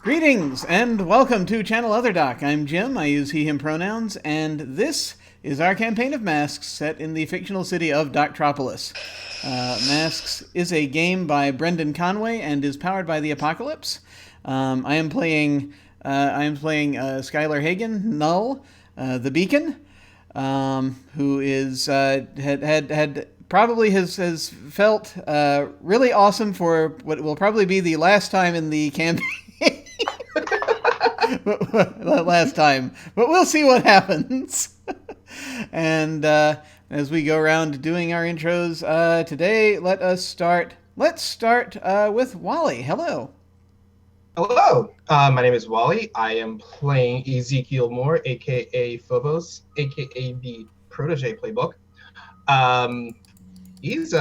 Greetings and welcome to Channel Other Doc. I'm Jim. I use he, him pronouns, and this is our campaign of Masks set in the fictional city of Doctropolis. Masks is a game by Brendan Conway and is powered by the Apocalypse. I am playing Skylar Hagen, Null, the Beacon, who is had probably has felt really awesome for what will probably be the last time in the campaign. Last time, but we'll see what happens. And as we go around doing our intros today, let's start with Wally. Hello. Hello, my name is Wally. I am playing Ezekiel Moore, aka Phobos, aka the Protege Playbook. He's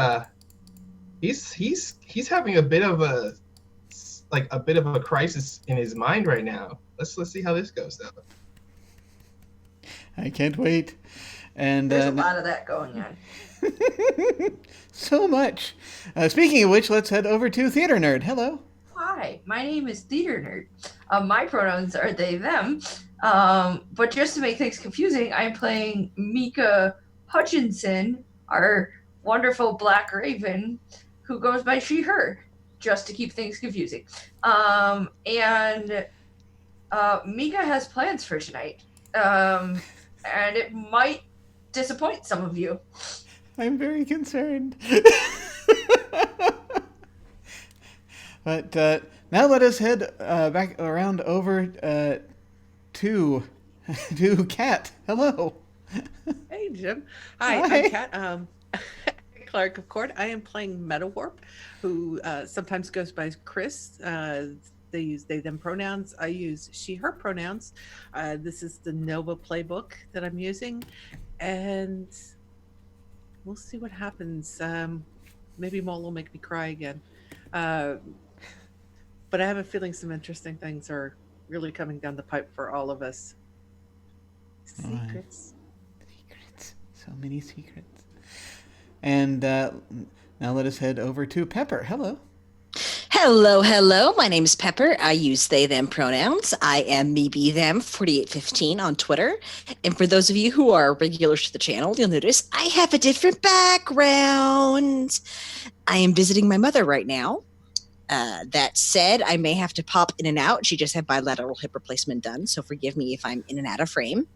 having a bit of a crisis in his mind right now. Let's see how this goes though. I can't wait. And there's a lot of that going on. So much. Speaking of which, let's head over to Thtrnerd. Hello. Hi, my name is Thtrnerd. My pronouns are they, them. But just to make things confusing, I'm playing Mika Hutchinson, our wonderful Black Raven, who goes by she, her, just to keep things confusing. Mika has plans for tonight. And it might disappoint some of you. I'm very concerned. But now let us head back around over to Kat. Hello. Hey, Jim. Hi. I'm Kat. Clark of Court. I am playing Metawarp, who sometimes goes by Chris. They use they, them pronouns. I use she, her pronouns. This is the Nova playbook that I'm using. And we'll see what happens. Maybe Mole will make me cry again. But I have a feeling some interesting things are really coming down the pipe for all of us. Secrets. Secrets. So many secrets. And now let us head over to Pepper. Hello. Hello. My name is Pepper. I use they, them pronouns. I am me, be, them, 4815 on Twitter. And for those of you who are regulars to the channel, you'll notice I have a different background. I am visiting my mother right now. That said, I may have to pop in and out. She just had bilateral hip replacement done, so forgive me if I'm in and out of frame.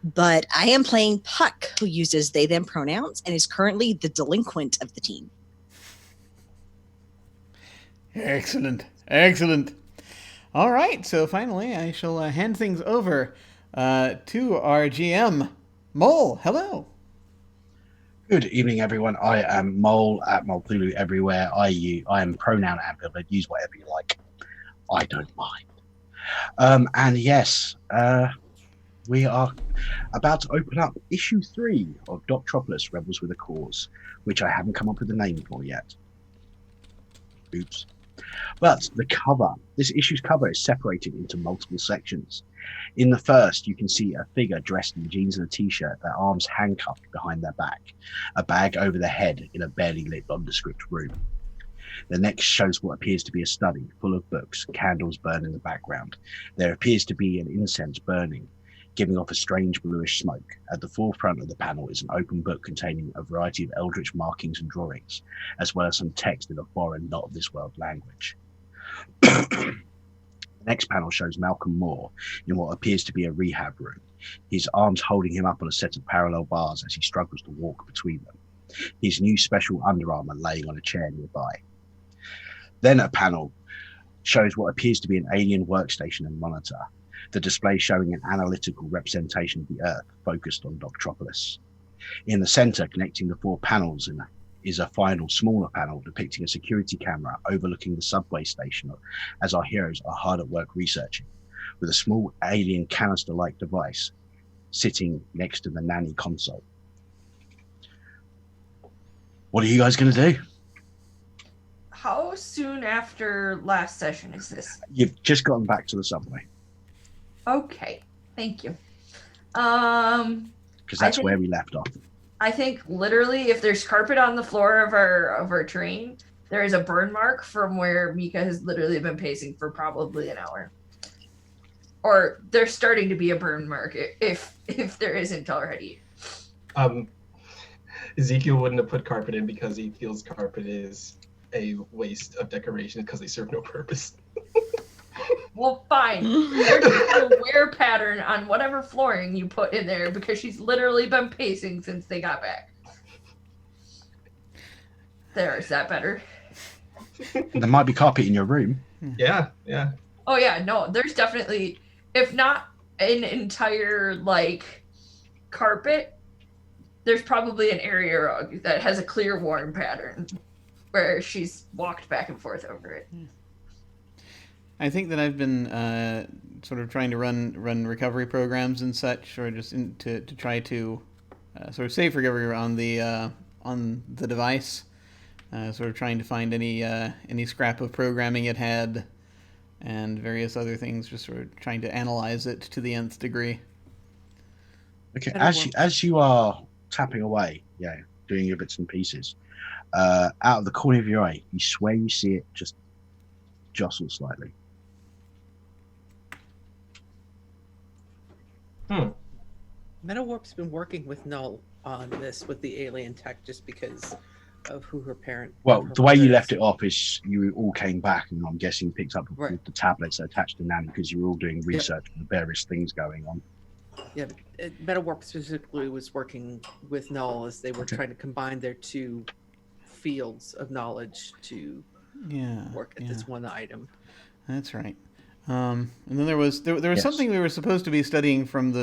But I am playing Puck, who uses they, them pronouns and is currently the delinquent of the team. Excellent. All right, so finally I shall hand things over to our GM, Mole. Hello. Good evening, everyone. I am Mole at Molethulu everywhere. I am pronoun ambivalent. Use whatever you like. I don't mind. And yes, we are about to open up issue 3 of Doctropolis, Rebels with a Cause, which I haven't come up with a name for yet. Oops. But the cover, this issue's cover is separated into multiple sections. In the first, you can see a figure dressed in jeans and a t-shirt, their arms handcuffed behind their back, a bag over their head in a barely lit nondescript room. The next shows what appears to be a study full of books, candles burn in the background. There appears to be an incense burning, giving off a strange bluish smoke. At the forefront of the panel is an open book containing a variety of eldritch markings and drawings, as well as some text in a foreign, not of this world language. The next panel shows Malcolm Moore in what appears to be a rehab room, his arms holding him up on a set of parallel bars as he struggles to walk between them, his new special Under Armour laying on a chair nearby. Then a panel shows what appears to be an alien workstation and monitor, the display showing an analytical representation of the Earth focused on Doctropolis. In the center, connecting the 4 panels is a final smaller panel depicting a security camera overlooking the subway station as our heroes are hard at work researching, with a small alien canister-like device sitting next to the nanny console. What are you guys going to do? How soon after last session is this? You've just gotten back to the subway. Okay, thank you. Because that's where we left off. I think literally if there's carpet on the floor of our train, there is a burn mark from where Mika has literally been pacing for probably an hour. Or there's starting to be a burn mark if there isn't already. Ezekiel wouldn't have put carpet in because he feels carpet is a waste of decoration because they serve no purpose. Well, fine. There's a wear pattern on whatever flooring you put in there because she's literally been pacing since they got back. There, is that better? There might be carpet in your room. Yeah. Oh yeah, no, there's definitely, if not an entire like carpet, there's probably an area rug that has a clear worn pattern where she's walked back and forth over it. I think that I've been sort of trying to run recovery programs and such, or just to try to sort of save recovery on the device. Sort of trying to find any scrap of programming it had, and various other things. Just sort of trying to analyze it to the nth degree. Okay, as you are tapping away, doing your bits and pieces, out of the corner of your eye, you swear you see it just jostle slightly. Metawarp's been working with Null on this with the alien tech just because of who her parent. Well, her the way you mother left is. it off is you all came back, and I'm guessing picked up Right. the tablets attached to Nan because you were all doing research on the various things going on. Yeah, Metawarp specifically was working with Null as they were Okay. trying to combine their two fields of knowledge to work at this one item. That's right. And then there was Yes. something we were supposed to be studying from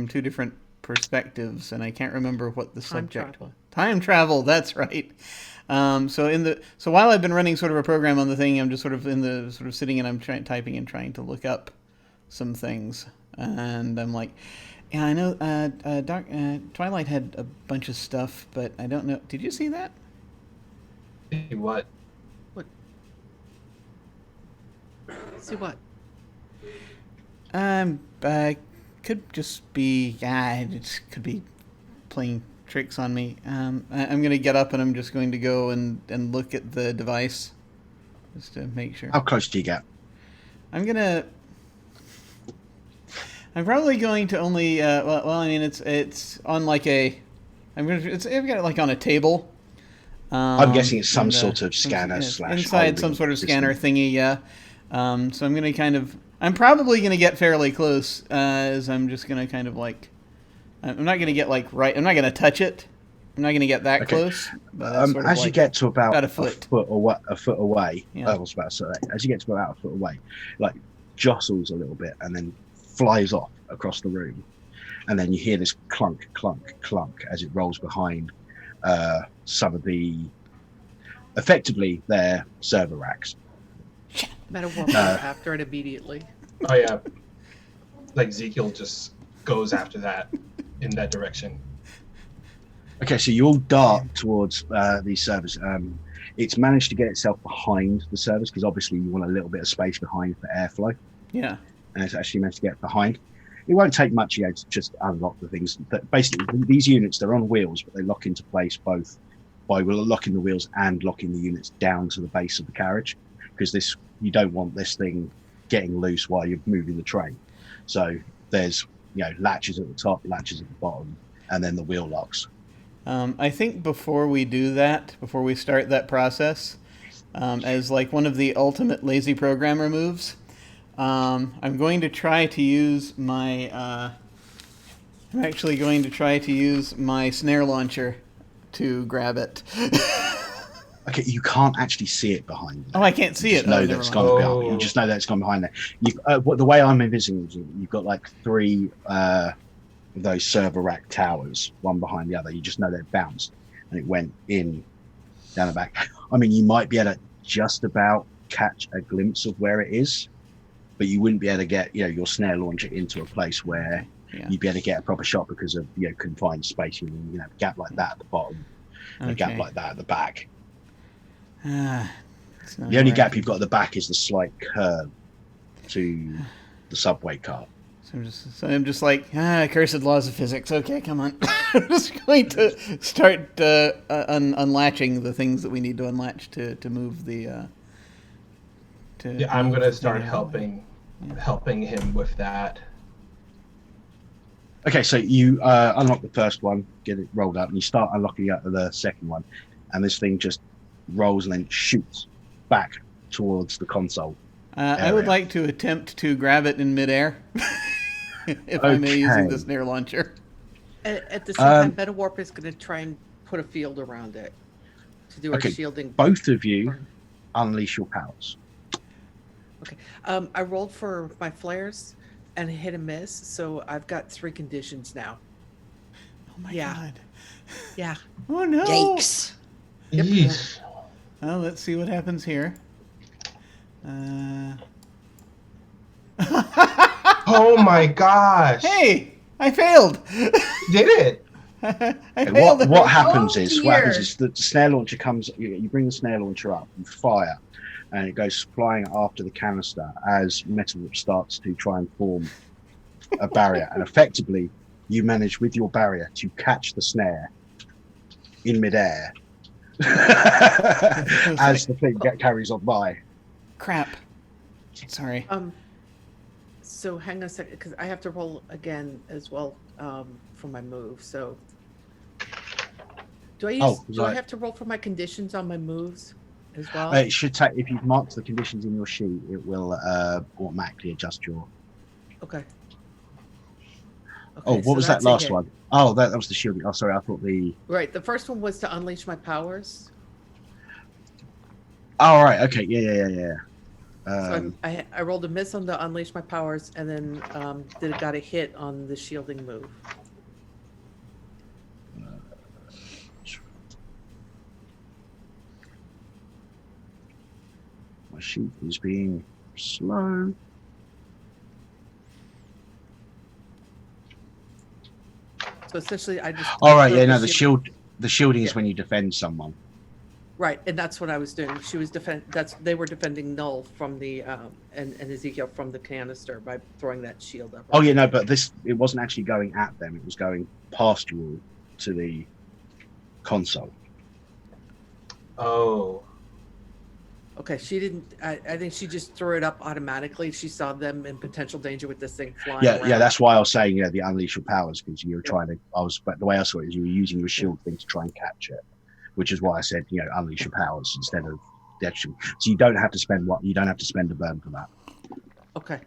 two different perspectives, and I can't remember what the subject was. Time travel. That's right. So while I've been running sort of a program on the thing, I'm just sort of sitting and I'm typing and trying to look up some things, and I'm like, yeah, I know Twilight had a bunch of stuff, but I don't know. Did you see that? What? See what? Could just be, it could be playing tricks on me. I'm going to get up and I'm just going to go and look at the device just to make sure. How close do you get? I'm probably going to only, I mean, it's on like I've got it like on a table. I'm guessing it's some and, sort of scanner slash inside some sort of scanner thingy, yeah. So I'm gonna I'm probably gonna get fairly close, as I'm just gonna kind of like, I'm not gonna get like right. I'm not gonna touch it. I'm not gonna get that close. But that's sort of as you like get to about a foot away, Yeah. I was about to say, as you get to about a foot away, like jostles a little bit and then flies off across the room, and then you hear this clunk, clunk, clunk as it rolls behind some of the, effectively, their server racks. Metawarp was after it immediately. Oh yeah. Like Ezekiel just goes after that in that direction. Okay, so you all dart towards these servers. It's managed to get itself behind the servers because obviously you want a little bit of space behind for airflow, Yeah. and it's actually managed to get behind. It won't take much to just unlock the things. But basically, these units, they're on wheels, but they lock into place both by locking the wheels and locking the units down to the base of the carriage, because you don't want this thing getting loose while you're moving the train. So there's latches at the top, latches at the bottom, and then the wheel locks. I think before we do that, before we start that process, as like one of the ultimate lazy programmer moves, I'm going to try to use my. I'm actually going to try to use my snare launcher to grab it. Okay, you can't actually see it behind there. Oh, I can't see You it. just know that Never it's mind. gone behind. You just know that it's gone behind there. The way I'm envisioning it, you've got like three of those server rack towers, one behind the other. You just know that it bounced and it went in down the back. I mean, you might be able to just about catch a glimpse of where it is, but you wouldn't be able to get your snare launcher into a place where you'd be able to get a proper shot because of confined space. You have a gap like that at the bottom, and a gap like that at the back. The only gap you've got at the back is the slight curve to the subway car. So I'm just like, cursed laws of physics. Okay, come on. I'm just going to start unlatching the things that we need to unlatch to move the. Yeah, I'm move gonna the start thing out of the way. helping him with that. Okay, so you unlock the first one, get it rolled up, and you start unlocking out the second one, and this thing just rolls and then shoots back towards the console. I would area. like to attempt to grab it in midair, if I may, using the snare launcher. At the same time, Metawarp is going to try and put a field around it to do our Okay, shielding. both of you unleash your powers. Okay. I rolled for my flares and hit and miss, so I've got 3 conditions now. Oh my Yeah. god. Yeah. Oh no. Yikes. Yep. Jeez. Well, let's see what happens here. Oh my gosh! Hey, I failed. You did it! I failed. What happens Oh, is dear. the snare launcher comes. You bring the snare launcher up and fire, and it goes flying after the canister as Metal starts to try and form a barrier, and effectively you manage with your barrier to catch the snare in midair as the thing carries on by. Crap. Sorry. So hang on a second, because I have to roll again as well for my move. So do I have to roll for my conditions on my moves as well? It should take, if you've marked the conditions in your sheet, it will automatically adjust your. Okay. Oh, what so was that that's a last hit. one? Oh, that was the shielding. Oh, sorry, I thought the. Right, the first one was to unleash my powers. Oh, right. Okay. Yeah. So I rolled a miss on the unleash my powers, and then got a hit on the shielding move. My sheet is being slow. So essentially, I just. All right. threw Yeah. the No, the shielding is Yeah. when you defend someone. Right, and that's what I was doing. She was they were defending Null from the and Ezekiel from the canister by throwing that shield up. Oh yeah, no, but it wasn't actually going at them. It was going past you all to the console. Oh. Okay, she didn't. I think she just threw it up automatically. She saw them in potential danger with this thing flying. Yeah, around. that's why I was saying the unleash your powers, because you were trying to. But the way I saw it is you were using your shield thing to try and catch it, which is why I said unleash your powers instead of the action. So you don't have to spend a burn for that. Okay,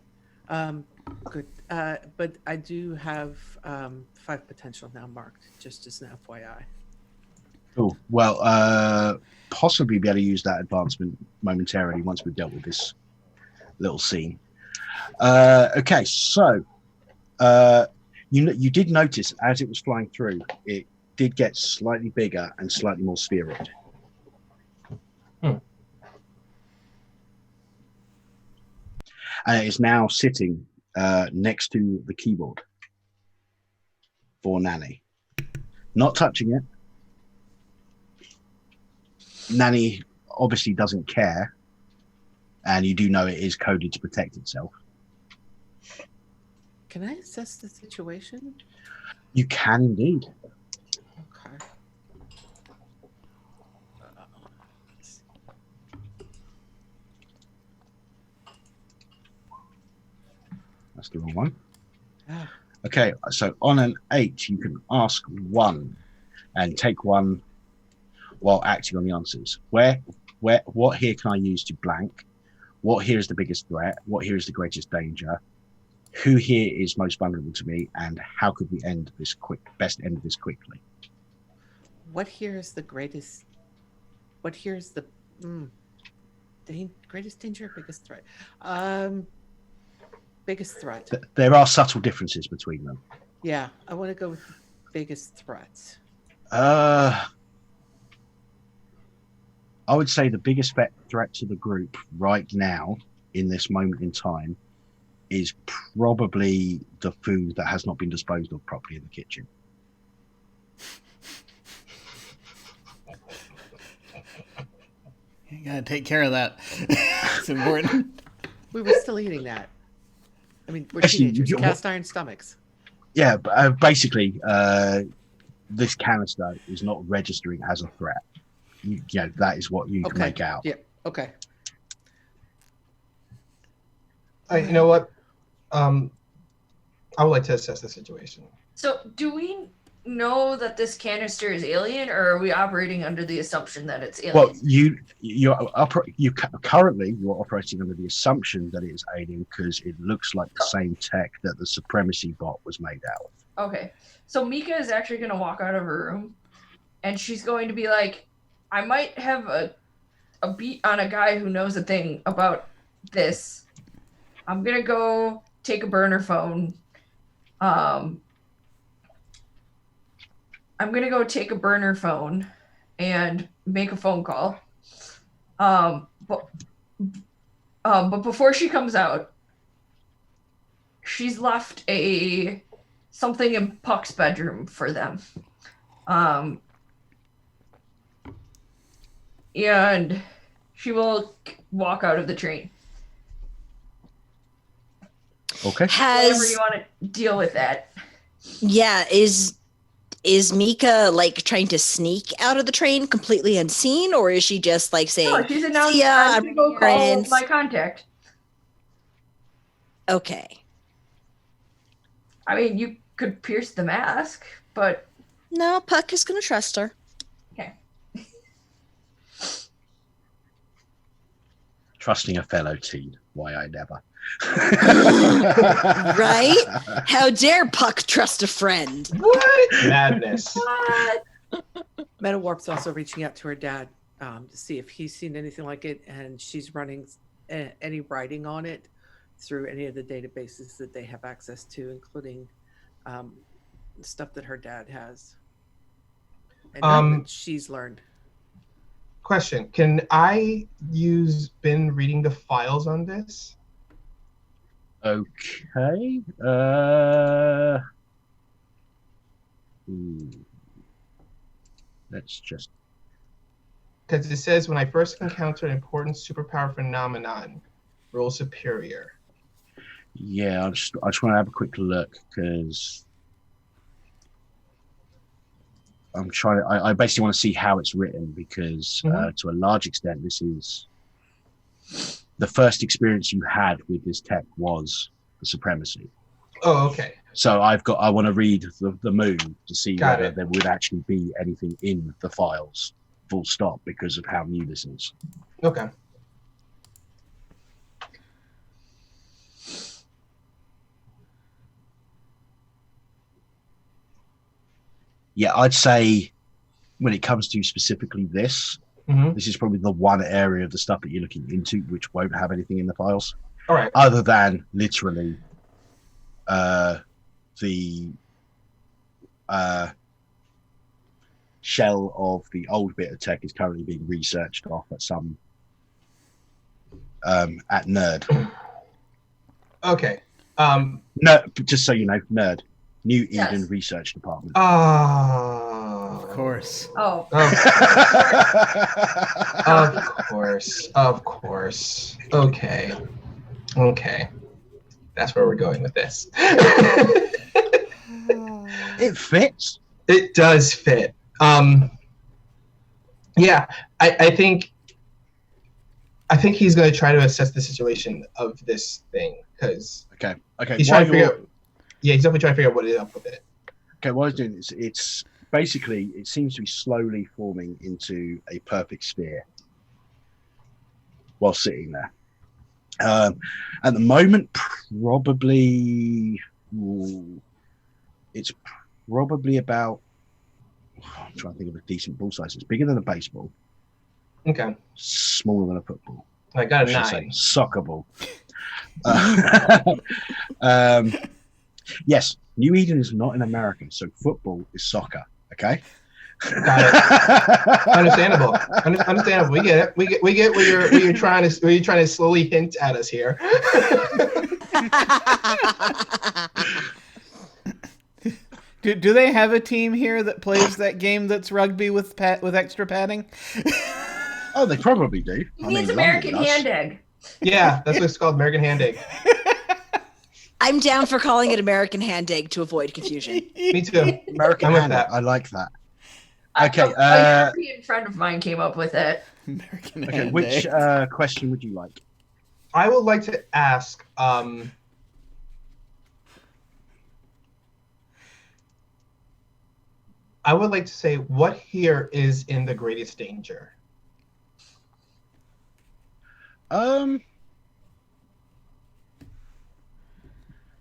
good. But I do have 5 potential now marked, just as an FYI. Cool. Well, possibly be able to use that advancement momentarily once we've dealt with this little scene. Okay, so you did notice as it was flying through, it did get slightly bigger and slightly more spheroid. And it is now sitting next to the keyboard for Nanny. Not touching it. Nanny obviously doesn't care, and you do know it is coded to protect itself. Can I assess the situation? You can indeed. Okay. That's the wrong one. Ah. Okay, so on an 8, you can ask 1 and take 1 while acting on the answers. What here can I use to blank? What here is the biggest threat? What here is the greatest danger? Who here is most vulnerable to me? And how could we best end this quickly? What here is the greatest? What here is the greatest danger, biggest threat? Biggest threat. There are subtle differences between them. Yeah, I want to go with biggest threat. I would say the biggest threat to the group right now, in this moment in time, is probably the food that has not been disposed of properly in the kitchen. You gotta take care of that. It's important. We were still eating that. I mean, we're Actually, teenagers, cast iron stomachs. Yeah, basically, this canister is not registering as a threat. That is what you can make out. Yeah. Okay. You know what? I would like to assess the situation. So, do we know that this canister is alien, or are we operating under the assumption that it's alien? Well, you're currently operating under the assumption that it is alien because it looks like the same tech that the supremacy bot was made out of. Okay, so Mika is actually going to walk out of her room, and she's going to be like, I might have a beat on a guy who knows a thing about this. I'm going to go take a burner phone. I'm going to go take a burner phone and make a phone call. But before she comes out, she's left something in Puck's bedroom for them. And she will walk out of the train. Okay. However you want to deal with that. Yeah, is Mika like trying to sneak out of the train completely unseen, or is she just like saying, No, she's announced, "See ya, I'm going to go I'm call friends." my contact. Okay. I mean, you could pierce the mask, but... No, Puck is going to trust her. Okay. Trusting a fellow teen. Why I never. Right? How dare Puck trust a friend? What? Madness. What? Metawarp's also reaching out to her dad to see if he's seen anything like it, and she's running any writing on it through any of the databases that they have access to, including stuff that her dad has and that she's learned. Question: can I use been reading the files on this? Okay. Let's just. Because it says when I first encountered an important superpower phenomenon, roll superior. Yeah, I just want to have a quick look because I'm trying to. I basically want to see how it's written because to a large extent, this is the first experience you had with this tech was the supremacy. Oh, okay. So I want to read the moon to see Got whether it. there would actually be anything in the files, full stop, because of how new this is. Okay. Yeah, I'd say when it comes to specifically this, this is probably the one area of the stuff that you're looking into which won't have anything in the files. All right. Other than literally the shell of the old bit of tech is currently being researched off at some at Thtrnerd. Okay. No, just so you know, Thtrnerd, New Yes. Eden Research Department. Of course. Oh, Of course. Okay. That's where we're going with this. It fits. It does fit. Yeah, I think he's going to try to assess the situation of this thing because Okay. he's trying to figure out. Yeah, he's definitely trying to figure out what is up with it. Okay, what I was doing is it's basically it seems to be slowly forming into a perfect sphere while sitting there. At the moment, probably it's probably about. I'm trying to think of a decent ball size. It's bigger than a baseball, Okay, smaller than a football. I got a I should say 9. soccer ball. Yes, New Eden is not in America, so football is soccer. Okay. Got it. Understandable. Understandable. We get it. We get where you're trying to slowly hint at us here. Do they have a team here that plays that game that's rugby with extra padding? Oh, they probably do. he means American hand egg. Yeah, that's what it's called, American Hand Egg. I'm down for calling it American hand egg to avoid confusion. Me too. American I'm with hand. that. I like that. A Okay. European friend of mine came up with it. American Okay. hand Which egg. question would you like? I would like to ask. I would like to say, what here is in the greatest danger? Okay,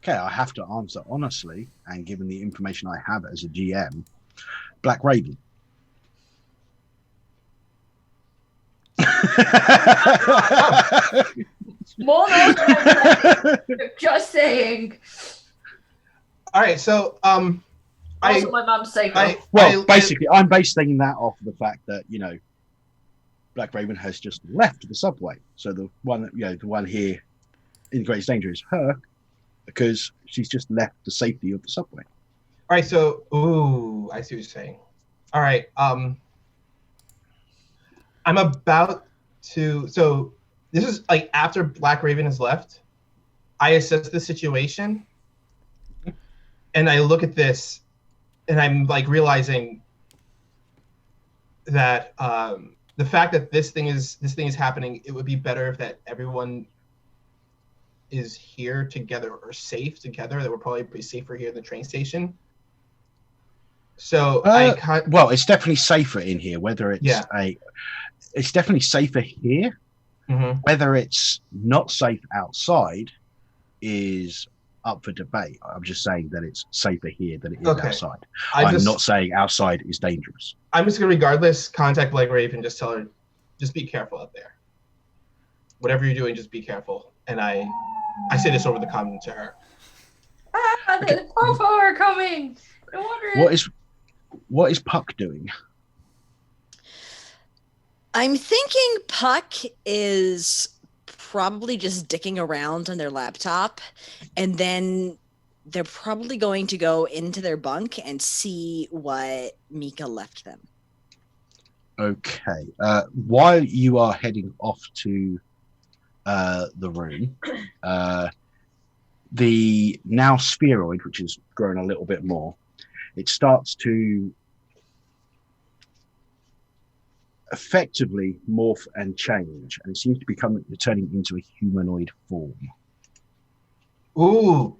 I have to answer honestly, and given the information I have as a GM, Black Raven. More knows what I'm saying. Just saying. All right, so Also, my mom's psycho. Basically, I'm basing that off the fact that Black Raven has just left the subway. So the one here in greatest danger is her, because she's just left the safety of the subway. All right, so I see what you're saying. All right, I'm about to. So this is like after Black Raven has left. I assess the situation, and I look at this, and I'm like realizing that the fact that this thing is happening, it would be better if that everyone is here together or safe together. That we're probably be safer here in the train station. So it's definitely safer in here. Whether it's it's definitely safer here. Mm-hmm. Whether it's not safe outside is up for debate. I'm just saying that it's safer here than it is outside. I'm not saying outside is dangerous. I'm just gonna regardless contact Black Raven and just tell her, just be careful out there. Whatever you're doing, just be careful. And I say this over the comm to her. The Popo are coming. No wonder. What is Puck doing? I'm thinking Puck is probably just dicking around on their laptop, and then they're probably going to go into their bunk and see what Mika left them. Okay. While you are heading off to the room, the now spheroid, which has grown a little bit more, it starts to effectively morph and change, and it seems to be turning into a humanoid form. Ooh.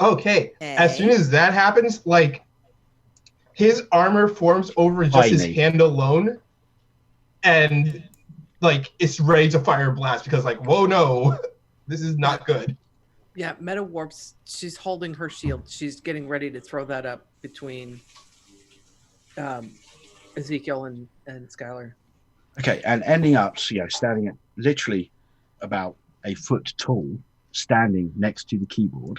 Okay. As soon as that happens, like his armor forms over just his hand alone, and like it's ready to fire a blast because like, whoa, no, this is not good. Yeah, Meta Warps, she's holding her shield. She's getting ready to throw that up between Ezekiel and Skylar. Okay, and ending up, standing at literally about a foot tall, standing next to the keyboard,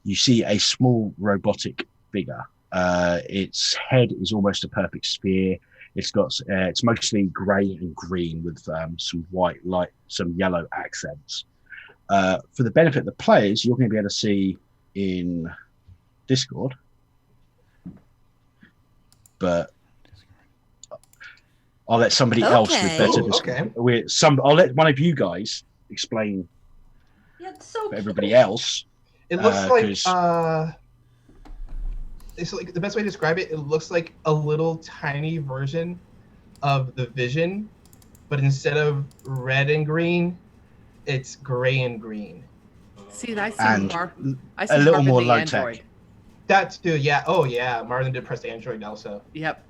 you see a small robotic figure. Its head is almost a perfect sphere. It's got it's mostly grey and green with some white light, some yellow accents. For the benefit of the players, you're going to be able to see in Discord, but I'll let somebody else with better Discord. I'll let one of you guys explain. Yeah, it's so for everybody else. It looks it's like the best way to describe it. It looks like a little tiny version of the Vision, but instead of red and green, it's gray and green. See, I see a little more low tech. That too, yeah. Oh yeah, Marvin did press the Android also. Yep,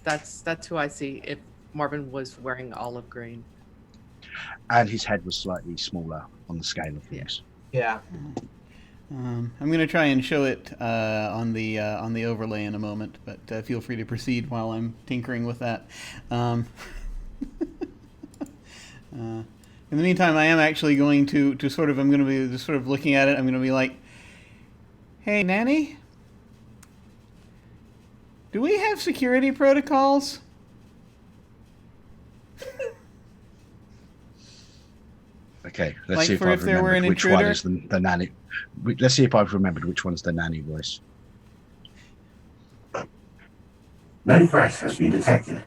that's who I see. If Marvin was wearing olive green, and his head was slightly smaller on the scale of things. Yeah. I'm going to try and show it on the overlay in a moment, but feel free to proceed while I'm tinkering with that. In the meantime, I am actually going to sort of, I'm going to be just sort of looking at it. I'm going to be like, hey, Nanny, do we have security protocols? Okay, let's see if I've remembered which one is the nanny. Let's see if I've remembered which one's the nanny voice. No threat has been detected.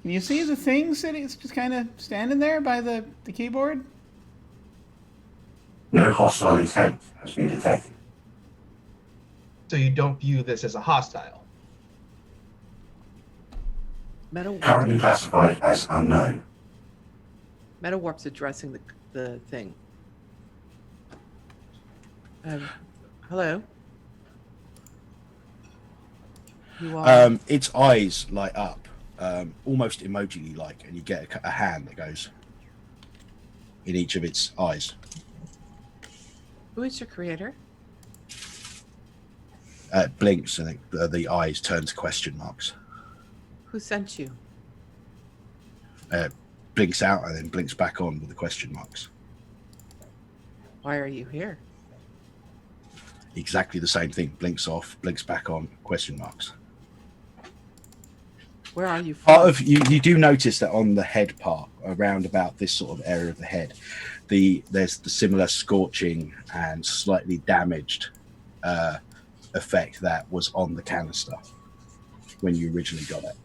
Can you see the thing sitting? It's just kind of standing there by the keyboard. No hostile intent has been detected. So you don't view this as a hostile? Currently classified as unknown. Metawarp's addressing the thing. Hello? You are... Its eyes light up, almost emoji-like, and you get a hand that goes in each of its eyes. Who is your creator? It blinks, and the eyes turn to question marks. Who sent you? Blinks out and then blinks back on with the question marks. Why are you here? Exactly the same thing. Blinks off, blinks back on, question marks. Where are you from? Part of you do notice that on the head part, around about this sort of area of the head, there's the similar scorching and slightly damaged effect that was on the canister when you originally got it.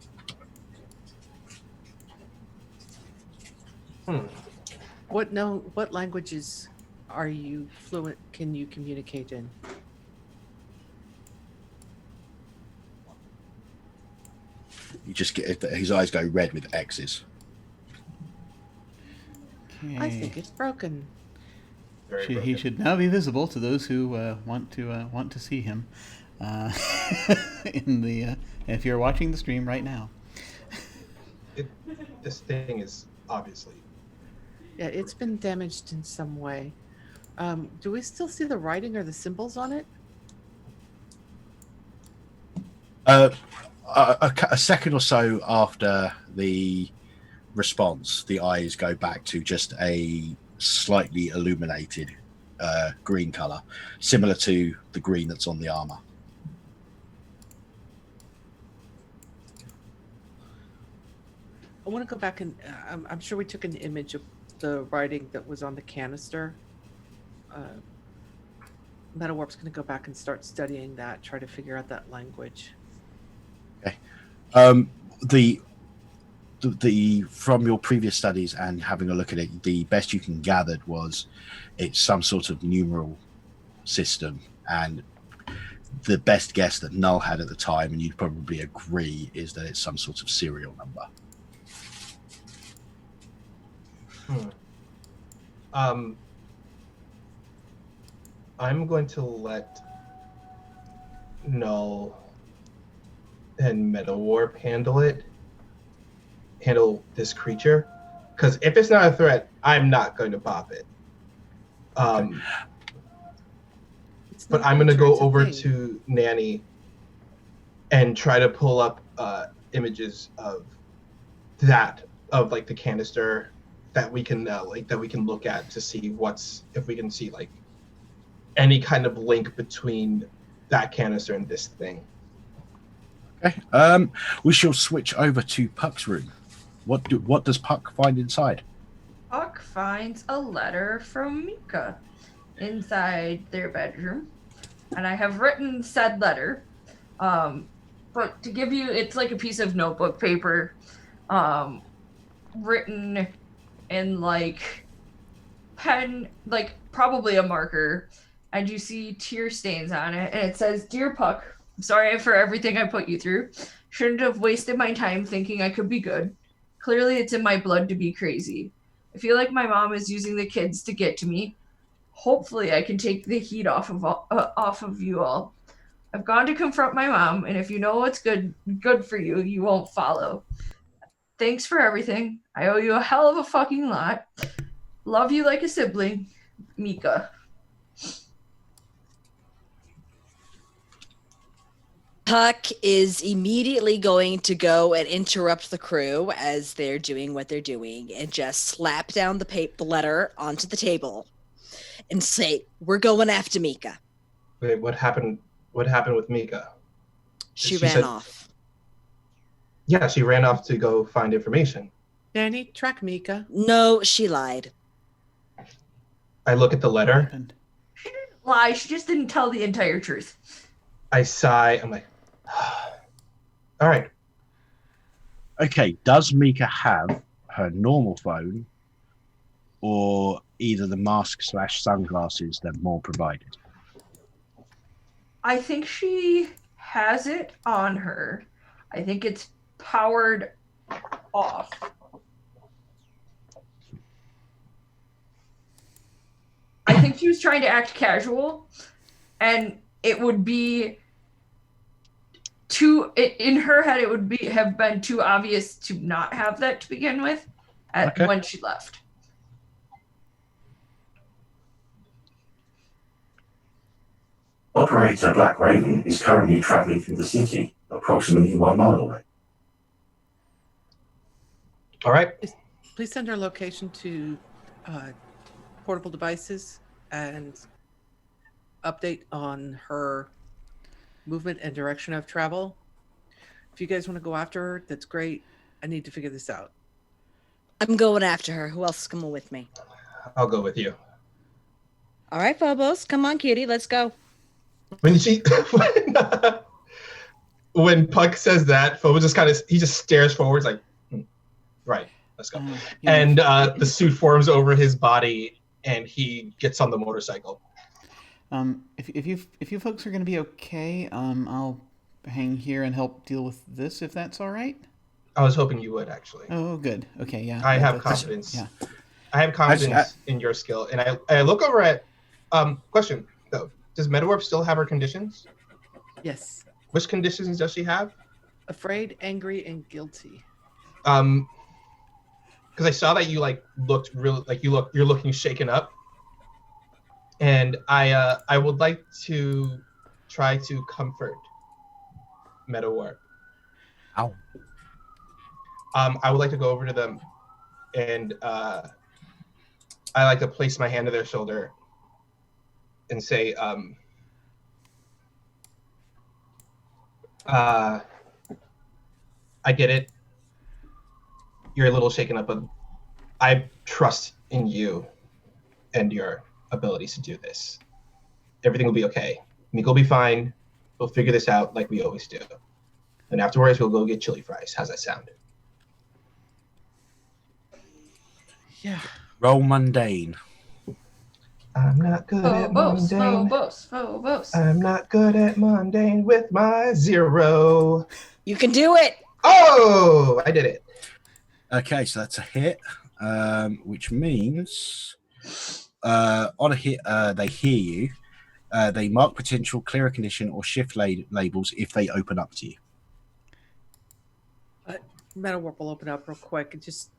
What languages are you fluent? Can you communicate in? You just get his eyes go red with X's. Okay. I think it's broken. He should now be visible to those who want to see him. If you're watching the stream right now. This thing is obviously. Yeah, it's been damaged in some way. Do we still see the writing or the symbols on it? A second or so after the response, the eyes go back to just a slightly illuminated green color, similar to the green that's on the armor. I want to go back and I'm sure we took an image of the writing that was on the canister. Metawarp's going to go back and start studying that, try to figure out that language. Okay. The from your previous studies and having a look at it, the best you can gathered was it's some sort of numeral system, and the best guess that Null had at the time, and you'd probably agree, is that it's some sort of serial number. I'm going to let Null and Metawarp handle this creature, because if it's not a threat, I'm not going to pop it. But I'm going to go over to Nanny and try to pull up images of like the canister that we can look at to see if we can see like any kind of link between that canister and this thing. Okay. We shall switch over to Puck's room. What does Puck find inside? Puck finds a letter from Mika inside their bedroom, and I have written said letter. But to give you, it's like a piece of notebook paper, written in like pen, like probably a marker, and you see tear stains on it, and it says, "Dear Puck, I'm sorry for everything I put you through. Shouldn't have wasted my time thinking I could be good. Clearly it's in my blood to be crazy. I feel like my mom is using the kids to get to me. Hopefully I can take the heat off of you all. I've gone to confront my mom, and if you know what's good for you, you won't follow. Thanks for everything. I owe you a hell of a fucking lot. Love you like a sibling, Mika." Puck is immediately going to go and interrupt the crew as they're doing what they're doing and just slap down the letter onto the table and say, "We're going after Mika." Wait, what happened? What happened with Mika? She ran off. Yeah, she ran off to go find information. Danny, track Mika. No, she lied. I look at the letter. She didn't lie. She just didn't tell the entire truth. I sigh. I'm like, all right. Okay, does Mika have her normal phone or either the mask / sunglasses that Maul provided? I think she has it on her. I think it's powered off. I think she was trying to act casual, and it would be in her head. It would have been too obvious to not have that to begin with, when she left. Operator Black Raven is currently traveling through the city, approximately 1 mile away. All right. Please send our location to portable devices and update on her movement and direction of travel. If you guys want to go after her, that's great. I need to figure this out. I'm going after her. Who else is coming with me? I'll go with you. All right, Phobos. Come on, cutie. Let's go. When Puck says that, Phobos just he just stares forwards like, right, let's go. Yeah. And the suit forms over his body, and he gets on the motorcycle. If you folks are going to be okay, I'll hang here and help deal with this, if that's all right. I was hoping you would, actually. Oh, good. Okay, yeah. I have confidence. Yeah. I have confidence in your skill, and I look over at. Question though: does Metawarp still have her conditions? Yes. Which conditions does she have? Afraid, angry, and guilty. Because I saw that you looked real, you're looking shaken up, and I would like to try to comfort Metawarp. Ow. I would like to go over to them, and I like to place my hand to their shoulder and say, I get it. You're a little shaken up, but I trust in you and your abilities to do this. Everything will be okay. Miko will be fine. We'll figure this out like we always do. And afterwards, we'll go get chili fries. How's that sound? Yeah. Roll mundane. I'm not good at mundane. Phobos. I'm not good at mundane with my 0. You can do it. Oh, I did it. Okay, so that's a hit, which means on a hit, they hear you. They mark potential, clear a condition, or shift labels if they open up to you. Metawarp will open up real quick and just.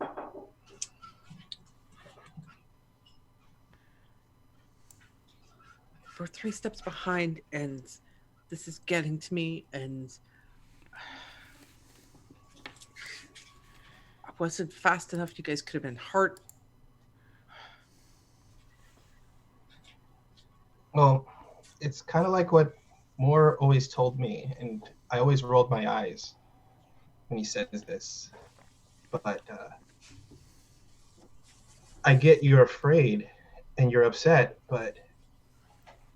We're 3 steps behind, and this is getting to me, and I wasn't fast enough. You guys could have been hurt. Well, it's kind of like what Moore always told me, and I always rolled my eyes when he says this. But I get you're afraid and you're upset, but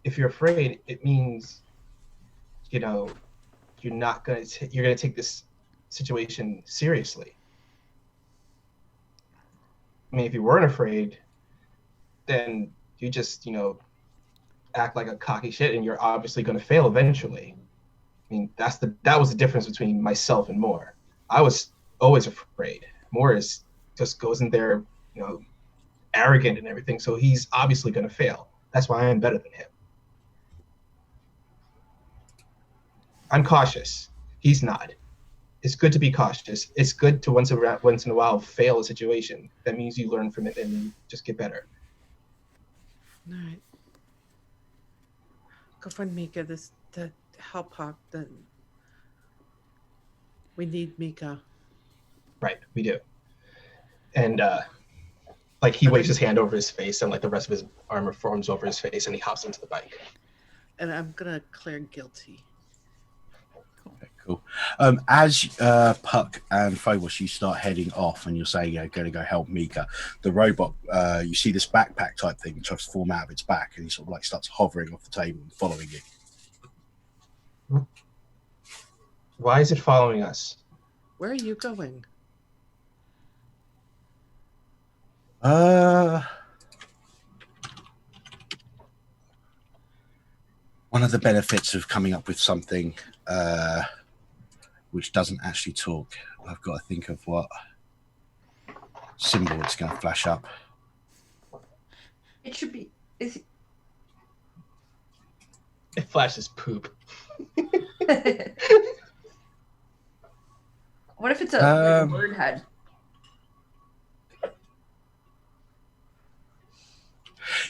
if you're afraid, it means, you're not going to you're going to take this situation seriously. I mean, if you weren't afraid, then you just, act like a cocky shit, and you're obviously going to fail eventually. I mean, that was the difference between myself and Moore. I was always afraid. Moore just goes in there, arrogant and everything, so he's obviously going to fail. That's why I'm better than him. I'm cautious. He's not. It's good to be cautious. It's good to once in a while fail a situation. That means you learn from it and you just get better. All right. Go find Mika. The help hawk. We need Mika. Right, we do. And he waves his hand over his face, and the rest of his armor forms over his face, and he hops into the bike. And I'm gonna clear guilty. Okay, cool. As Puck and Phobos, you start heading off, and you're saying you're going to go help Mika. The robot, you see this backpack type thing tries to form out of its back, and he sort of starts hovering off the table and following you. Why is it following us? Where are you going? One of the benefits of coming up with something which doesn't actually talk, I've got to think of what symbol it's going to flash up. It should be. It flashes poop. What if it's a bird head?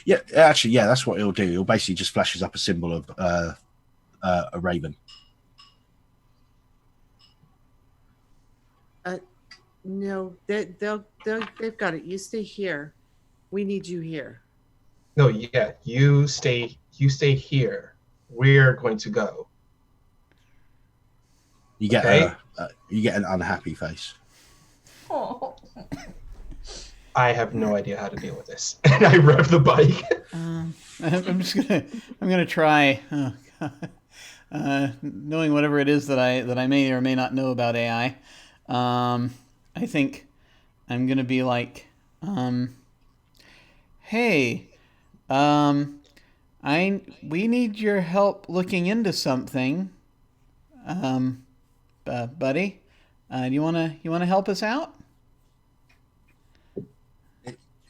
Yeah, actually, yeah, that's what it'll do. It'll basically just flashes up a symbol of a raven. No, they've got it. You stay here. We need you here. No, yeah, you stay here. We're going to go. You get Okay. You get an unhappy face. Oh. I have no idea how to deal with this. And I rev the bike. I'm gonna try. Knowing whatever it is that I may or may not know about AI, I think I'm gonna be like, hey, we need your help looking into something, buddy. Do you wanna help us out?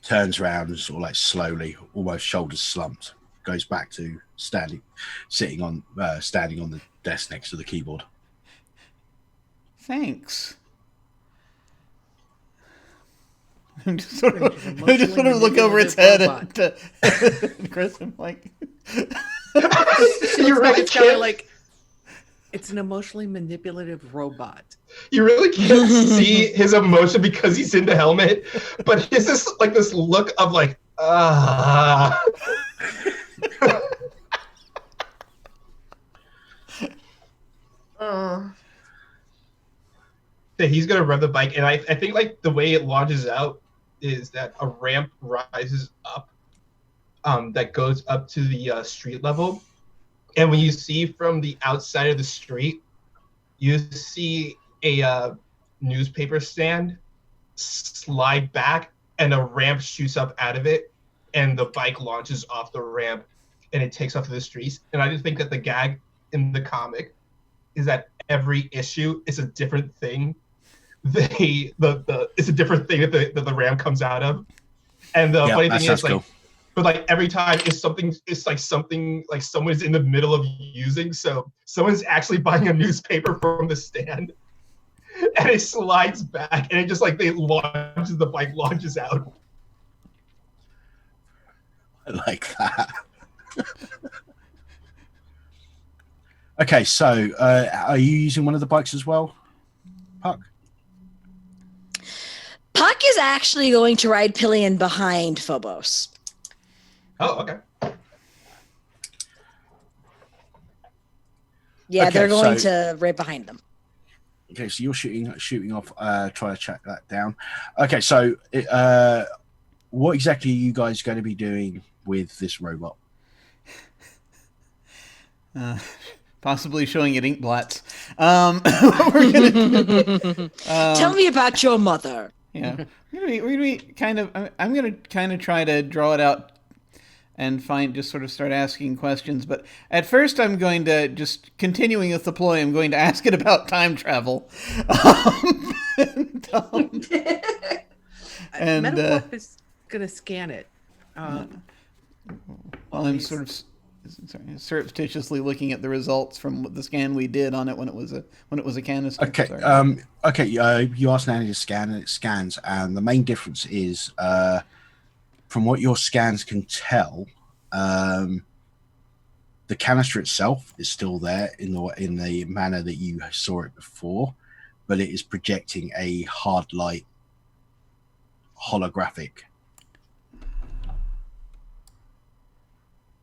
Turns around and sort of like slowly, almost shoulders slumped, goes back to standing on the desk next to the keyboard. Thanks. I'm just sort of look over its head at Chris. I'm like, You really can't. Like, it's an emotionally manipulative robot. You really can't see his emotion because he's in the helmet, but it's this like this look of like, that he's gonna rev the bike, and I think like the way it launches out is that a ramp rises up, that goes up to the street level, and when you see from the outside of the street, you see a newspaper stand slide back, and a ramp shoots up out of it, and the bike launches off the ramp, and it takes off to the streets. And I just think that the gag in the comic is that every issue is a different thing. It's a different thing that the ramp comes out of, and the funny thing is like. Cool. But like every time it's like something like someone's in the middle of using. So someone's actually buying a newspaper from the stand, and it slides back, and it just like the bike launches out. I like that. Okay, so are you using one of the bikes as well, Puck? Puck is actually going to ride pillion behind Phobos. Oh, okay. Yeah, they're going to right behind them. Okay, so you're shooting off. Try to track that down. Okay, so what exactly are you guys going to be doing with this robot? Possibly showing it ink blots. Tell me about your mother. Yeah, we're gonna be kind of. I'm gonna kind of try to draw it out and just sort of start asking questions. But at first, I'm going to just continuing with the ploy. I'm going to ask it about time travel. And Metacorp is going to scan it. While I'm sort of surreptitiously looking at the results from the scan we did on it when it was a canister. Okay. You asked Nanny to scan, and it scans, and the main difference is from what your scans can tell, the canister itself is still there in the manner that you saw it before, but it is projecting a hard light holographic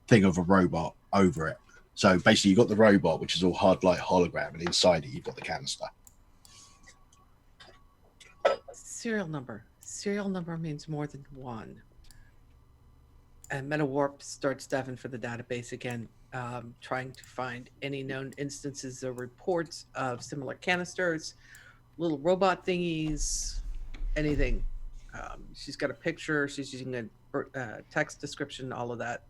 thing of a robot over it. So basically, you've got the robot, which is all hard light hologram, and inside it, you've got the canister. Serial number. Serial number means more than one. And MetaWarp starts diving for the database again, trying to find any known instances or reports of similar canisters, little robot thingies, anything. She's got a picture. She's using a text description, all of that.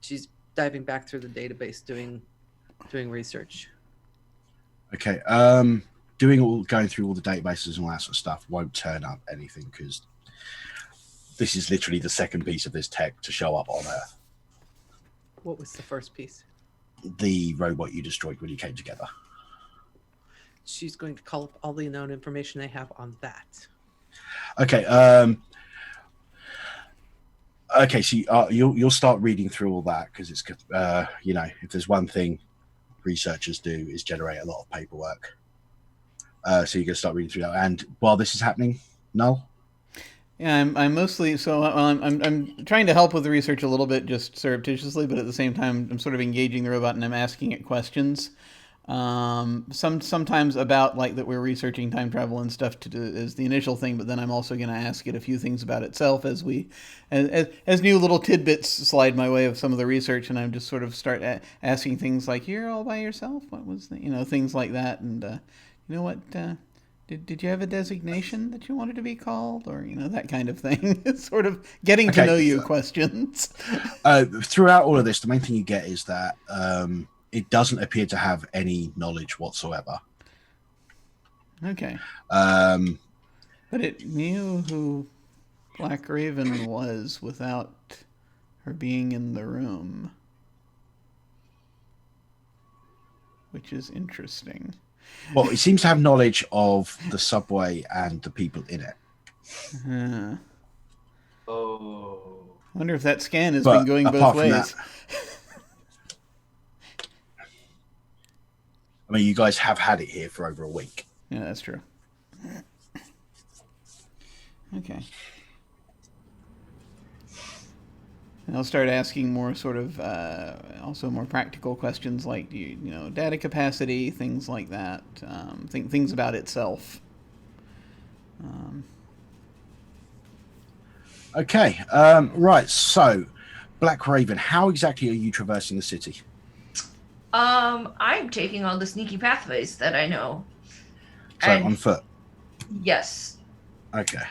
She's diving back through the database, doing research. Okay. Going through all the databases and all that sort of stuff won't turn up anything because this is literally the second piece of this tech to show up on Earth. What was the first piece? The robot you destroyed when you came together. She's going to call up all the known information they have on that. Okay. Okay. So you'll start reading through all that because it's if there's one thing researchers do is generate a lot of paperwork. So you're gonna start reading through that. And while this is happening, Null. Yeah, I'm mostly so I'm trying to help with the research a little bit, just surreptitiously, but at the same time, I'm sort of engaging the robot and I'm asking it questions. Sometimes about like that we're researching time travel and stuff to do is the initial thing, but then I'm also going to ask it a few things about itself as new little tidbits slide my way of some of the research, and I'm just sort of start asking things like, "You're all by yourself? What was things like that?" And what? Did you have a designation that you wanted to be called, or that kind of thing? It's sort of getting to know you questions. Throughout all of this, the main thing you get is that it doesn't appear to have any knowledge whatsoever. Okay. But it knew who Black Raven was without her being in the room, which is interesting. Well, it seems to have knowledge of the subway and the people in it. Oh. I wonder if that scan has been going both ways. I mean, you guys have had it here for over a week. Yeah, that's true. Okay. And I'll start asking more sort of, also more practical questions like, data capacity, things like that, things about itself. Okay, right, so, Black Raven, how exactly are you traversing the city? I'm taking all the sneaky pathways that I know. So, on foot? Yes. Okay.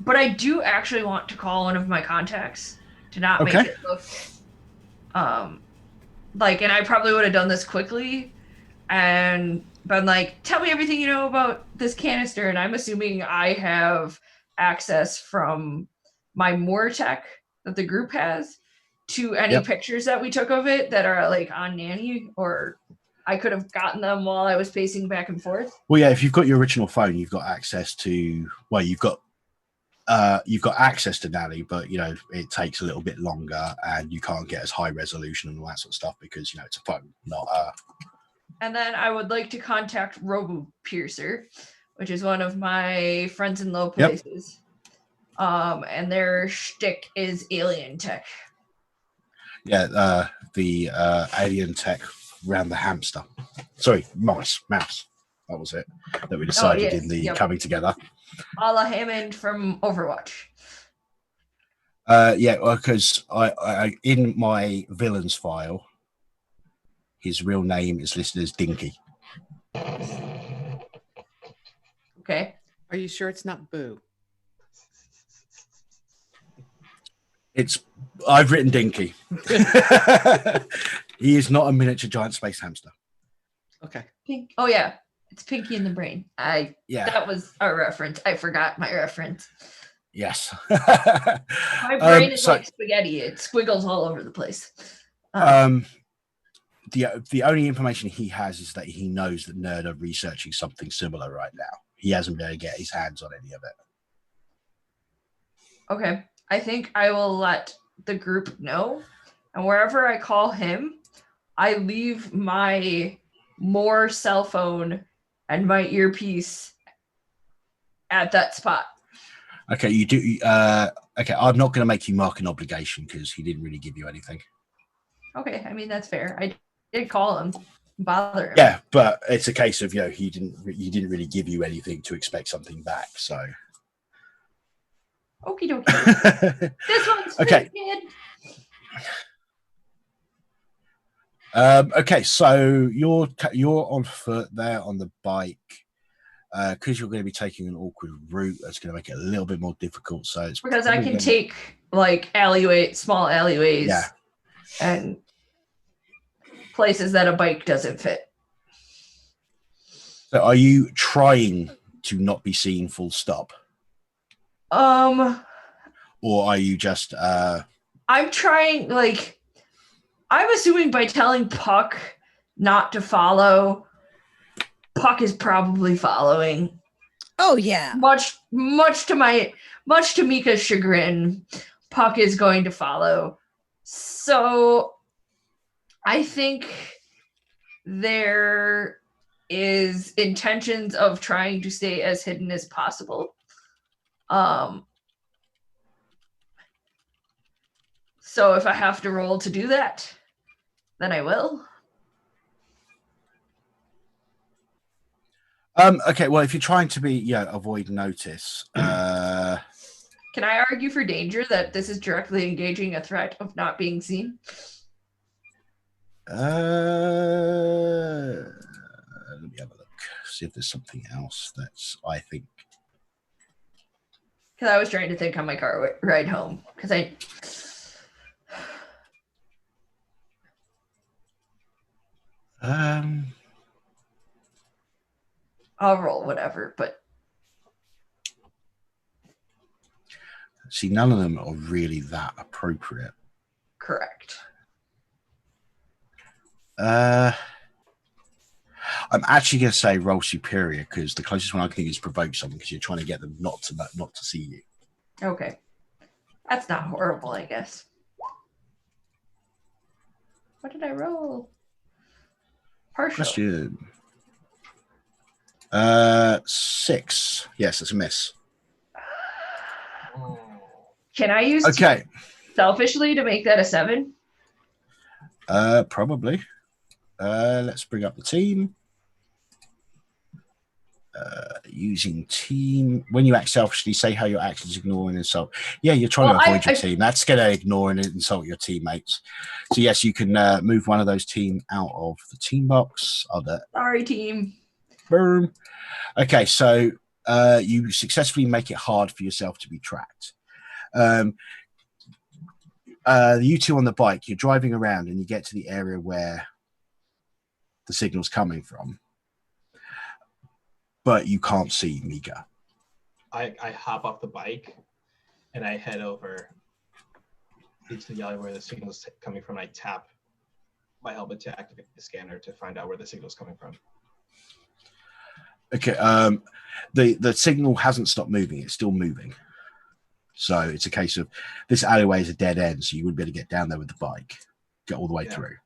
But I do actually want to call one of my contacts to not make it look, and I probably would have done this quickly and been like, tell me everything you know about this canister. And I'm assuming I have access from my Moore tech that the group has to any pictures that we took of it that are like on Nanny, or I could have gotten them while I was pacing back and forth. Well, yeah, if you've got your original phone, you've got access to, you've got access to Nanny, but it takes a little bit longer, and you can't get as high resolution and all that sort of stuff because it's a phone, not And then I would like to contact RoboPiercer, which is one of my friends in low places. And their shtick is alien tech. Yeah, the alien tech around the hamster. Sorry, mouse. That was it that we decided in the coming together. A la Hammond from Overwatch. Because I in my villains file, his real name is listed as Dinky. Okay. Are you sure it's not Boo? I've written Dinky. He is not a miniature giant space hamster. Okay. Pink. Oh yeah, it's Pinky in the Brain. That was our reference. I forgot my reference. Yes. My brain is like spaghetti. It squiggles all over the place. The only information he has is that he knows that Thtrnerd are researching something similar right now. He hasn't been able to get his hands on any of it. Okay. I think I will let the group know. And wherever I call him, I leave my Moore cell phone and my earpiece at that spot. Okay, you do. Okay, I'm not going to make you mark an obligation because he didn't really give you anything. Okay, I mean that's fair. I did call him, bother him. Yeah, but it's a case of he didn't really give you anything to expect something back. So. Okie dokie. This one's okay. Kid. Okay, so you're on foot there on the bike. Because you're going to be taking an awkward route, that's going to make it a little bit more difficult. So it's because I can take like small alleyways. Yeah. and places that a bike doesn't fit. So are you trying to not be seen full stop? Or are you just I'm trying, like, I'm assuming by telling Puck not to follow, Puck is probably following. Oh yeah. Much to Mika's chagrin, Puck is going to follow. So I think there is intentions of trying to stay as hidden as possible. So if I have to roll to do that, then I will. Okay, well, if you're trying to avoid notice, Can I argue for danger that this is directly engaging a threat of not being seen? let me have a look, see if there's something else that's, I think. Because I was trying to think on my car ride home. Because I'll roll whatever, but see, none of them are really that appropriate. correct. I'm actually going to say roll superior because the closest one I can think is provoke someone because you're trying to get them not to see you. Okay. That's not horrible, I guess. What did I roll? Partial. Question. 6. Yes, it's a miss. Can I use selfishly to make that a 7? Probably. Let's bring up the team. Using team. When you act selfishly, say how your actions ignore and insult. Yeah, you're trying to avoid your team. That's going to ignore and insult your teammates. So yes, you can move one of those team out of the team box. Sorry, team. Boom. Okay, so you successfully make it hard for yourself to be tracked. You two on the bike, you're driving around and you get to the area where the signal's coming from, but you can't see Mika. I hop off the bike and I head over into the alley where the signal's coming from. I tap my helmet to activate the scanner to find out where the signal's coming from. Okay, the signal hasn't stopped moving. It's still moving. So it's a case of this alleyway is a dead end, so you wouldn't be able to get down there with the bike, get all the way through.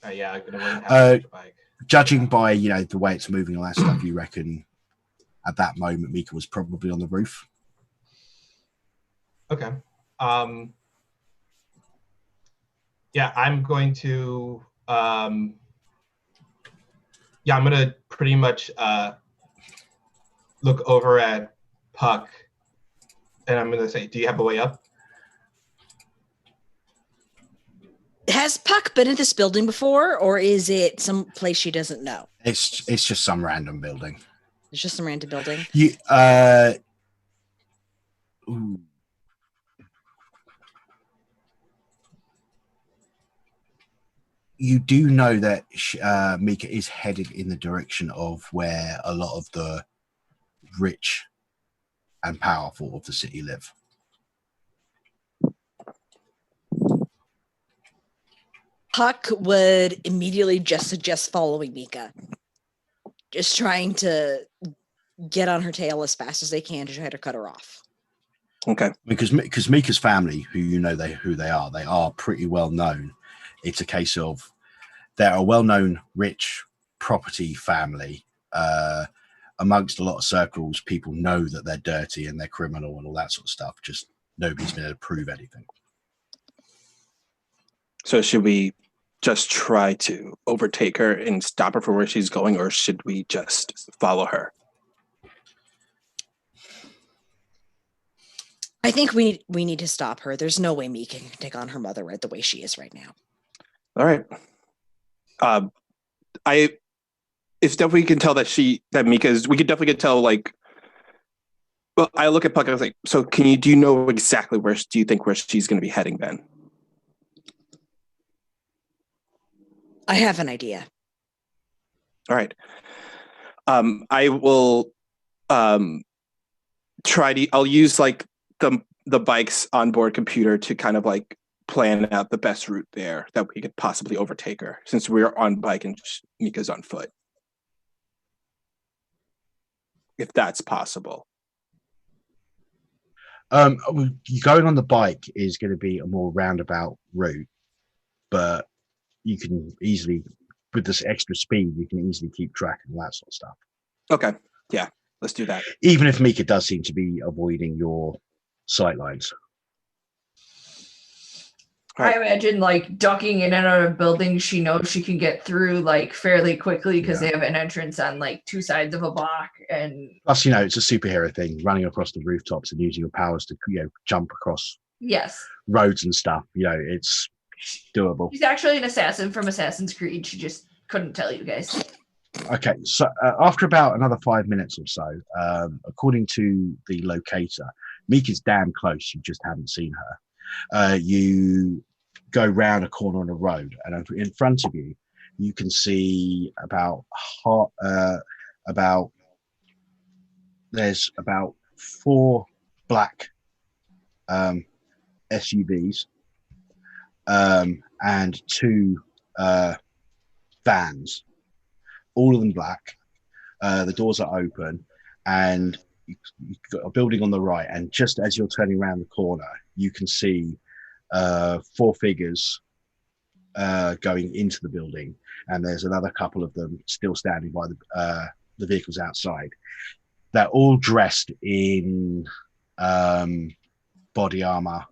I'm gonna have the bike. Judging by the way it's moving, all that stuff, you reckon at that moment Mika was probably on the roof. Okay. Yeah, I'm going to. I'm gonna pretty much look over at Puck, and I'm gonna say, "Do you have a way up?" Has Puck been in this building before, or is it some place she doesn't know? It's just some random building. It's just some random building. You do know that Mika is headed in the direction of where a lot of the rich and powerful of the city live. Puck would immediately just suggest following Mika. Just trying to get on her tail as fast as they can to try to cut her off. Okay. Because Mika's family, who they are pretty well known. It's a case of they're a well-known rich property family. Amongst a lot of circles, people know that they're dirty and they're criminal and all that sort of stuff. Just nobody's been able to prove anything. So should we just try to overtake her and stop her from where she's going, or should we just follow her? I think we need to stop her. There's no way Mika can take on her mother right the way she is right now. All right. It's definitely we can tell that Mika's. We could definitely tell. Well, I look at Puck. I was like, so do you know exactly where? Do you think where she's going to be heading then? I have an idea. All right. I will I'll use like the bike's onboard computer to kind of like plan out the best route there that we could possibly overtake her, since we're on bike and Mika's on foot. If that's possible. Going on the bike is going to be a more roundabout route, but you can easily, with this extra speed, you can easily keep track and all that sort of stuff. Okay. Yeah, let's do that. Even if Mika does seem to be avoiding your sight lines. I imagine like ducking in and out of buildings she knows she can get through like fairly quickly because they have an entrance on like two sides of a block. And plus, it's a superhero thing, running across the rooftops and using your powers to jump across roads and stuff. It's doable. She's actually an assassin from Assassin's Creed. She just couldn't tell you guys. Okay, so after about another 5 minutes or so, according to the locator, Mika's damn close. You just haven't seen her. You go round a corner on a road, and in front of you, you can see there's about 4 black SUVs and 2 vans, all of them black. The doors are open, and you've got a building on the right, and just as you're turning around the corner, you can see 4 figures going into the building, and there's another couple of them still standing by the vehicles outside. They're all dressed in body armor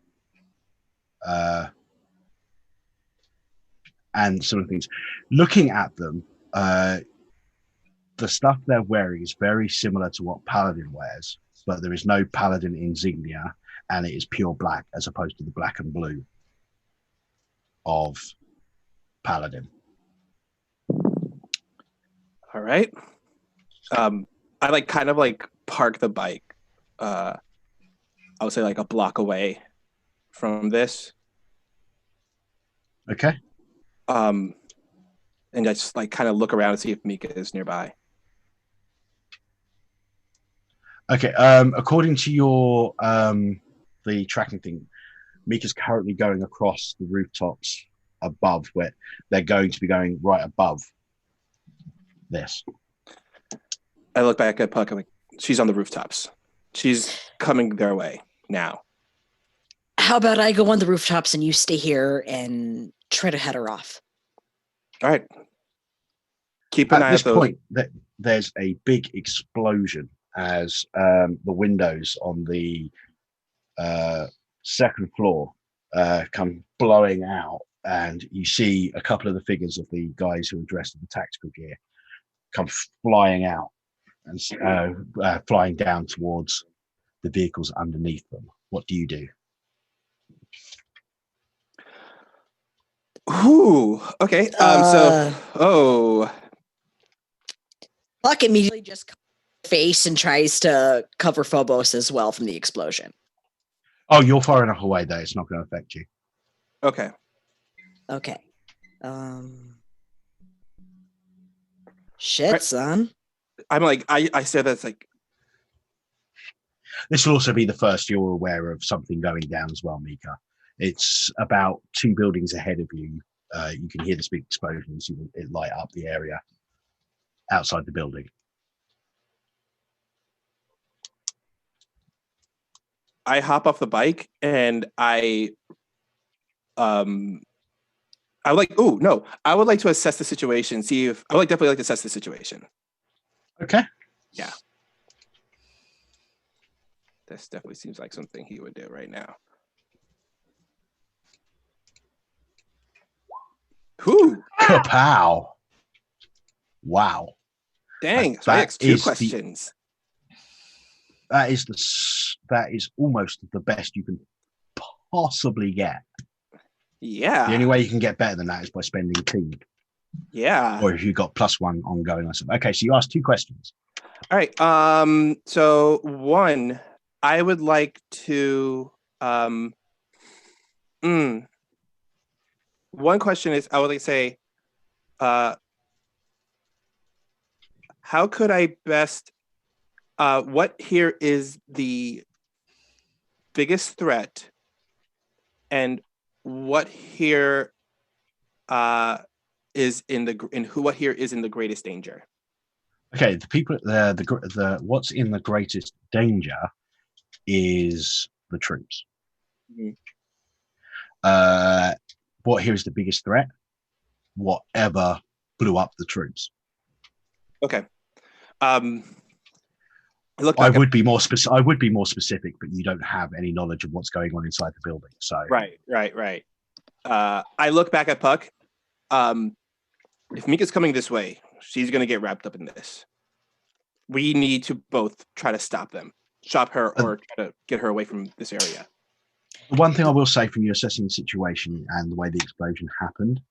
and sort of things. Looking at them, the stuff they're wearing is very similar to what Paladin wears, but there is no Paladin insignia, and it is pure black as opposed to the black and blue of Paladin. All right. I kind of park the bike. I would say like a block away from this. Okay. And just kind of look around and see if Mika is nearby. Okay. According to your the tracking thing, Mika's currently going across the rooftops above, where they're going to be going right above this. I look back at Puck. I'm like, she's on the rooftops. She's coming their way now. How about I go on the rooftops and you stay here and try to head her off? All right. Keep an eye at this out those. point. There's a big explosion as the windows on the second floor come blowing out, and you see a couple of the figures of the guys who are dressed in the tactical gear come flying out and flying down towards the vehicles underneath them. What do you do? Ooh, okay. Puck immediately just covers her face and tries to cover Phobos as well from the explosion. Oh, you're far enough away that it's not going to affect you. Okay. Okay. Shit, right. Son. I'm like, I said that's like. This will also be the first you're aware of something going down as well, Mika. It's about 2 buildings ahead of you. You can hear this big explosion. So it light up the area outside the building. I hop off the bike and I would like to assess the situation. See if I would definitely like to assess the situation. Okay. Yeah. This definitely seems like something he would do right now. Whew. Kapow. Wow. Dang. So I asked 2 questions. That is almost the best you can possibly get. Yeah. The only way you can get better than that is by spending team. Yeah. Or if you've got +1 ongoing or something. Okay, so you asked 2 questions. All right. So 1, I would like to one question is I would like to say, how could I best? What here is the biggest threat, and what here is in the what here is in the greatest danger? Okay, the what's in the greatest danger is the troops. Mhm. What here is the biggest threat? Whatever blew up the troops. Okay. I would be more specific, but you don't have any knowledge of what's going on inside the building. So right. I look back at Puck. If Mika's coming this way, she's gonna get wrapped up in this. We need to both try to stop her, or try to get her away from this area. The one thing I will say from you assessing the situation and the way the explosion happened,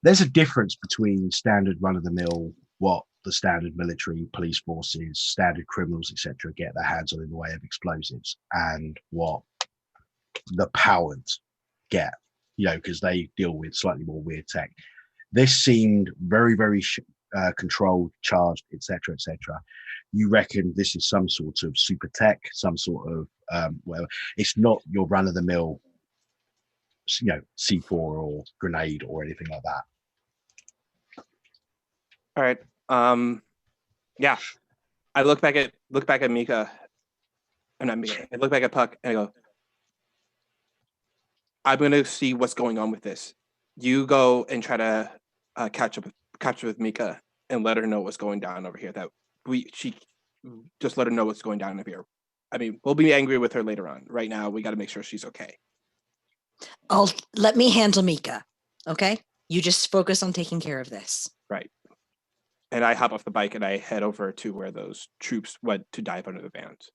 there's a difference between standard run-of-the-mill, what the standard military, police forces, standard criminals, etc., get their hands on in the way of explosives, and what the powered get, because they deal with slightly more weird tech. This seemed very, very controlled, charged, etc., etc. You reckon this is some sort of super tech, some sort of whatever. It's not your run-of-the-mill, C4 or grenade or anything like that. All right. Yeah. I look back at Mika, and I look back at Puck, and I go, I'm gonna see what's going on with this. You go and try to catch up with Mika and let her know what's going down over here. She just let her know what's going down over here. I mean, we'll be angry with her later on. Right now, we got to make sure she's okay. Let me handle Mika. Okay, you just focus on taking care of this. Right. And I hop off the bike and I head over to where those troops went to dive under the vans.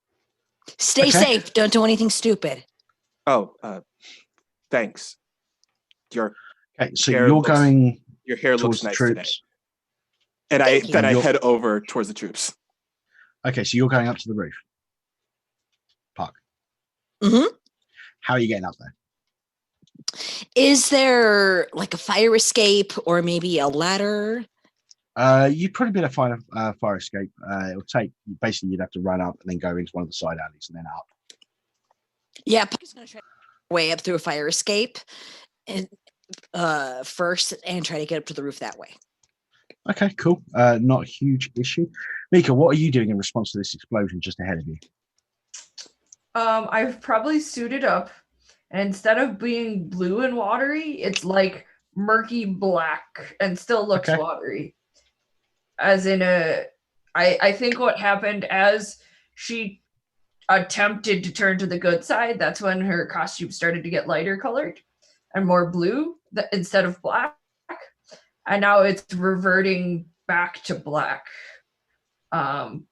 Stay safe. Don't do anything stupid. Oh, thanks. Your hair looks nice today. And I head over towards the troops. Okay, so you're going up to the roof. Park. Mm-hmm. How are you getting up there? Is there like a fire escape or maybe a ladder? You'd probably be able to find a fire escape. It'll take, basically you'd have to run up and then go into one of the side alleys and then up. Yeah, Puck's going to try to way up through a fire escape and first and try to get up to the roof that way. Okay, cool. Not a huge issue. Mika, what are you doing in response to this explosion just ahead of you? I've probably suited up, and instead of being blue and watery, it's like murky black and still looks watery. As in I think what happened as she attempted to turn to the good side, that's when her costume started to get lighter colored and more blue instead of black. And now it's reverting back to black. And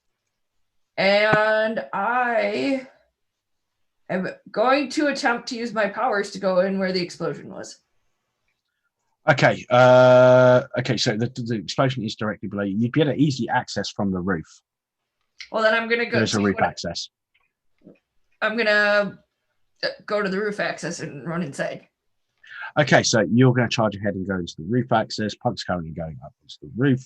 I am going to attempt to use my powers to go in where the explosion was. Okay. So the explosion is directly below you. You'd be able to easily access from the roof. Well, then I'm going to go. There's a roof access. I'm going to go to the roof access and run inside. Okay, so you're going to charge ahead and go into the roof access. Punk's currently going up into the roof.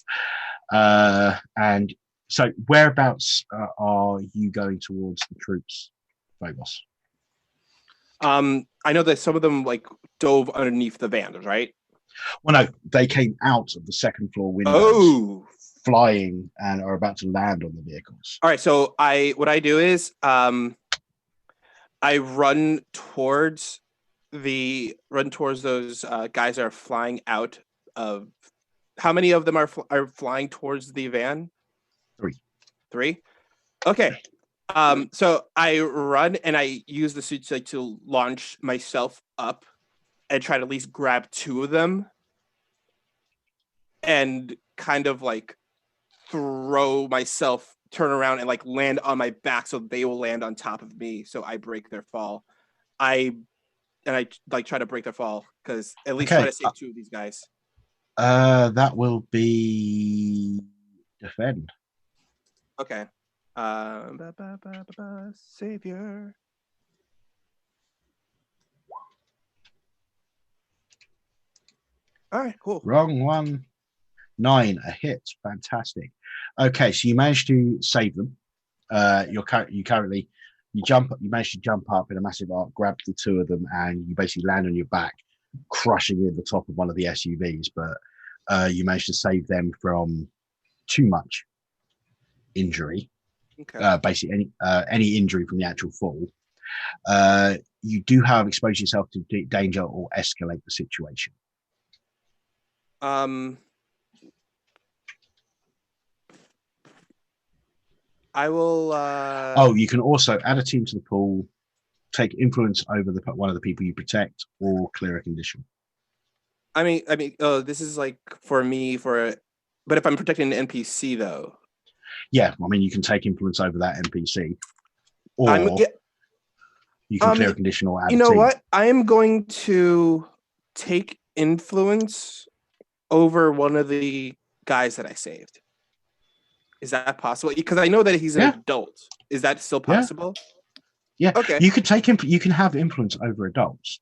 And so whereabouts are you going towards the troops, Phobos? I know that some of them dove underneath the vans, right? Well, no, they came out of the second floor windows, flying, and are about to land on the vehicles. All right, so what I do is I run towards those guys that are flying out of. How many of them are flying towards the van? Three. Okay. So I run and I use the suit to launch myself up and try to at least grab two of them and kind of throw myself, turn around and land on my back so they will land on top of me so I break their fall. I try to break their fall because at least try to save two of these guys. That will be defend. Okay. Savior. All right, cool. Wrong one. 9, a hit. Fantastic. Okay, so you managed to save them. You managed to jump up in a massive arc, grab the two of them, and you basically land on your back, crushing in the top of one of the SUVs. But you managed to save them from too much injury. Okay. Basically, any injury from the actual fall. You do, however, expose yourself to danger or escalate the situation. I will. You can also add a team to the pool, take influence over one of the people you protect, or clear a condition. I mean, this is like for me but if I'm protecting an NPC though. Yeah, I mean, you can take influence over that NPC, or you can clear a condition or add. You know what? I am going to take influence over one of the guys that I saved. Is that possible? Because I know that he's an adult. Is that still possible? Yeah. Okay. You could you can have influence over adults.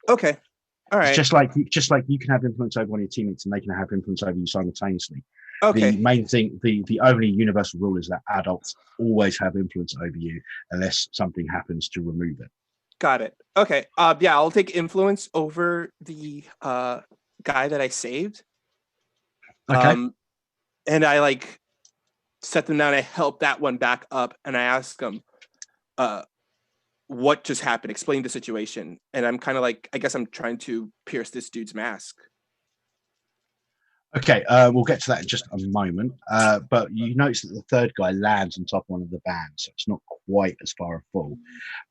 Okay. All right. It's just like you can have influence over one of your teammates, and they can have influence over you simultaneously. Okay. The main thing, the only universal rule is that adults always have influence over you unless something happens to remove it. Got it. Okay. Yeah, I'll take influence over the guy that I saved. Okay. And I set them down. I help that one back up, and I ask him, what just happened? Explain the situation. And I'm kind of I guess I'm trying to pierce this dude's mask. Okay, we'll get to that in just a moment. But you notice that the third guy lands on top of one of the vans, so it's not quite as far a fall,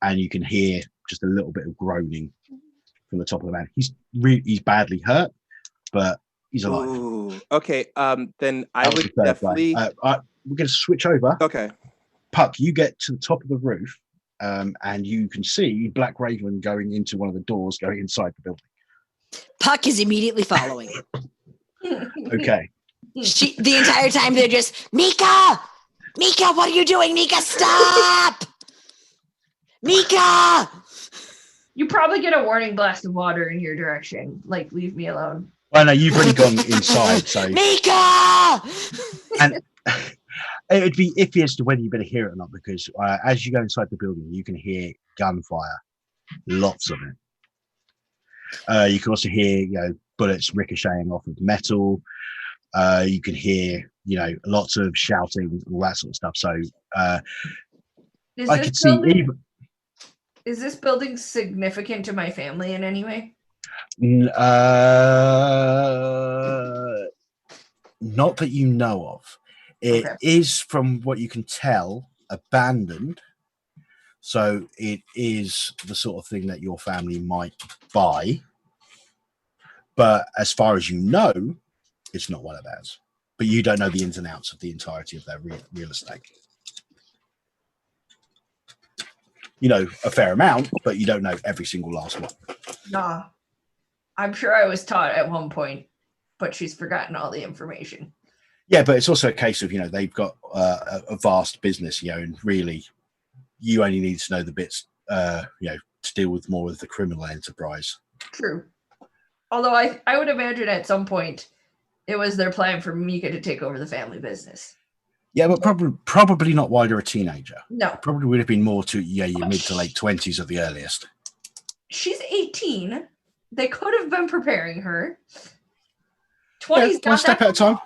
and you can hear just a little bit of groaning from the top of the van. He's badly hurt, but he's alive. Ooh, okay. Then I would definitely. We're going to switch over. Okay. Puck, you get to the top of the roof, and you can see Black Raven going into one of the doors, going inside the building. Puck is immediately following. Okay. The entire time they're just, Mika, what are you doing? Mika, stop! Mika! You probably get a warning blast of water in your direction. Leave me alone. Well, no, you've already gone inside, so. Mika! And it would be iffy as to whether you better hear it or not, because as you go inside the building, you can hear gunfire, lots of it. You can also hear, bullets ricocheting off of metal. You can hear, lots of shouting, all that sort of stuff. So I could see even. Is this building significant to my family in any way? Not that you know of. It is, from what you can tell, abandoned. So it is the sort of thing that your family might buy. But as far as you know, it's not one of theirs. But you don't know the ins and outs of the entirety of their real estate. You know a fair amount, but you don't know every single last one. Nah. I'm sure I was taught at one point, but she's forgotten all the information. Yeah, but it's also a case of, they've got a vast business, and really you only need to know the bits, to deal with more of the criminal enterprise. True. Although I would imagine at some point it was their plan for Mika to take over the family business. Yeah, but probably not while you're a teenager. No. It probably would have been more to your mid to late 20s at the earliest. She's 18. They could have been preparing her. 20's one step at a time.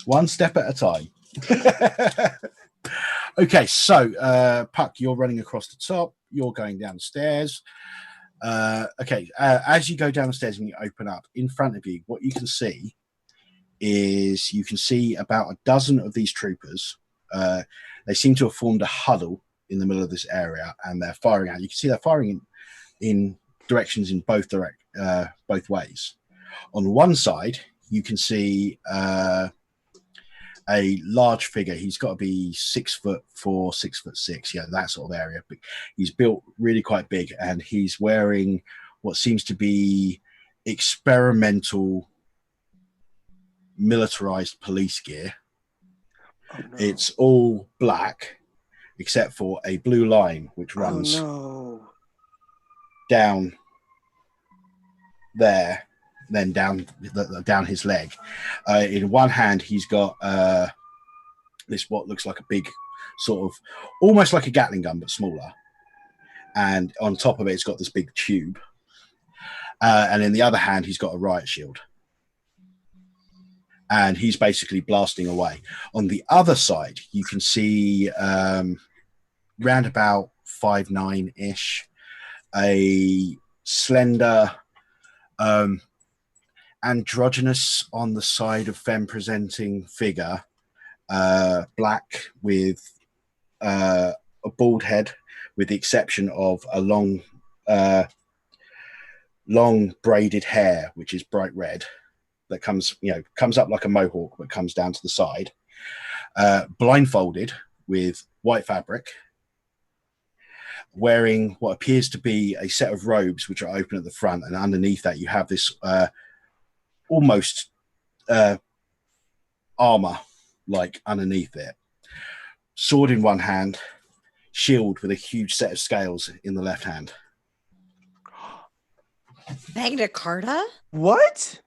One step at a time. Okay, so Puck, you're running across the top. You're going down the stairs. As you go down the stairs and you open up, in front of you, what you can see is about a dozen of these troopers. They seem to have formed a huddle in the middle of this area, and they're firing out. You can see they're firing in directions in both ways. On one side, you can see a large figure. He's got to be 6'4", 6'6", that sort of area. But he's built really quite big, and he's wearing what seems to be experimental militarized police gear. Oh, no. It's all black except for a blue line which runs down there then down his leg. In one hand, he's got this what looks like a big sort of almost like a Gatling gun, but smaller. And on top of it, it's got this big tube. And in the other hand, he's got a riot shield. And he's basically blasting away. On the other side, you can see round about 5'9"-ish, a slender, androgynous on the side of femme-presenting figure, black with a bald head, with the exception of a long braided hair, which is bright red, that comes up like a mohawk, but comes down to the side, blindfolded with white fabric, wearing what appears to be a set of robes which are open at the front, and underneath that you have this almost armor like underneath it. Sword in one hand, shield with a huge set of scales in the left hand. Magna Carta? What?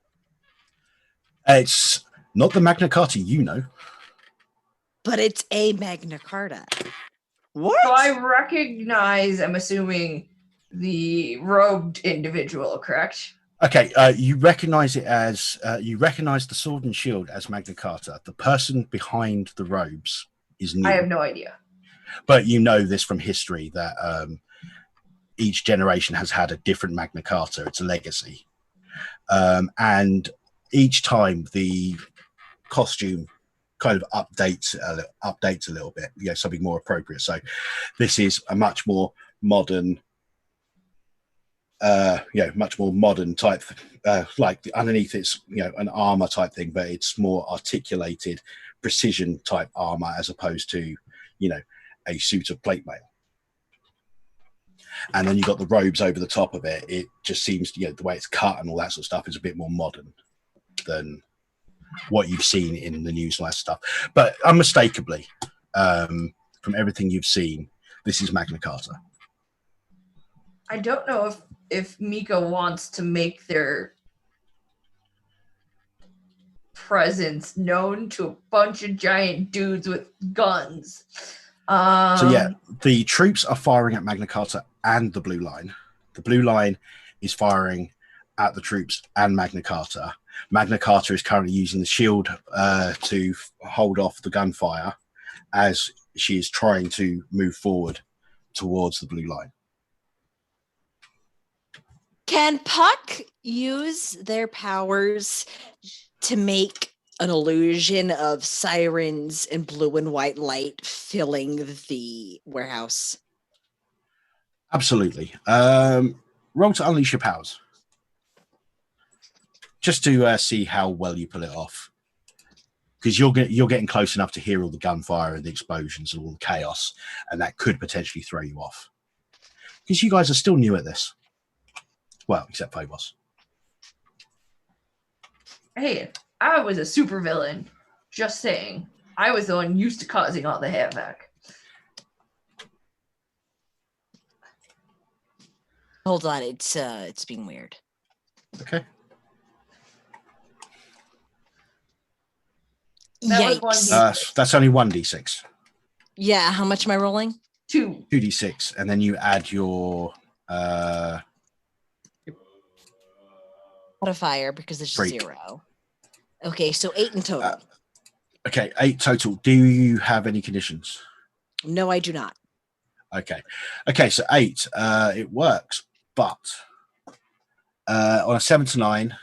It's not the Magna Carta, but it's a Magna Carta. What? So I recognize, I'm assuming, the robed individual, correct? Okay, you recognize it as you recognize the sword and shield as Magna Carta. The person behind the robes is new. I have no idea. But you know this from history that each generation has had a different Magna Carta. It's a legacy, and each time the costume kind of updates a little bit, something more appropriate. So this is a much more modern, type, like underneath it's an armor type thing, but it's more articulated precision type armor as opposed to a suit of plate mail. And then you've got the robes over the top of it. It just seems the way it's cut and all that sort of stuff is a bit more modern than what you've seen in the newsletter stuff. But unmistakably, from everything you've seen, this is Magna Carta. I don't know if Mika wants to make their presence known to a bunch of giant dudes with guns. So yeah, the troops are firing at Magna Carta and the Blue Line. The Blue Line is firing at the troops and Magna Carta. Magna Carta is currently using the shield to hold off the gunfire as she is trying to move forward towards the Blue Line. Can Puck use their powers to make an illusion of sirens and blue and white light filling the warehouse? Absolutely. Roll to unleash your powers. Just to see how well you pull it off. Because you're getting close enough to hear all the gunfire and the explosions and all the chaos, and that could potentially throw you off. Because you guys are still new at this. Well, except Phobos. Hey, I was a supervillain. Just saying. I was the one used to causing all the havoc. Hold on, it's being weird. Okay. That was 1d6. That's only 1d6. Yeah, how much am I rolling? 2. 2d6, and then you add your modifier because it's freak. 0. Okay, so 8 in total. Okay, 8 total. Do you have any conditions? No, I do not. Okay, so 8. It works, but on a 7 to 9,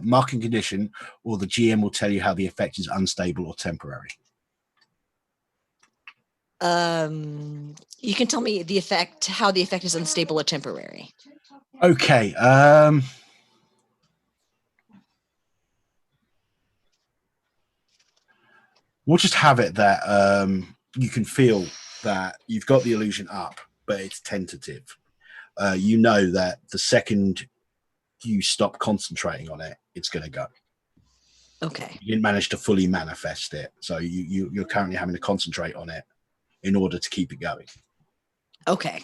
marking condition, or the GM will tell you how the effect is unstable or temporary. You can tell me how the effect is unstable or temporary. Okay. We'll just have it that you can feel that you've got the illusion up, but it's tentative. You know that the second you stop concentrating on it, it's going to go. Okay. You didn't manage to fully manifest it, so you're currently having to concentrate on it in order to keep it going. Okay.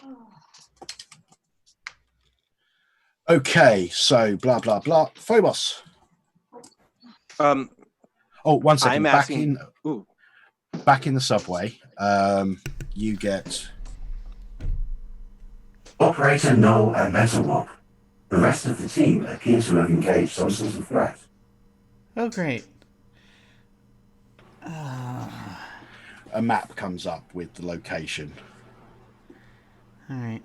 Okay, so blah blah blah. Phobos. Oh, 1 second. I'm asking. Back in the subway. You get Operator Null and Metalwalk. The rest of the team appear to have engaged some sort of threat. Oh, great. a map comes up with the location. All right.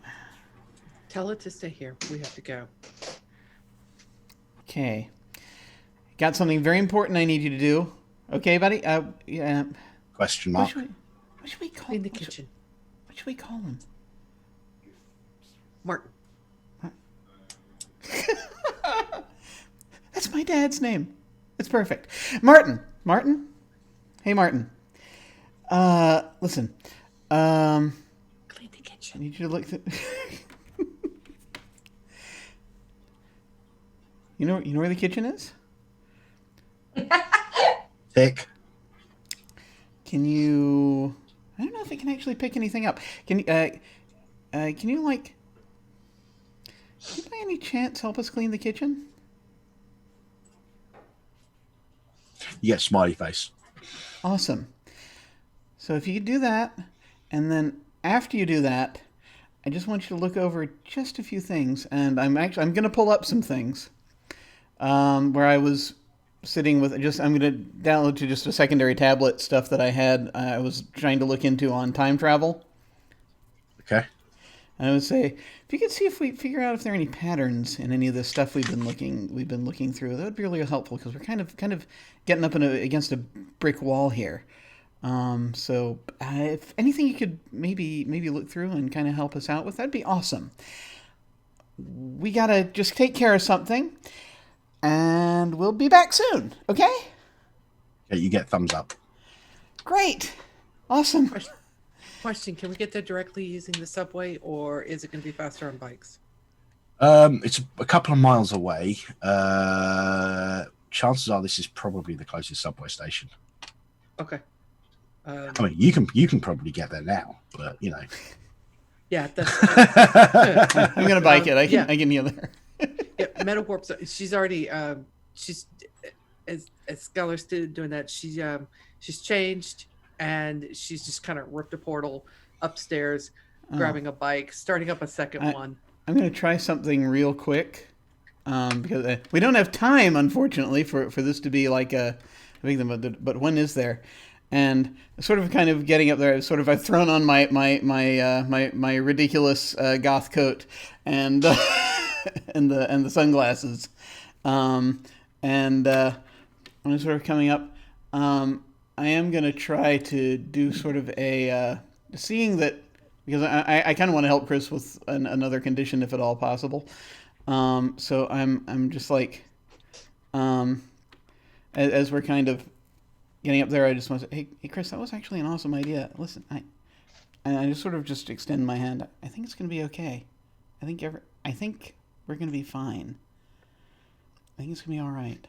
Tell it to stay here. We have to go. Okay. Got something very important I need you to do. Okay, buddy? Yeah. Question mark. What should we call In the kitchen. What should we call him? Martin. That's my dad's name. It's perfect. Martin. Martin? Hey, Martin. Listen. Clean the I kitchen. need you to look. You know where the kitchen is? Pick. Can you? I don't know if it can actually pick anything up. Can you by any chance help us clean the kitchen? You get smiley face. Awesome. So if you could do that, and then after you do that, I just want you to look over just a few things, and I'm going to pull up some things where I was sitting with I'm going to download to just a secondary tablet stuff that I had. I was trying to look into on time travel. Okay. And I would say, if you could see if we figure out if there are any patterns in any of the stuff we've been looking through, that would be really helpful because we're kind of getting up against a brick wall here. So if anything you could maybe look through and kind of help us out with, that'd be awesome. We gotta just take care of something, and we'll be back soon. Okay? Yeah, you get thumbs up. Great. Awesome. Question, can we get there directly using the subway, or is it going to be faster on bikes? It's a couple of miles away. Chances are this is probably the closest subway station. Okay. I mean, you can probably get there now, but you know. Yeah, that's. I'm gonna bike it. I can kneel there. Yeah, Meta Warp's. She's already. She's as Scholar's doing that. She's changed. And she's just kind of ripped a portal upstairs, grabbing a bike, starting up a second one. I'm going to try something real quick because we don't have time, unfortunately, for this to be like a big thing. But when is there? And sort of kind of getting up there, I've thrown on my ridiculous goth coat and and the sunglasses, and I'm sort of coming up. I am going to try to do sort of a, seeing that, because I kind of want to help Chris with another condition if at all possible. So I'm just like, as we're kind of getting up there, I just want to say, hey Chris, that was actually an awesome idea. Listen, I just sort of just extend my hand. I think it's going to be okay. I think we're going to be fine. I think it's going to be all right.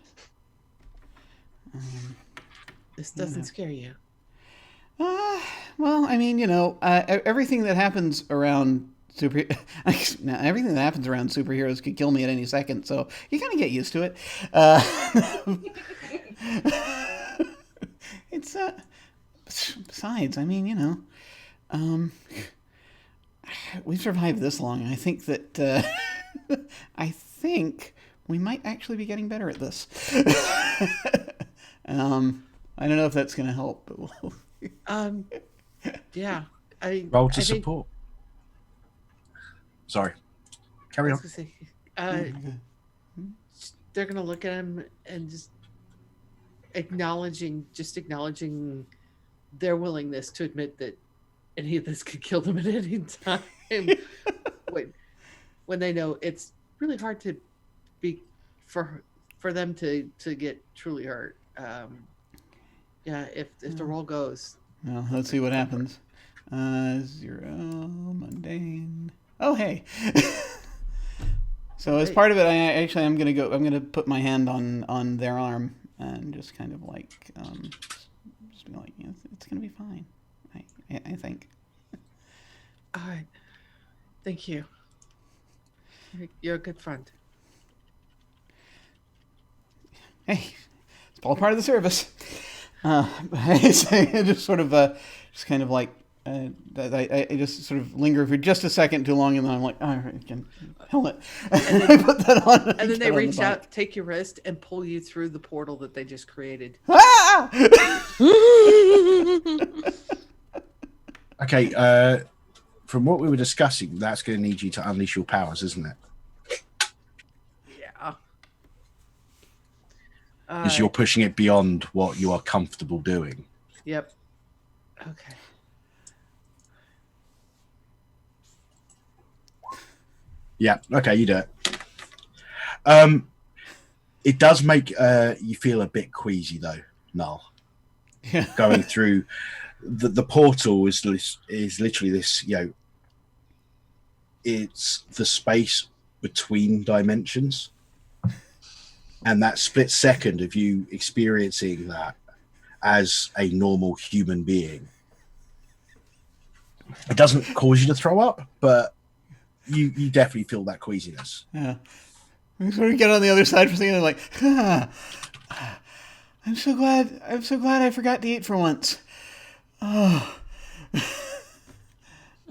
This doesn't scare you. Well, I mean, everything that happens around everything that happens around superheroes could kill me at any second, so you kind of get used to it. It's besides, I mean, we've survived this long. I think that I think we might actually be getting better at this. I don't know if that's going to help, but we'll... Yeah. Roll to support. Sorry. Carry on. Say, they're going to look at him and just acknowledging their willingness to admit that any of this could kill them at any time. when they know it's really hard to be for them to get truly hurt. Yeah, if the roll goes. Well, let's see what happens. 0 mundane. Oh, hey. So as part of it, I'm gonna put my hand on their arm and just kind of like just be like, it's gonna be fine. I think. All right. Thank you. You're a good friend. hey, it's all part of the service. I just sort of, just kind of like, I just sort of linger for just a second too long, and then I'm like, all right, helmet. And I then, put that on. and then they reach out, take your wrist, and pull you through the portal that they just created. Ah! Okay, from what we were discussing, that's going to need you to unleash your powers, isn't it? Yeah. Because you're pushing it beyond what you are comfortable doing. Yep. Okay. Yeah. Okay, you do it. It does make you feel a bit queasy, though, Null. Yeah. Going through the portal is literally this, it's the space between dimensions, and that split second of you experiencing that as a normal human being, it doesn't cause you to throw up, but you definitely feel that queasiness. Yeah. We sort of get on the other side for a second and like, I'm so glad I forgot to eat for once. Oh.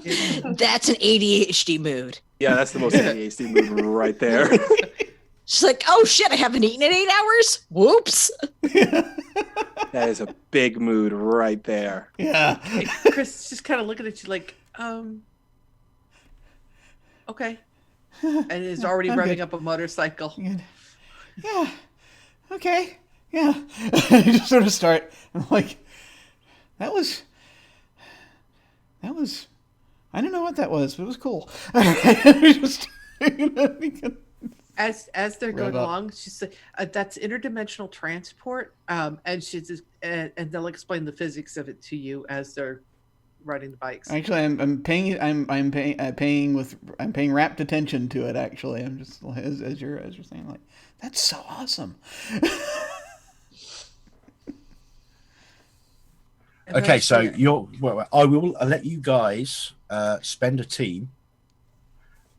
That's an ADHD mood. Yeah, that's the most ADHD mood right there. She's like, oh shit, I haven't eaten in 8 hours? Whoops. That is a big mood right there. Yeah. Hey, Chris just kind of looking at you like, okay. And is already I'm revving good. up a motorcycle. Yeah. Okay. Yeah. I just sort of start. I'm like, that was. I don't know what that was, but it was cool. Just, As they're going up. along, she's like, that's interdimensional transport, and she's just, and they'll explain the physics of it to you as they're riding the bikes. Actually, I'm paying rapt attention to it. Actually, I'm just as you're saying, like, that's so awesome. Okay, so I will let you guys spend a team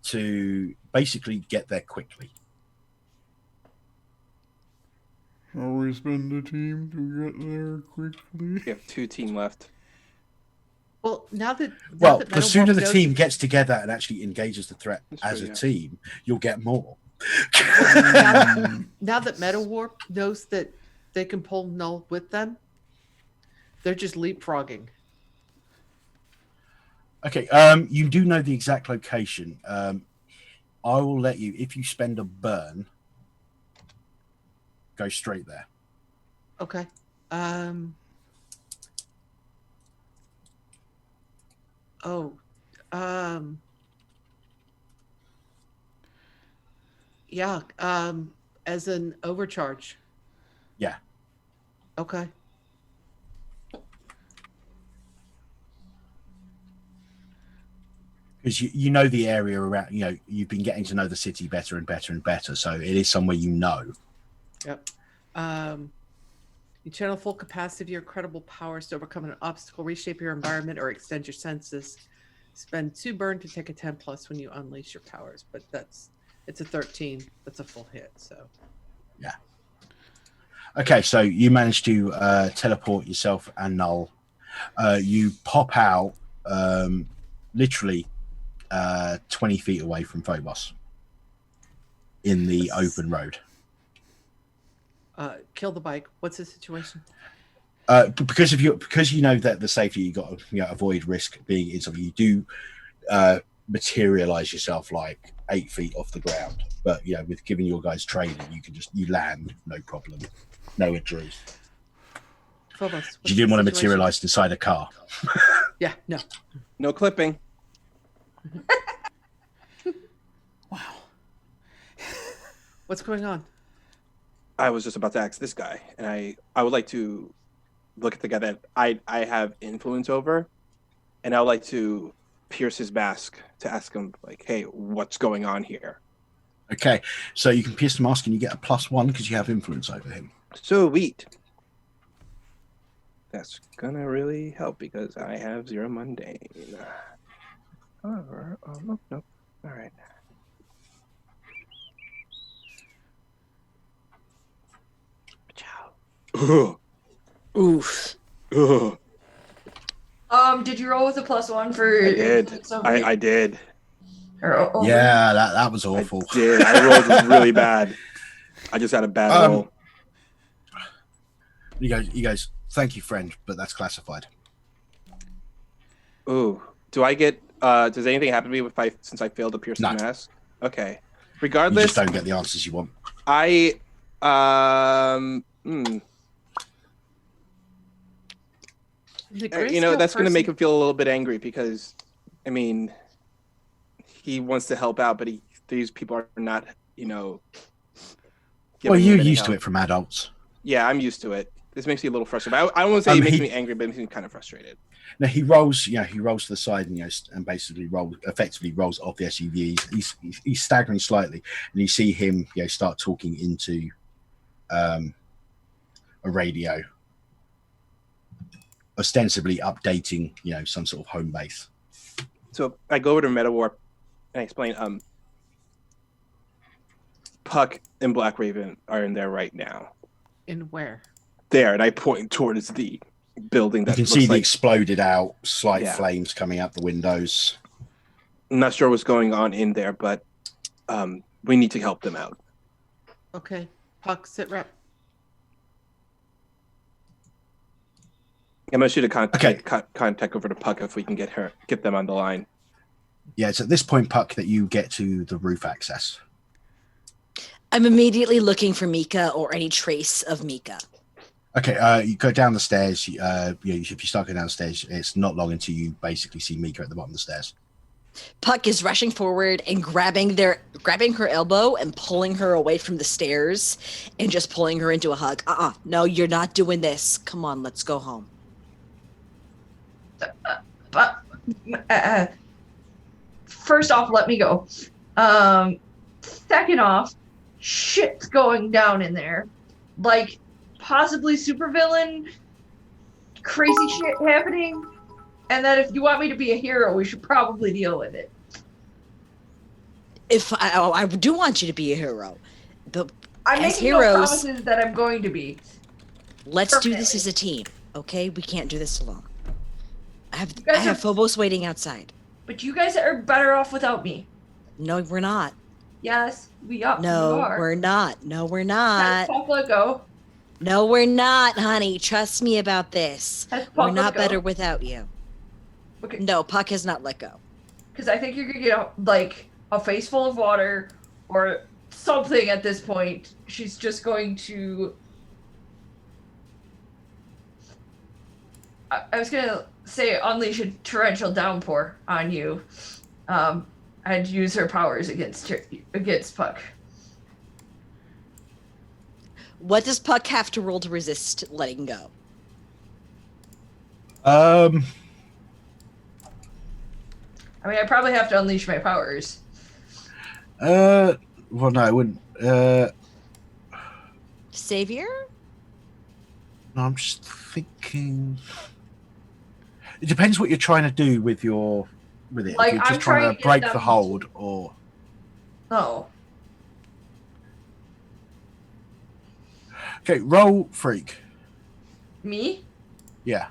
to basically get there quickly. Shall we spend a team to get there quickly? We have 2 team left. Well, now that The sooner the team gets together and actually engages the threat as a team, you'll get more. now that Meta Warp knows that they can pull Null with them, they're just leapfrogging. Okay, you do know the exact location. I will let you, if you spend a burn, go straight there. Okay. Yeah. As an overcharge. Yeah. Okay. Because you know the area around, you've been getting to know the city better and better and better, so it is somewhere you know. Yep. You channel full capacity of your incredible powers to overcome an obstacle, reshape your environment, or extend your senses. Spend 2 burn to take a 10+ when you unleash your powers, but it's a 13. That's a full hit, so. Yeah. Okay, so you managed to teleport yourself and Null. You pop out literally 20 feet away from Phobos in the open road. Kill the bike. What's the situation? Because you know that the safety you got to avoid risk being in something. You do materialize yourself like 8 feet off the ground, but with giving your guys training, you land no problem, no injuries. Phobos, you didn't want to materialize inside a car. Yeah, no clipping. Wow. What's going on? I was just about to ask this guy, and I would like to look at the guy that I have influence over, and I would like to pierce his mask to ask him, like, hey, what's going on here? Okay, so you can pierce the mask and you get a +1 because you have influence over him. Sweet. That's gonna really help because I have 0 mundane. However, nope. All right. Ugh. Oof. Ugh. Did you roll with a +1 for? I did. I did. Yeah, that was awful. I did. I rolled really bad. I just had a bad roll. You guys, thank you, friend, but that's classified. Ooh. Do I get does anything happen to me since I failed to pierce the mask? Okay. Regardless, you just don't get the answers you want. I that's going to make him feel a little bit angry because, I mean, he wants to help out, but these people are not, Well, you're used to it from adults. Yeah, I'm used to it. This makes me a little frustrated. I don't want to say it makes me angry, but it makes me kind of frustrated. No, he rolls. He rolls to the side and basically effectively rolls off the SUV. He's staggering slightly, and you see him start talking into a radio, ostensibly updating some sort of home base. So I go over to MetaWarp and I explain Puck and Black Raven are in there right now. In where? There, and I point towards the building that you can see the exploded out, slight flames coming out the windows. I'm not sure what's going on in there, but we need to help them out. Okay. Puck, sit rep. I'm going to shoot a contact over to Puck if we can get them on the line. Yeah, it's at this point, Puck, that you get to the roof access. I'm immediately looking for Mika or any trace of Mika. Okay, you go down the stairs. If you start going down the stairs, it's not long until you basically see Mika at the bottom of the stairs. Puck is rushing forward and grabbing her elbow and pulling her away from the stairs and just pulling her into a hug. No, you're not doing this. Come on, let's go home. First off, let me go. Second off, shit's going down in there. Like, possibly supervillain, crazy shit happening, and that if you want me to be a hero, we should probably deal with it. If I do want you to be a hero, but I'm as making heroes, no promises that I'm going to be. Let's do this as a team, okay? We can't do this alone. I have Phobos waiting outside. But you guys are better off without me. No, we're not. Yes, we are. No, we're not. No, we're not. Let go. No, we're not, honey. Trust me about this. We're not better without you. Okay. No, Puck has not let go. Because I think you're going to get, a face full of water or something at this point. She's just going to... I was going to say unleash a torrential downpour on you. I'd use her powers against Puck. What does Puck have to roll to resist letting go? I mean, I probably have to unleash my powers. Well, no, I wouldn't. Savior? No, I'm just thinking. It depends what you're trying to do with it. If you're just trying to break the hold, or. No. Okay, roll freak. Me? Yeah.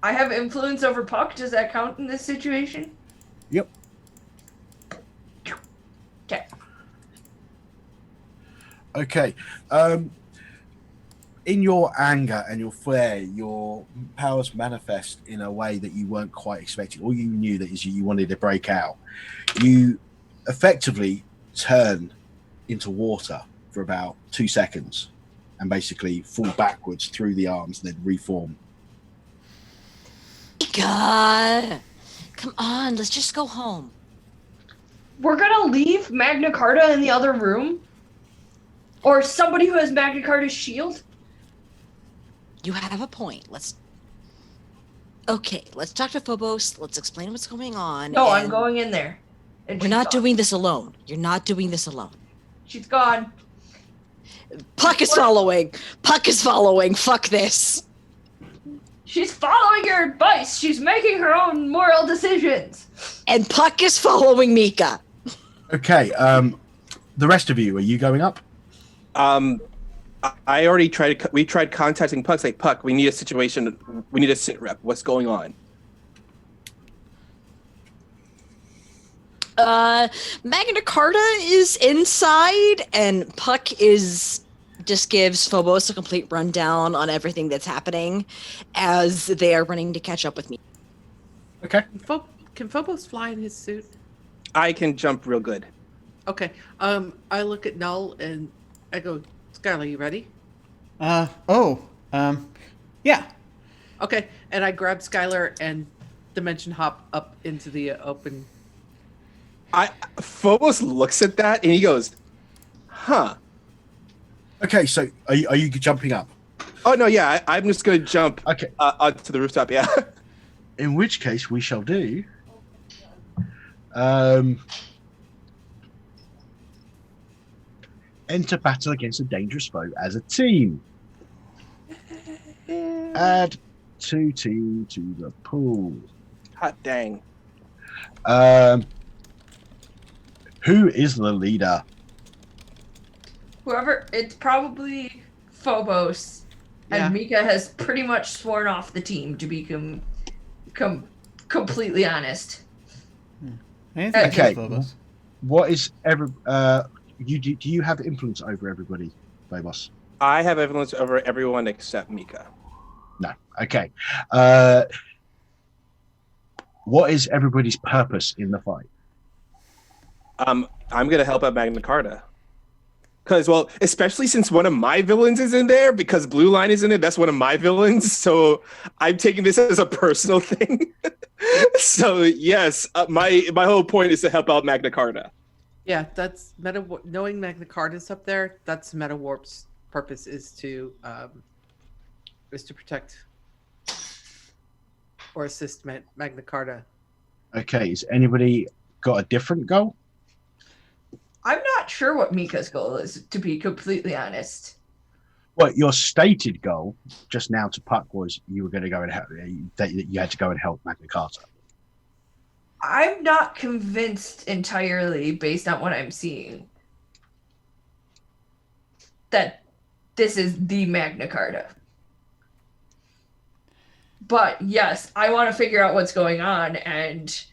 I have influence over Puck. Does that count in this situation? Yep. Okay. Okay. In your anger and your flare, your powers manifest in a way that you weren't quite expecting. All you knew that is you wanted to break out. You effectively turn into water for about 2 seconds and basically fall backwards through the arms and then reform. God, come on, let's just go home. We're gonna leave Magna Carta in the other room? Or somebody who has Magna Carta's shield? You have a point. Okay, let's talk to Phobos. Let's explain what's going on. No, I'm going in there. We're not doing this alone. You're not doing this alone. She's gone. Puck is following. Puck is following. Fuck this. She's following your advice. She's making her own moral decisions. And Puck is following Mika. Okay, the rest of you, are you going up? I already tried. We tried contacting Puck. Like, Puck, we need a situation. We need a sit rep. What's going on? Magna Carta is inside, and Puck just gives Phobos a complete rundown on everything that's happening as they are running to catch up with me. Okay. Can Phobos fly in his suit? I can jump real good. Okay. I look at Null and I go, Skylar, you ready? Yeah. Okay. And I grab Skylar and dimension hop up into the open. Phobos looks at that and he goes, "Huh." Okay, so are you jumping up? Oh no, yeah, I'm just gonna jump. Okay. Onto the rooftop. Yeah. In which case, we shall do. Enter battle against a dangerous foe as a team. Add 2 team to the pool. Hot dang. Who is the leader? Whoever, it's probably Phobos. Yeah. And Mika has pretty much sworn off the team, to be completely honest. Anything Okay. against Phobos. What is do you have influence over everybody, Phobos? I have influence over everyone except Mika. No. Okay. What is everybody's purpose in the fight? I'm gonna help out Magna Carta. Because, well, especially since one of my villains is in there, because Blue Line is in it, that's one of my villains. So I'm taking this as a personal thing. So yes, my whole point is to help out Magna Carta. Yeah, that's knowing Magna Carta's up there. That's Meta Warp's purpose is to protect or assist Magna Carta. Okay. Has anybody got a different goal? I'm not sure what Mika's goal is, to be completely honest. Well, your stated goal just now to Puck was you were going to go and help. That you had to go and help Magna Carta. I'm not convinced entirely, based on what I'm seeing, that this is the Magna Carta. But yes, I want to figure out what's going on and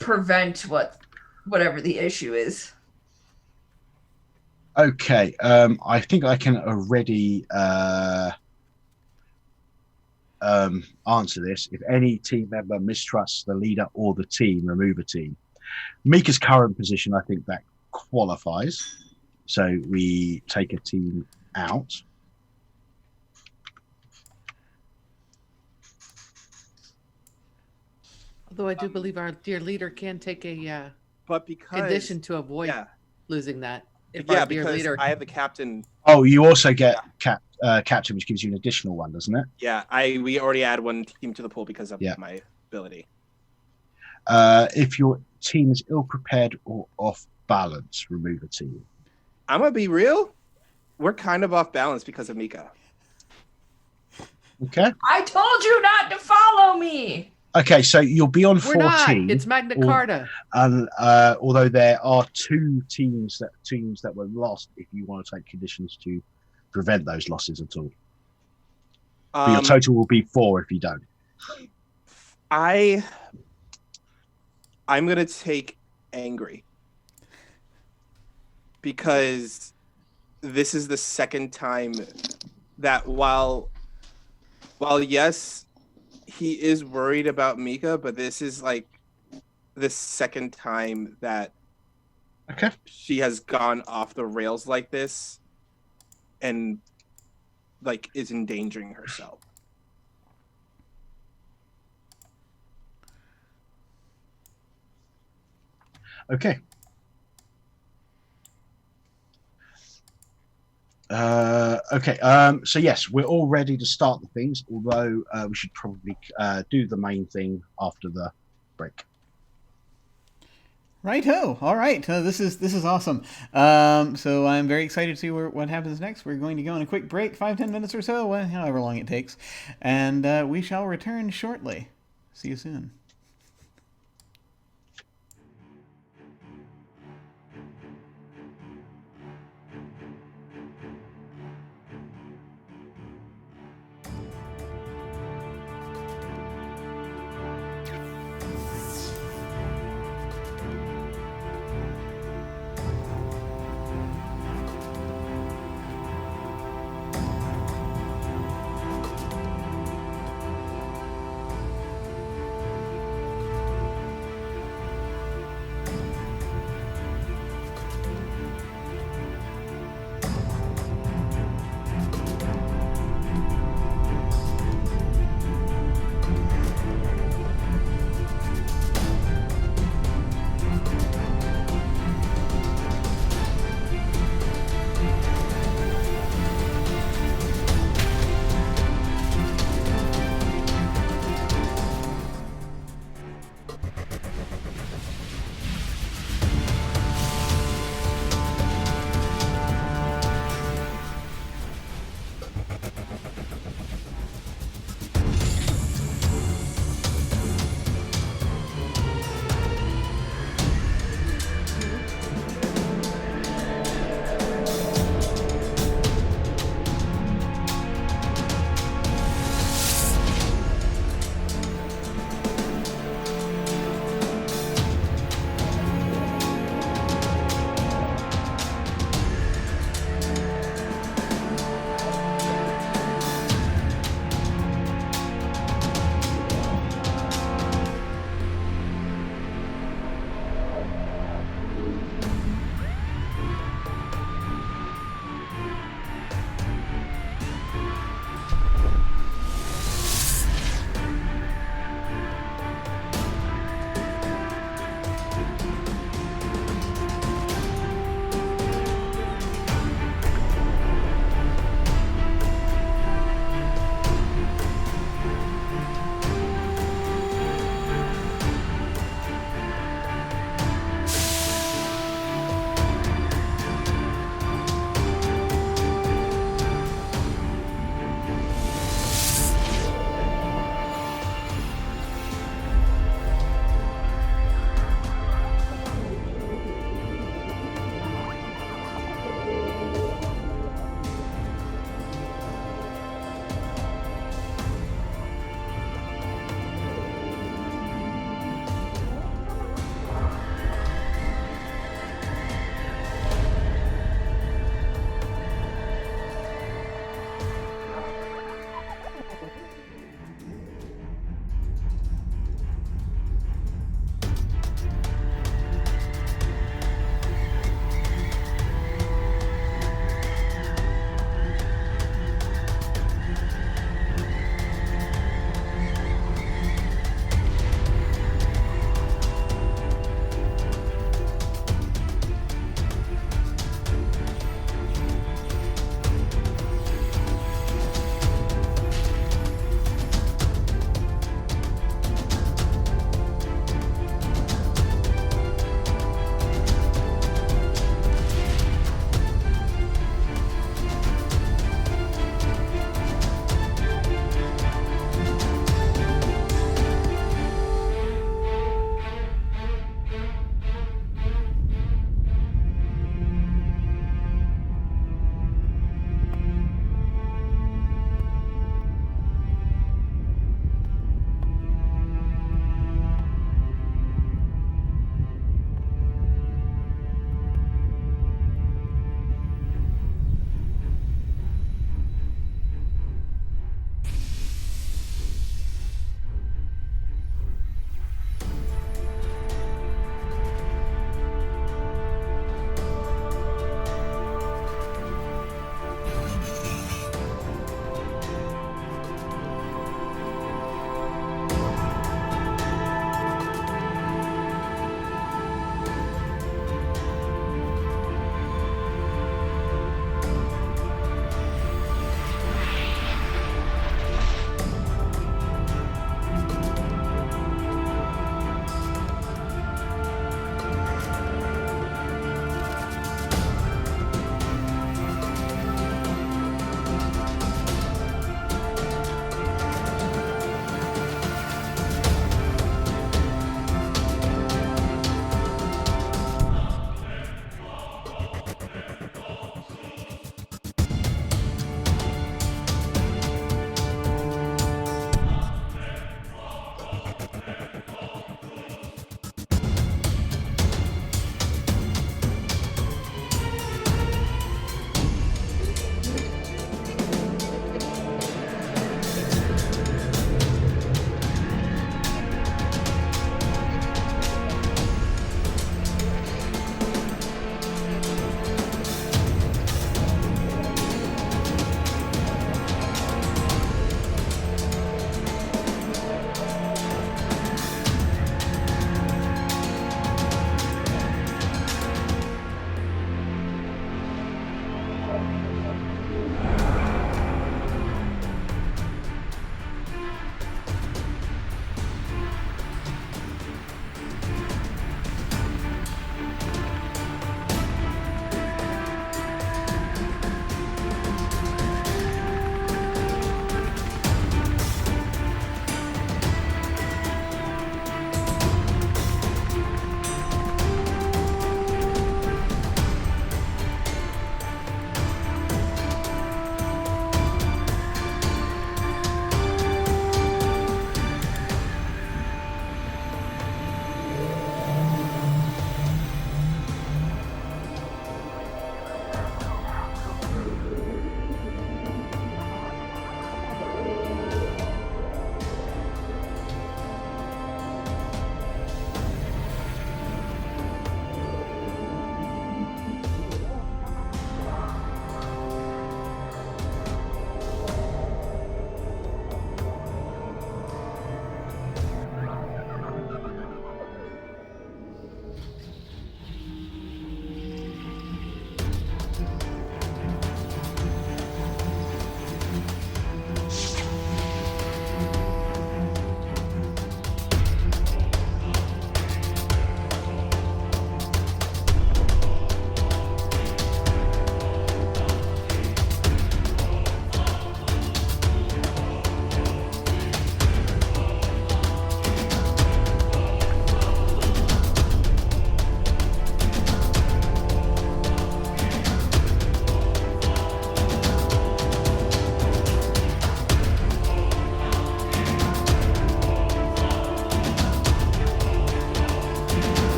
prevent whatever the issue is. Okay. I think I can already answer this. If any team member mistrusts the leader or the team, remove a team. Mika's current position, I think that qualifies. So we take a team out. Although I do believe our dear leader can take a But because condition to avoid losing that. If yeah, our dear because leader, I have the captain. Oh, you also get captain, which gives you an additional one, doesn't it? Yeah, we already add one team to the pool because of Yeah. my ability. If your team is ill prepared or off balance, remove a team. I'm gonna be real. We're kind of off balance because of Mika. Okay. I told you not to follow me! Okay, so you'll be on 14. we're not. It's Magna Carta. And although there are 2 teams that were lost, if you want to take conditions to prevent those losses at all, but your total will be 4 if you don't. I'm gonna take angry because this is the second time that while yes, he is worried about Mika, but this is like the second time that she has gone off the rails like this and like is endangering herself. Okay. Okay. So yes, we're all ready to start the things. Although we should probably do the main thing after the break. Righto. All right. This is awesome. So I'm very excited to see what happens next. We're going to go on a quick break, 5-10 minutes or so, however long it takes, and we shall return shortly. See you soon.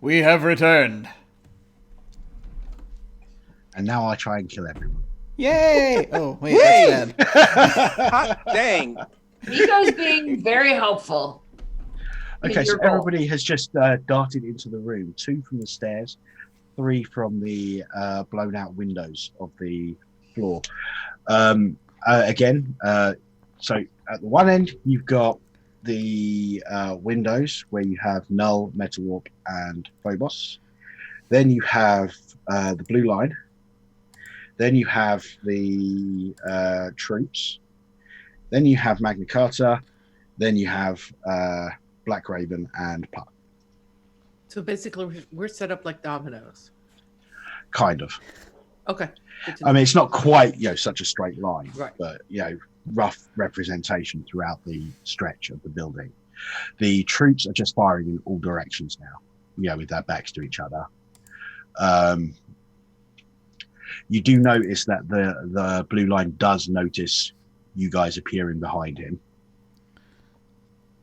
We have returned. And now I try and kill everyone. Yay! Oh, wait, that's bad. Hot dang. Miko's being very helpful. Okay, so everybody has just darted into the room. 2 from the stairs, 3 from the blown out windows of the floor. Again, so at the one end, you've got the windows where you have Null, Metal Warp, and Phobos. Then you have the blue line. Then you have the troops. Then you have Magna Carta. Then you have Black Raven and Puck. So basically, we're set up like dominoes. Kind of. Okay. I mean, it's not quite such a straight line, right? But rough representation throughout the stretch of the building. The troops are just firing in all directions now, with their backs to each other. You do notice that the blue line does notice you guys appearing behind him.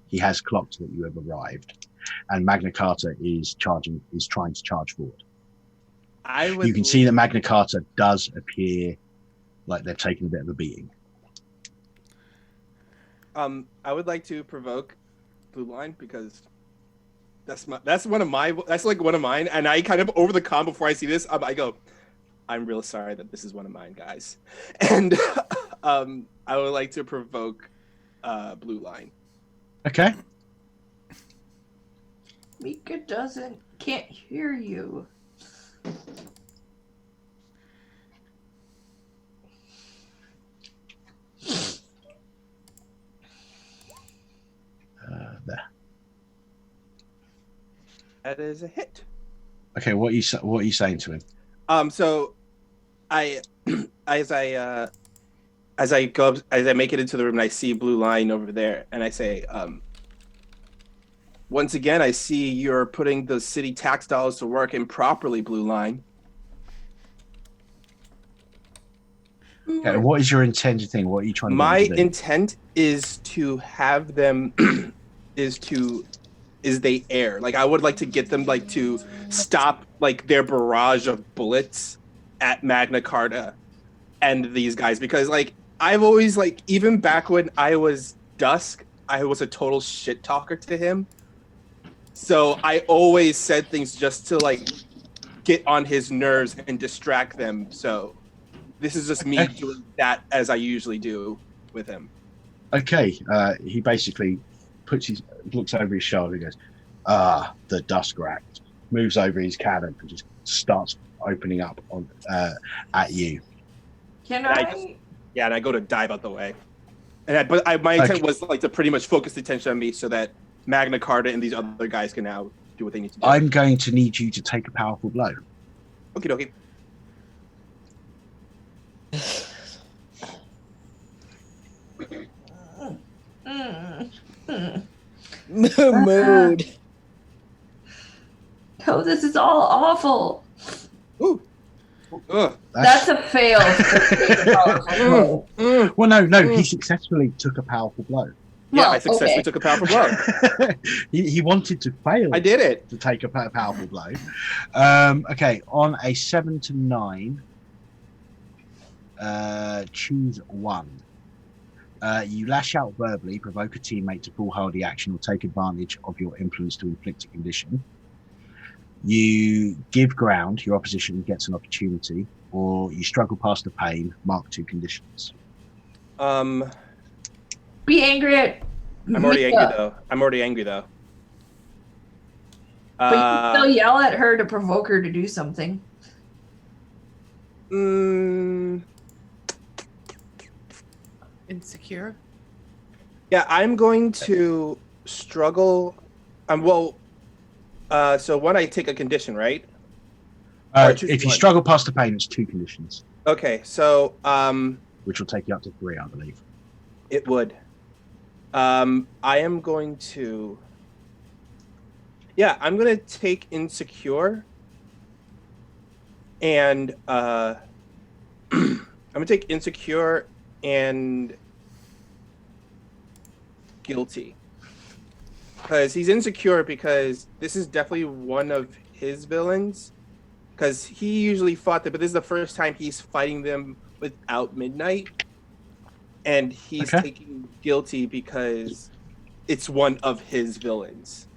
He has clocked that you have arrived, and Magna Carta is trying to charge forward. You can see that Magna Carta does appear like they're taking a bit of a beating. I would like to provoke blue line because that's like one of mine, and I kind of over the calm before I see this, I go, I'm real sorry that this is one of mine, guys, and I would like to provoke blue line. Okay. Mika can't hear you. There. That is a hit. Okay, what are you saying to him? So I as I make it into the room and I see blue line over there and I say, once again, I see you're putting the city tax dollars to work improperly, blue line. Okay, what is your intended thing? What are you trying to do? My intent is to have them is they air. Like I would like to get them to stop their barrage of bullets at Magna Carta and these guys, because I've always even back when I was Dusk, I was a total shit talker to him. So I always said things just to get on his nerves and distract them. So this is just me doing that as I usually do with him. Okay, he basically looks over his shoulder and goes, the Dusk Racked, moves over his cannon and just starts opening up on at you. Can I? And I go to dive out the way. But my intent was to pretty much focus the attention on me so that Magna Carta and these other guys can now do what they need to do. I'm going to need you to take a powerful blow. Okie dokie. Mood. Oh, this is all awful. Ooh. That's a fail. Well, no, he successfully took a powerful blow. Yeah, I successfully took a powerful blow. he wanted to fail. I did it. To take a powerful blow. Okay, on a 7 to 9, choose one. You lash out verbally, provoke a teammate to foolhardy action, or take advantage of your influence to inflict a condition. You give ground, your opposition gets an opportunity, or you struggle past the pain, mark 2 conditions. Be angry at I'm already angry though. But you can still yell at her to provoke her to do something. Insecure? Yeah, I'm going to struggle. So one, I take a condition, right? If you struggle past the pain, it's 2 conditions. Okay, so which will take you up to 3, I believe. It would. I am going to. Yeah, I'm going to take insecure, and I'm going to take insecure and guilty, because he's insecure because this is definitely one of his villains, because he usually fought them, but this is the first time he's fighting them without Midnight, and he's taking guilty because it's one of his villains.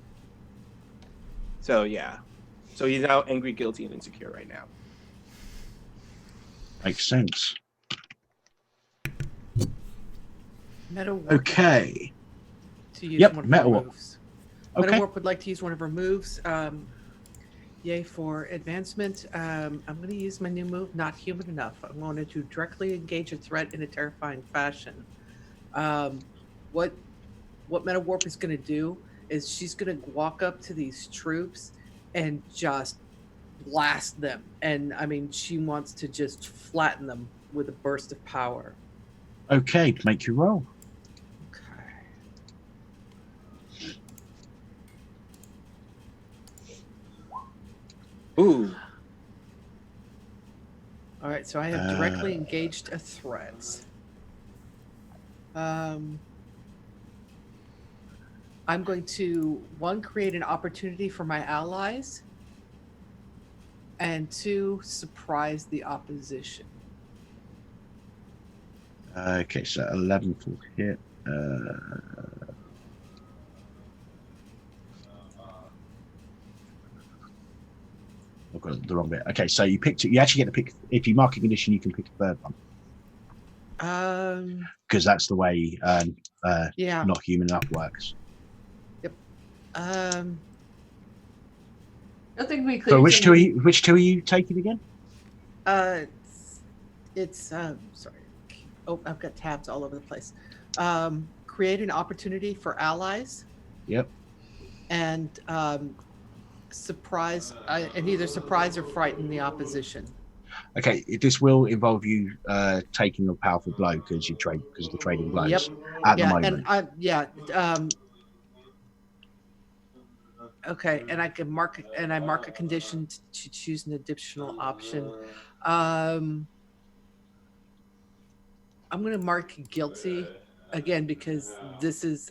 So yeah, so he's now angry, guilty, and insecure right now. Makes sense. Metalwarp. Okay. To use one of her Metalwarp. moves. Okay. Metalwarp would like to use one of her moves. Yay for advancement. I'm going to use my new move, Not Human Enough. I'm going to directly engage a threat in a terrifying fashion. What Metalwarp is going to do is she's going to walk up to these troops and just blast them. And I mean, she wants to just flatten them with a burst of power. Okay, make your roll. Ooh. All right, so I have directly engaged a threat. I'm going to, 1, create an opportunity for my allies, and 2, surprise the opposition. Okay, so 11 full hit. I've got the wrong bit. Okay, so you picked it. You actually get to pick. If you mark a condition, you can pick a third one. Because that's the way Not Human Enough works. Yep. I think we. So which two are you taking again? It's sorry. Oh, I've got tabs all over the place. Create an opportunity for allies. Yep. And surprise, and either surprise or frighten the opposition. Okay, this will involve you taking a powerful blow because of the trading blows. Yep. At the moment. And okay, and I can mark a condition to choose an additional option. I'm going to mark guilty again because this is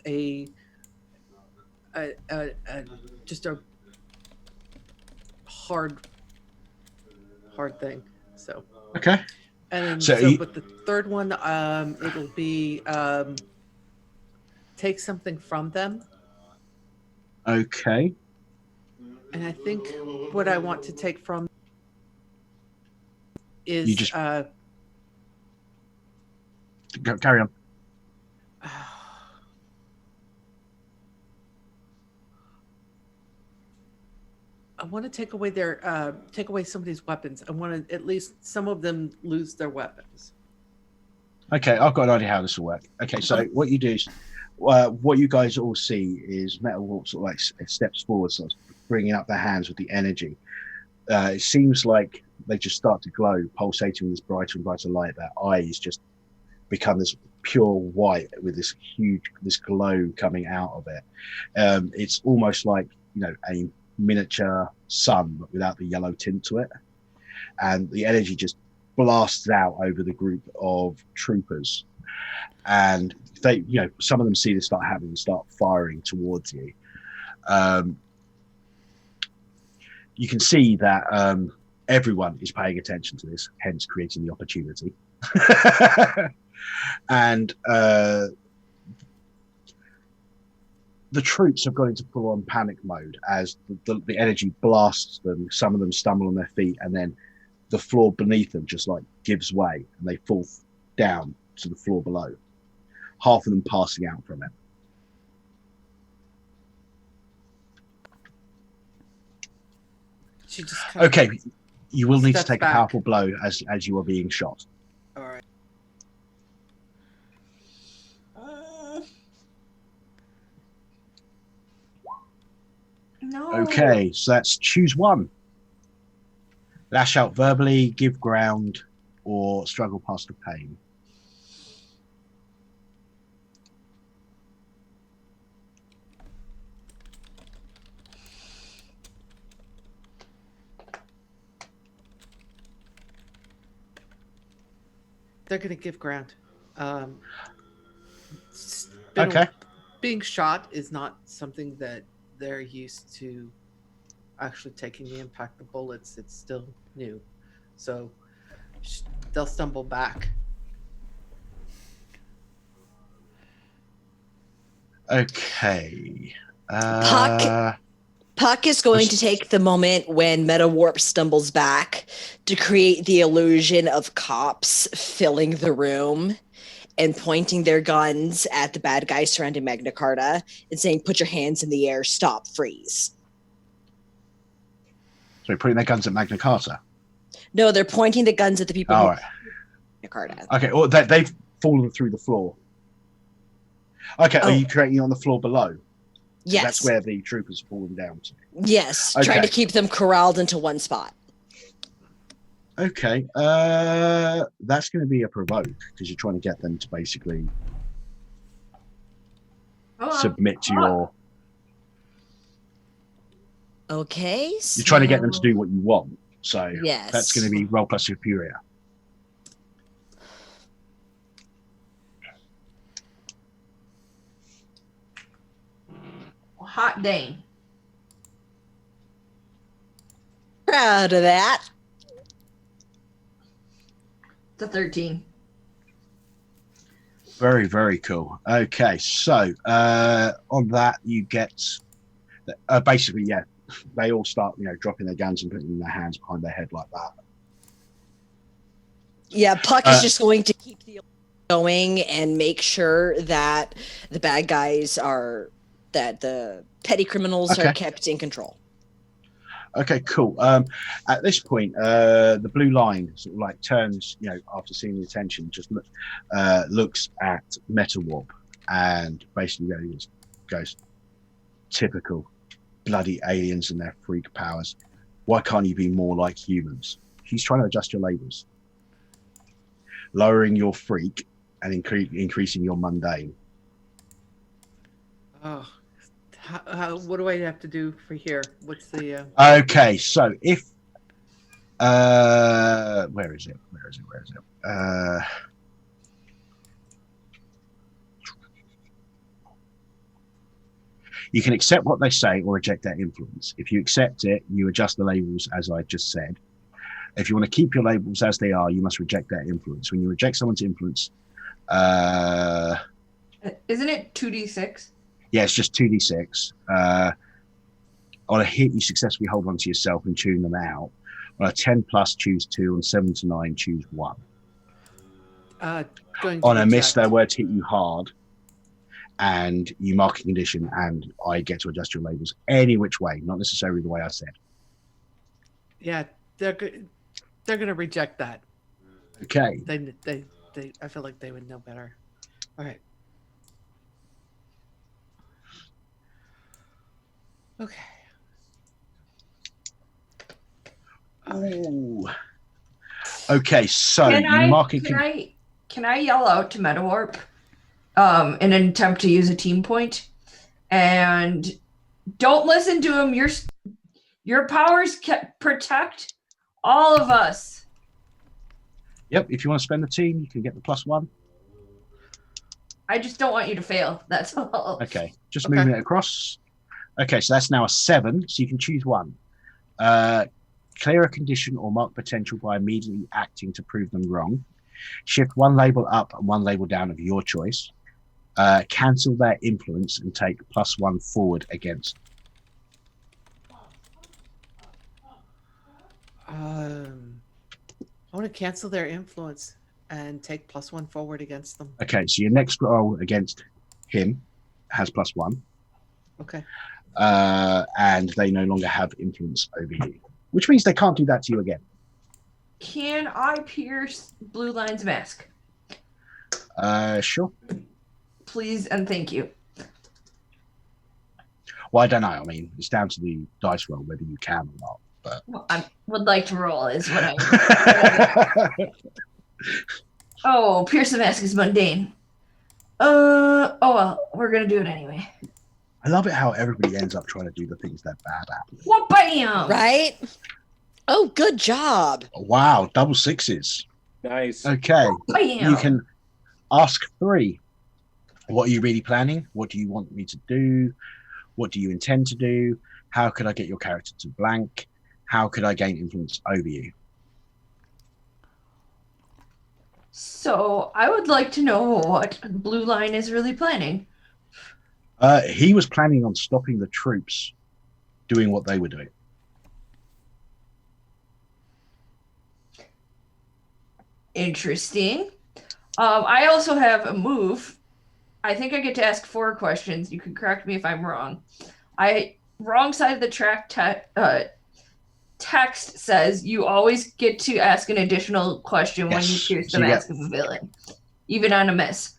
just a hard thing. So okay. And so but the third one, it'll be take something from them. Okay. And I think what I want to take from is you just carry on. I want to take away somebody's weapons. I want to at least some of them lose their weapons. Okay, I've got an idea how this will work. Okay, so what you do is, what you guys all see is Metalwarp sort of like steps forward, sort of bringing up their hands with the energy. It seems like they just start to glow, pulsating with this brighter and brighter light. Their eyes just become this pure white with this glow coming out of it. It's almost like, a miniature sun, but without the yellow tint to it. And the energy just blasts out over the group of troopers. And they, some of them see this start happening and start firing towards you. You can see that everyone is paying attention to this, hence creating the opportunity. And the troops have got into full-on panic mode as the energy blasts them. Some of them stumble on their feet, and then the floor beneath them just like gives way, and they fall down to the floor below. Half of them passing out from it. She just okay, you will need to take back. a powerful blow as you are being shot. All right. No. Okay, so that's choose one. Lash out verbally, give ground, or struggle past the pain. They're going to give ground. Okay. Being shot is not something that they're used to actually taking the impact of bullets. It's still new, so they'll stumble back. Okay. Puck is going to take the moment when Meta Warp stumbles back to create the illusion of cops filling the room and pointing their guns at the bad guys surrounding Magna Carta and saying, "Put your hands in the air, stop, freeze." So putting their guns at Magna Carta? No, they're pointing the guns at the people Right. Magna Carta. Okay, well, they've fallen through the floor. Okay, Are you creating on the floor below? Yes. That's where the troopers are falling down to. Yes, Okay. trying to keep them corralled into one spot. Okay, that's going to be a provoke because you're trying to get them to basically submit to your... Okay. You're trying to get them to do what you want. So yes, that's going to be roll plus superior. Hot dang. Proud of that. It's a 13. Very, very cool. Okay, so on that you get basically, yeah, they all start, dropping their guns and putting their hands behind their head like that. Yeah, Puck is just going to keep the going and make sure that the bad guys that the petty criminals are kept in control. Okay, cool. At this point, the blue line sort of like turns, after seeing the attention, just looks at Meta Warp and basically goes, typical bloody aliens and their freak powers. Why can't you be more like humans? He's trying to adjust your labels, lowering your freak and increasing your mundane. Oh. What do I have to do for here? What's the Okay, so if where is it? You can accept what they say or reject their influence. If you accept it, you adjust the labels as I just said. If you want to keep your labels as they are, you must reject their influence. When you reject someone's influence, isn't it 2d6? Yeah, it's just 2d6. On a hit, you successfully hold on to yourself and tune them out. On a 10 plus, choose 2. On 7 to 9, choose 1. On a miss, their words hit you hard, and you mark a condition, and I get to adjust your labels any which way, not necessarily the way I said. Yeah, they're going to reject that. Okay. They I feel like they would know better. All right. Okay. Ooh. Okay, so can I yell out to Metawarp in an attempt to use a team point? And don't listen to him. Your powers protect all of us. Yep, if you want to spend the team, you can get the +1. I just don't want you to fail. That's all. Okay, just moving it across. Okay, so that's now a 7, so you can choose 1. Clear a condition or mark potential by immediately acting to prove them wrong. Shift 1 label up and 1 label down of your choice. Cancel their influence and take +1 forward against. I want to cancel their influence and take +1 forward against them. Okay, so your next roll against him has +1. Okay. And they no longer have influence over you, which means they can't do that to you again. Can I pierce Blue Line's mask? Sure. Please and thank you. Well, I don't know. I mean, it's down to the dice roll whether you can or not. But Well, I would like to roll is what I. Oh, pierce the mask is mundane. Oh well, we're gonna do it anyway. I love it how everybody ends up trying to do the things they're bad at. What bam! Right? Oh, good job. Wow, double 6s. Nice. Okay, Bam! you can ask 3. What are you really planning? What do you want me to do? What do you intend to do? How could I get your character to blank? How could I gain influence over you? So I would like to know what Blue Line is really planning. He was planning on stopping the troops doing what they were doing. Interesting. I also have a move. I think I get to ask 4 questions. You can correct me if I'm wrong. Wrong side of the track text says you always get to ask an additional question when you choose the mask of a villain, even on a miss.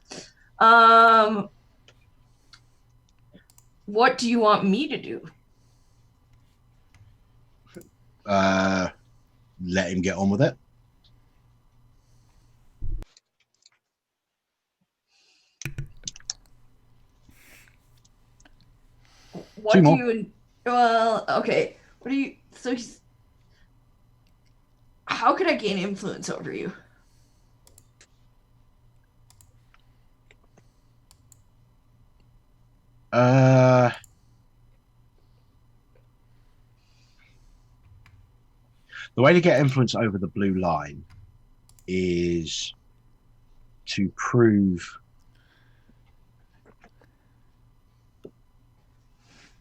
What do you want me to do? Let him get on with it. What do you? Well, okay. What do you? So he's. How could I gain influence over you? The way to get influence over the Blue Line is to prove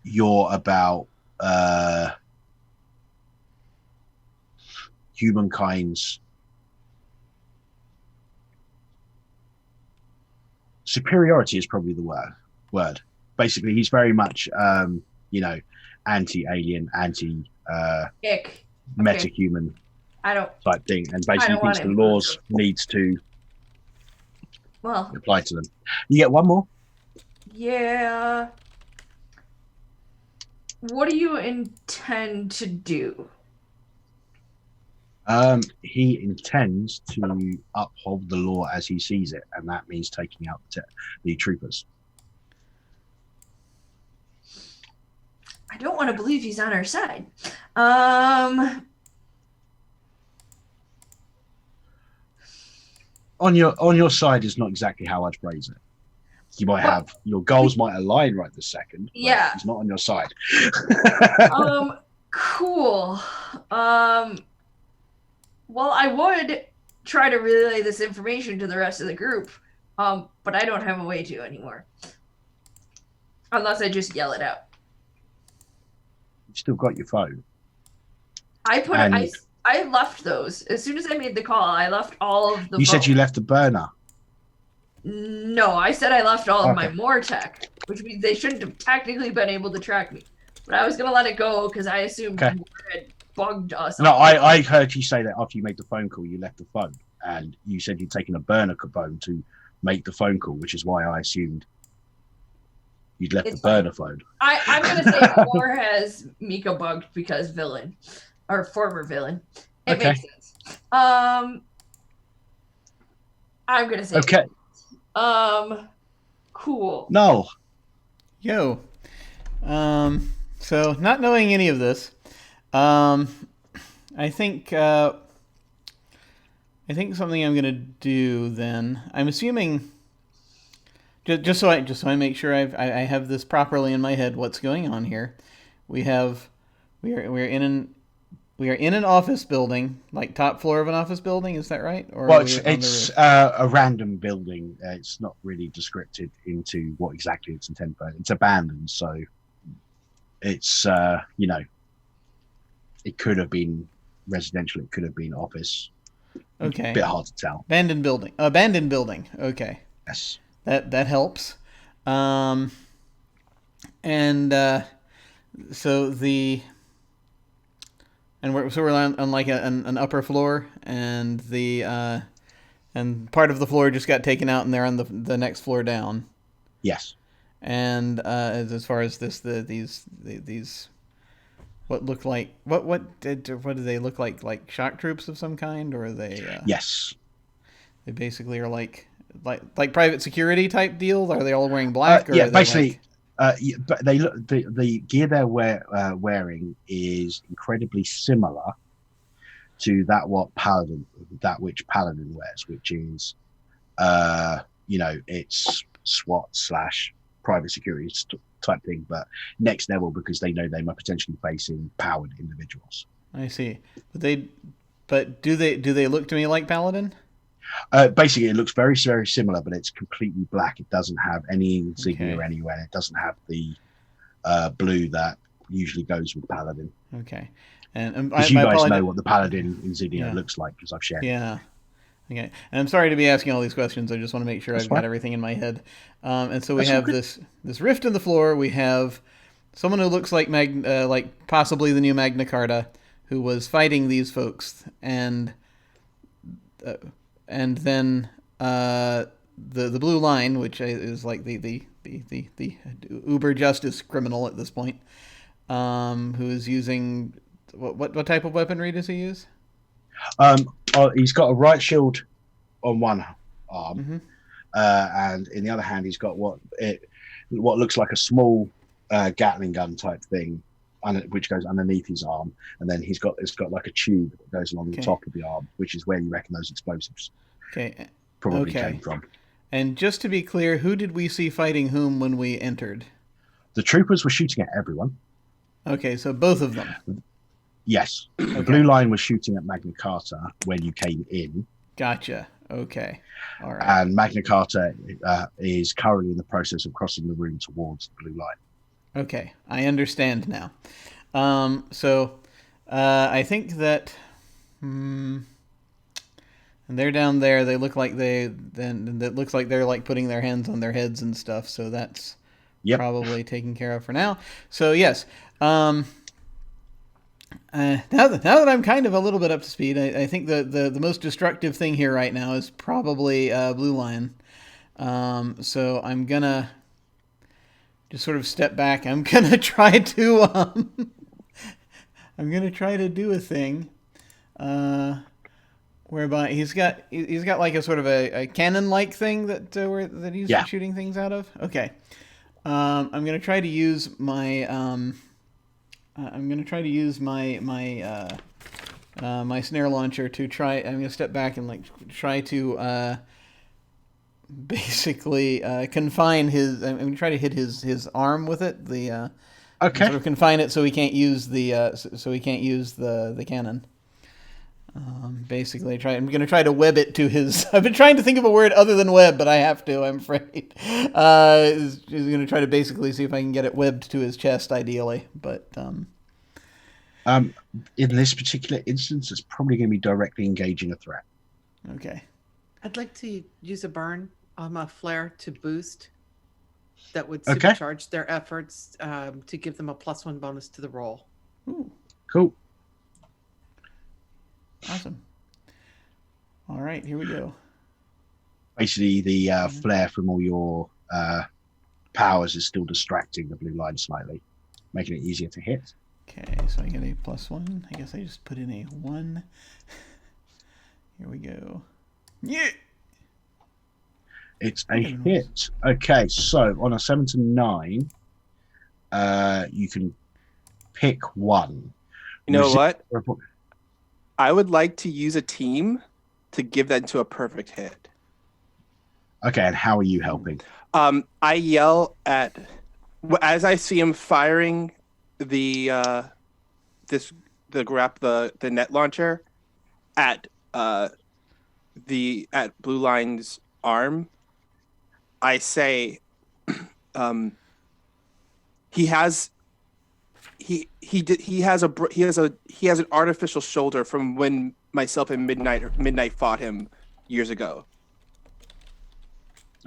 you're about humankind's superiority is probably the word. Basically, he's very much anti-alien, metahuman type thing, and basically thinks the laws needs to apply to them. You get one more. Yeah. What do you intend to do? He intends to uphold the law as he sees it, and that means taking out the troopers. I don't want to believe he's on our side. On your side is not exactly how I'd phrase it. You might have your goals might align right this second. Yeah, he's not on your side. Cool. Well, I would try to relay this information to the rest of the group, but I don't have a way to anymore. Unless I just yell it out. You've still got your phone. I left those. As soon as I made the call, I left all of the You said you left the burner. No, I said I left all of my Mortec, which means they shouldn't have technically been able to track me. But I was going to let it go because I assumed it had bugged us. No, I heard you say that after you made the phone call, you left the phone. And you said you'd taken a burner phone to make the phone call, which is why I assumed you'd left the burner phone. I'm going to say Moore has Mika bugged because villain. Or former villain. It makes sense. I'm going to say cool. No. Yo. So not knowing any of this, I think something I'm gonna do then. I'm assuming just so I make sure I have this properly in my head. What's going on here? We are in an office building, like top floor of an office building. Is that right? Or it's a random building. It's not really descripted into what exactly it's intended for. It's abandoned, so it's it could have been residential. It could have been office. Okay. A bit hard to tell. Abandoned building. Okay. Yes. That helps. So we're on like an upper floor, and and part of the floor just got taken out, and they're on the next floor down. Yes. And as far as these what look like what do they look like shock troops of some kind, or are they? Yes. They basically are like private security type deals. Are they all wearing black? Or yeah, are they basically. But they look the gear they're wearing is incredibly similar to that which Paladin wears, which is it's SWAT / private security type thing, but next level because they know they might potentially facing powered individuals. I see. But do they look to me like paladin? Basically, it looks very, very similar, but it's completely black. It doesn't have any insignia anywhere. It doesn't have the blue that usually goes with paladin. Okay. And because you guys know what the paladin insignia looks like, because I've shared. Yeah. Okay. And I'm sorry to be asking all these questions. I just want to make sure I've got everything in my head. And so we have this rift in the floor. We have someone who looks like possibly the new Magna Carta, who was fighting these folks, and then the blue line, which is like the uber justice criminal at this point, who is using what type of weaponry does he use? He's got a right shield on one arm, and in the other hand, he's got what looks like a small Gatling gun type thing, which goes underneath his arm, and then it's got like a tube that goes along the top of the arm, which is where you reckon those explosives probably came from. And just to be clear, who did we see fighting whom when we entered? The troopers were shooting at everyone. Okay, so both of them. Yes. The blue line was shooting at Magna Carta when you came in. Gotcha. Okay. All right. And Magna Carta is currently in the process of crossing the room towards the blue line. Okay. I understand now. So I think that... and they're down there. They look like it looks like they're like putting their hands on their heads and stuff. So that's probably taken care of for now. So yes. Now that I'm kind of a little bit up to speed, I think the most destructive thing here right now is probably Blue Lion. So I'm gonna just sort of step back. I'm gonna try to do a thing whereby he's got like a sort of a cannon-like thing that he's shooting things out of. Okay, I'm gonna try to use my my snare launcher to try. I'm gonna step back and try to basically confine his. I'm gonna try to hit his arm with it. Sort of confine it so he can't use the cannon. Basically, I'm going to try to web it to his... I've been trying to think of a word other than web, but I have to, I'm afraid. He's going to try to basically see if I can get it webbed to his chest, ideally. But in this particular instance, it's probably going to be directly engaging a threat. Okay. I'd like to use a burn on a flare to boost. That would supercharge their efforts to give them a +1 bonus to the roll. Ooh. Cool. Awesome. All right, here we go. Basically, the flare from all your powers is still distracting the blue line slightly, making it easier to hit. Okay, so I get a +1. I guess I just put in a 1. Here we go. Yeah! It's a hit. Okay, so on a 7 to 9, you can pick one. You know what? I would like to use a team to give that into a perfect hit. Okay, and how are you helping? I yell at, as I see him firing the net launcher at Blue Line's arm. I say, he has an artificial shoulder from when myself and Midnight fought him years ago.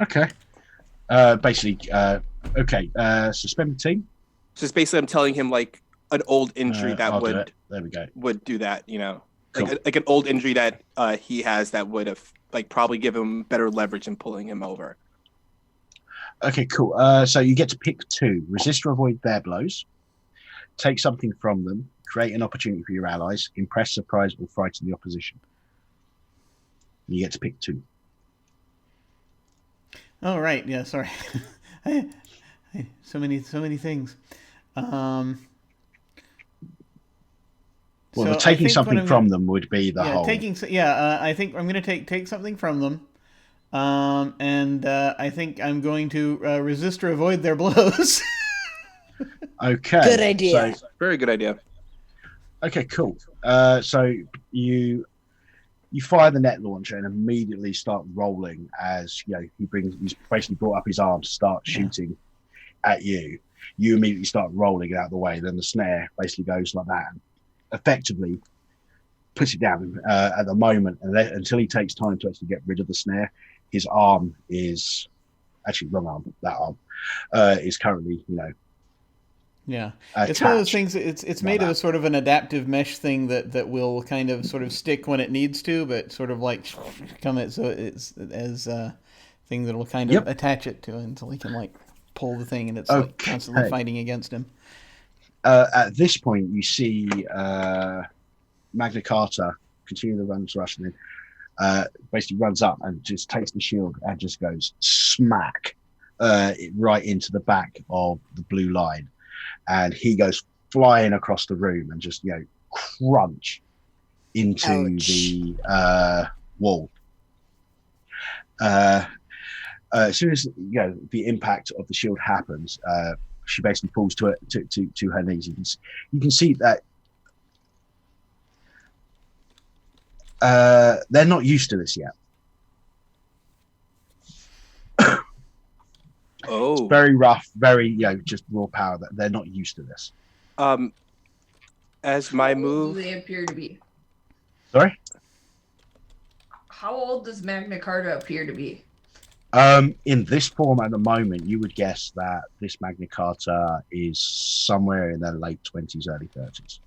Okay. Suspend the team. Just basically, I'm telling him like an old injury would do that. You know, Cool. like an old injury that he has that would have probably give him better leverage in pulling him over. Okay, cool. So you get to pick two: resist or avoid their blows. Take something from them, create an opportunity for your allies, impress, surprise, or frighten the opposition. You get to pick two. Oh, right. Yeah, sorry. So many things. Taking something from them would be the whole. I think I'm going to take something from them. And I think I'm going to resist or avoid their blows. Okay. Good idea. Very good idea. Okay, cool. So you fire the net launcher and immediately start rolling as he's basically brought up his arm to start shooting at you. You immediately start rolling out of the way. Then the snare basically goes like that, and effectively puts it down at the moment, and until he takes time to actually get rid of the snare, his arm is actually wrong arm. That arm is currently Yeah, it's one of those things. It's made of a sort of an adaptive mesh thing that will kind of sort of stick when it needs to, but sort of like come it so it's as a thing that will kind of attach it to until he can like pull the thing, and it's like constantly fighting against him. At this point, you see Magna Carta continue the run to rush, and then basically runs up and just takes the shield and just goes smack right into the back of the blue line. And he goes flying across the room and just, crunch into the wall. As soon as the impact of the shield happens, she basically falls to her knees. You can see that they're not used to this yet. Oh, it's very rough, very just raw power. That they're not used to this. As my move, How old do they appear to be? Sorry. How old does Magna Carta appear to be? In this form at the moment, you would guess that this Magna Carta is somewhere in their late 20s, early 30s.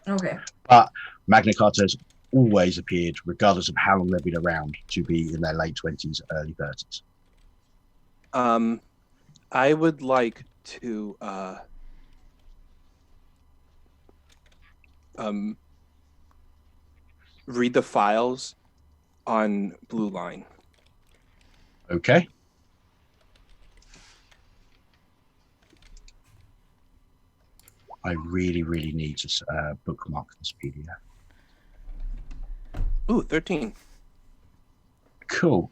Okay. But Magna Carta has always appeared, regardless of how long they've been around, to be in their late 20s, early 30s. I would like to read the files on Blue Line. Okay. I really, really need to bookmark this PDF. Ooh, 13. Cool.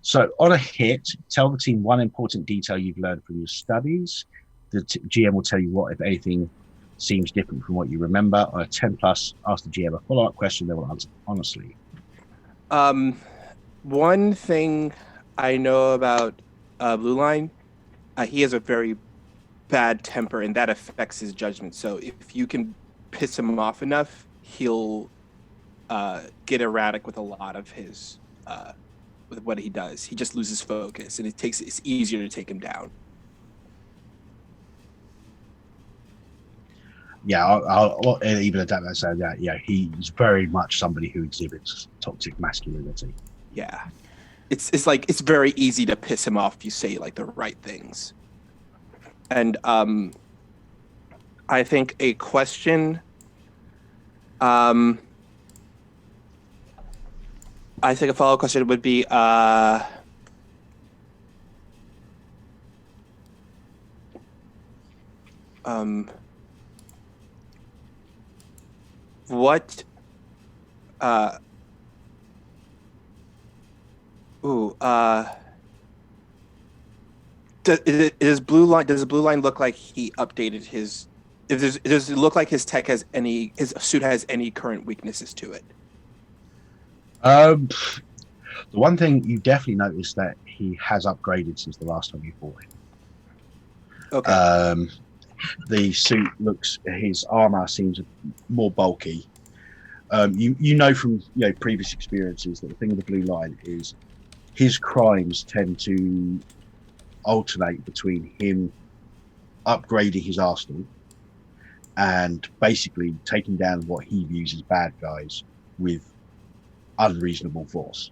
So on a hit, tell the team one important detail you've learned from your studies. The GM will tell you what, if anything, seems different from what you remember. On a 10+, ask the GM a follow-up question. They will answer honestly. One thing I know about Blue Line, he has a very bad temper, and that affects his judgment. So if you can piss him off enough, he'll get erratic with a lot of his with what he does. He just loses focus, and it's easier to take him down. Yeah, I'll even adapt that and say that. Yeah, he's very much somebody who exhibits toxic masculinity. Yeah, it's like it's very easy to piss him off if you say like the right things. And I think a question. I think a follow-up question would be, what, does Blue Line look like he updated his? Does it look like his suit has any current weaknesses to it? The one thing you definitely notice that he has upgraded since the last time you fought him. Okay. The suit his armor seems more bulky. You know from previous experiences that the thing with the Blue Line is his crimes tend to alternate between him upgrading his arsenal and basically taking down what he views as bad guys with unreasonable force.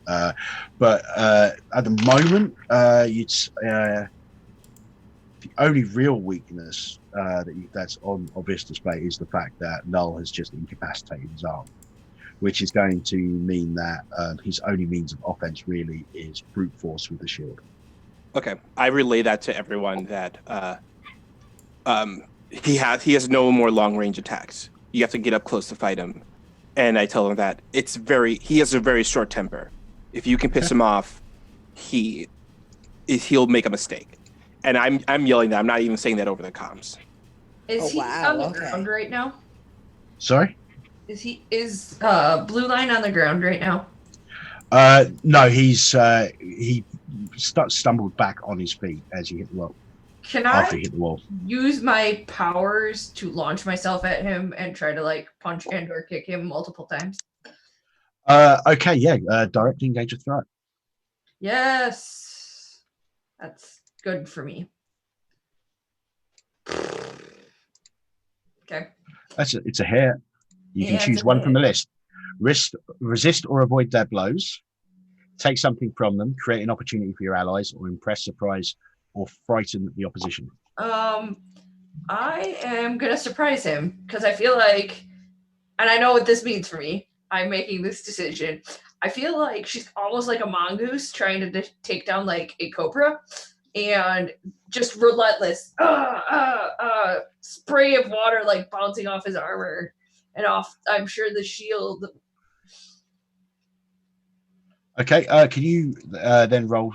But at the moment, the only real weakness that's on obvious display is the fact that Null has just incapacitated his arm, which is going to mean that his only means of offense really is brute force with the shield. Okay, I relay that to everyone that he has no more long range attacks. You have to get up close to fight him. And I tell him that he has a very short temper. If you can piss him off, he'll make a mistake. and I'm yelling that. I'm not even saying that over the comms. Is he on the ground right now? Sorry? Is Blue Line on the ground right now? No, he stumbled back on his feet as he hit the wall. Can after I he hit the wall. use my powers to launch myself at him and try to like punch and or kick him multiple times? Okay, yeah. Directly engage a threat. Yes. That's good for me. Okay. It's a hit. You can choose one from the list. Resist or avoid their blows. Take something from them. Create an opportunity for your allies, or impress, surprise, or frighten the opposition. I am gonna surprise him because I feel like, and I know what this means for me. I'm making this decision. I feel like she's almost like a mongoose trying to take down like a cobra, and just relentless spray of water like bouncing off his armor and off. I'm sure the shield. Okay. Can you then roll?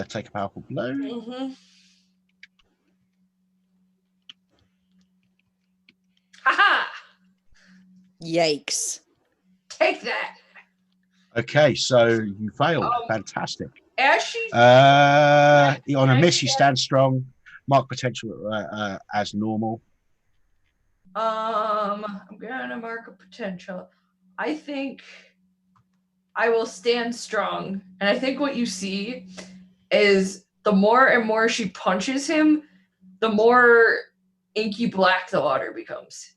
Take a powerful blow. Mm-hmm. Haha! Yikes. Take that. Okay, so you failed. Fantastic. As she on a miss, you stand strong. Mark potential as normal. I'm gonna mark a potential. I think I will stand strong, and I think what you see is the more and more she punches him, the more inky black the water becomes,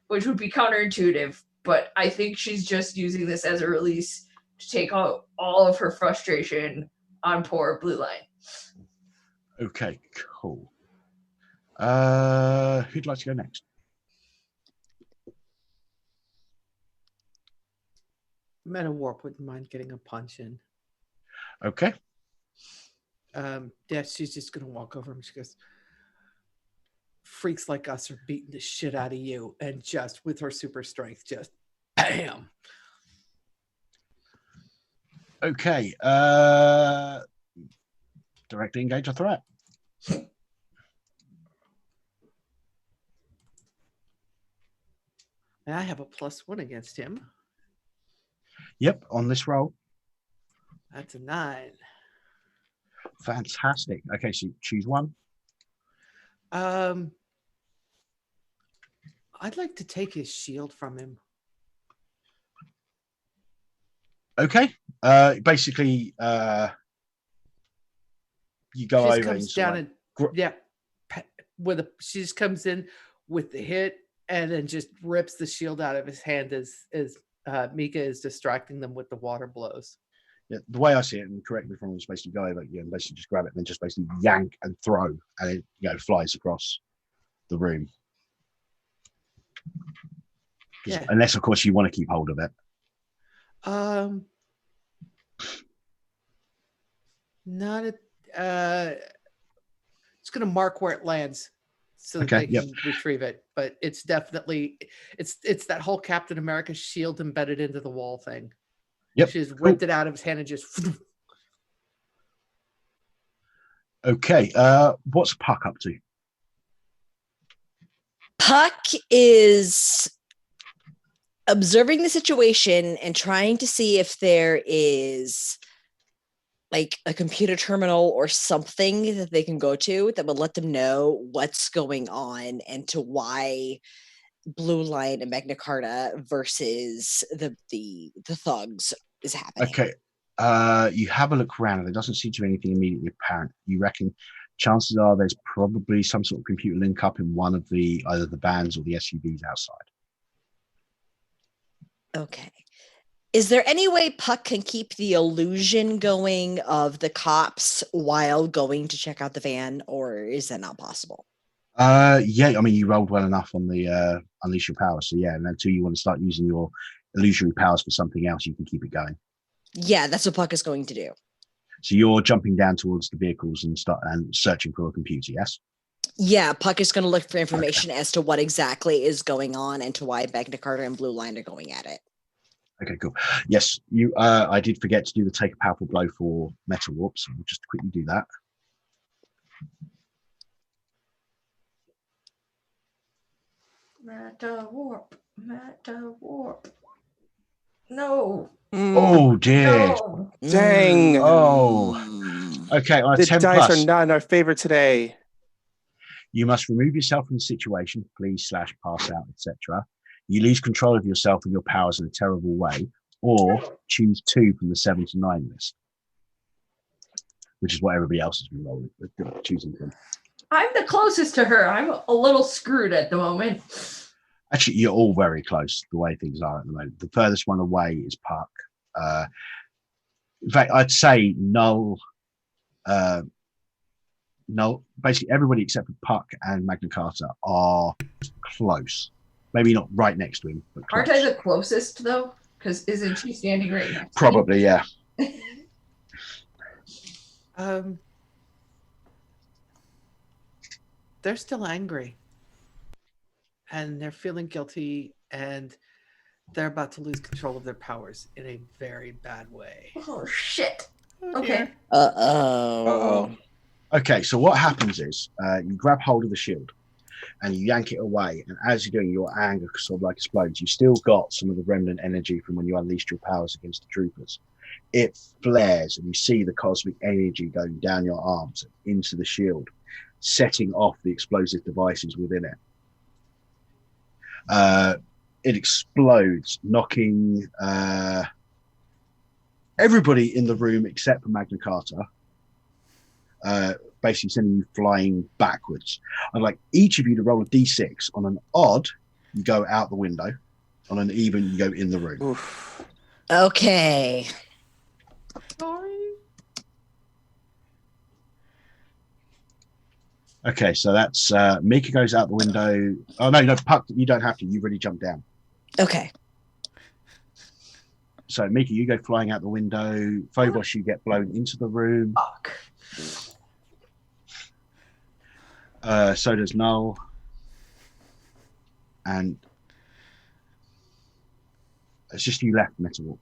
which would be counterintuitive. But I think she's just using this as a release to take out all of her frustration on poor Blue Line. Okay, cool. Who'd like to go next? Meta Warp wouldn't mind getting a punch in. Okay. Yeah, she's just gonna walk over and she goes, freaks like us are beating the shit out of you, and just with her super strength, just bam. Okay. Directly engage a threat. And I have a +1 against him. Yep, on this roll. That's a 9. Fantastic. Okay, so choose one. I'd like to take his shield from him. Okay. Basically, you go she over comes down and she just comes in with the hit and then just rips the shield out of his hand as Mika is distracting them with the water blows. Yeah, the way I see it, and correct me if I'm supposed to go over and basically just grab it and then just basically yank and throw, and it flies across the room. Yeah. Unless, of course, you want to keep hold of it. Not it's going to mark where it lands so that they can retrieve it. But it's definitely it's that whole Captain America shield embedded into the wall thing. Yep. She's ripped it out of his hand and just. Okay. What's Puck up to? Puck is observing the situation and trying to see if there is like a computer terminal or something that they can go to that would let them know what's going on and to why Blue Line and Magna Carta versus the thugs is happening. Okay. You have a look around and there doesn't seem to be anything immediately apparent. You reckon chances are there's probably some sort of computer link up in one of either the vans or the SUVs outside. Okay. Is there any way Puck can keep the illusion going of the cops while going to check out the van, or is that not possible? Yeah, I mean, you rolled well enough on the unleash your power, so yeah, and until you want to start using your illusory powers for something else, you can keep it going. Yeah, that's what Puck is going to do. So you're jumping down towards the vehicles and searching for a computer, yes? Yeah, Puck is going to look for information as to what exactly is going on and to why Magna Carta and Blue Line are going at it. Okay, cool. Yes, you. I did forget to do the take a powerful blow for Metal Warp, so we'll just quickly do that. Meta warp. Meta warp. No. Oh dear. No. Dang. Oh. Okay, on a The 10 dice plus, are not in our favor today. you must remove yourself from the situation, please/pass out, etc. You lose control of yourself and your powers in a terrible way, or choose 2 from the 7 to 9 list, which is what everybody else has been rolling, choosing from. I'm the closest to her. I'm a little screwed at the moment. Actually, you're all very close the way things are at the moment. The furthest one away is Puck. In fact, I'd say Null, basically everybody except for Puck and Magna Carta are close. Maybe not right next to him, but close. Aren't I the closest, though? Because isn't she standing right next to Probably, yeah. They're still angry. And they're feeling guilty, and they're about to lose control of their powers in a very bad way. Oh, shit. Okay. Uh-oh. Okay, so what happens is you grab hold of the shield and you yank it away, and as you're doing, your anger sort of like explodes. You've still got some of the remnant energy from when you unleashed your powers against the troopers. It flares, and you see the cosmic energy going down your arms into the shield, setting off the explosive devices within it. It explodes, knocking everybody in the room except for Magna Carta, basically sending you flying backwards. I'd like each of you to roll a d6. On an odd, you go out the window. On an even, you go in the room. Oof. Okay. Sorry. Okay, so that's Mika goes out the window. Oh no, Puck, you don't have to. You've already jumped down. Okay. So Mika, you go flying out the window. Phobos, you get blown into the room. Fuck. So does Null. And it's just you left, Metal Warp.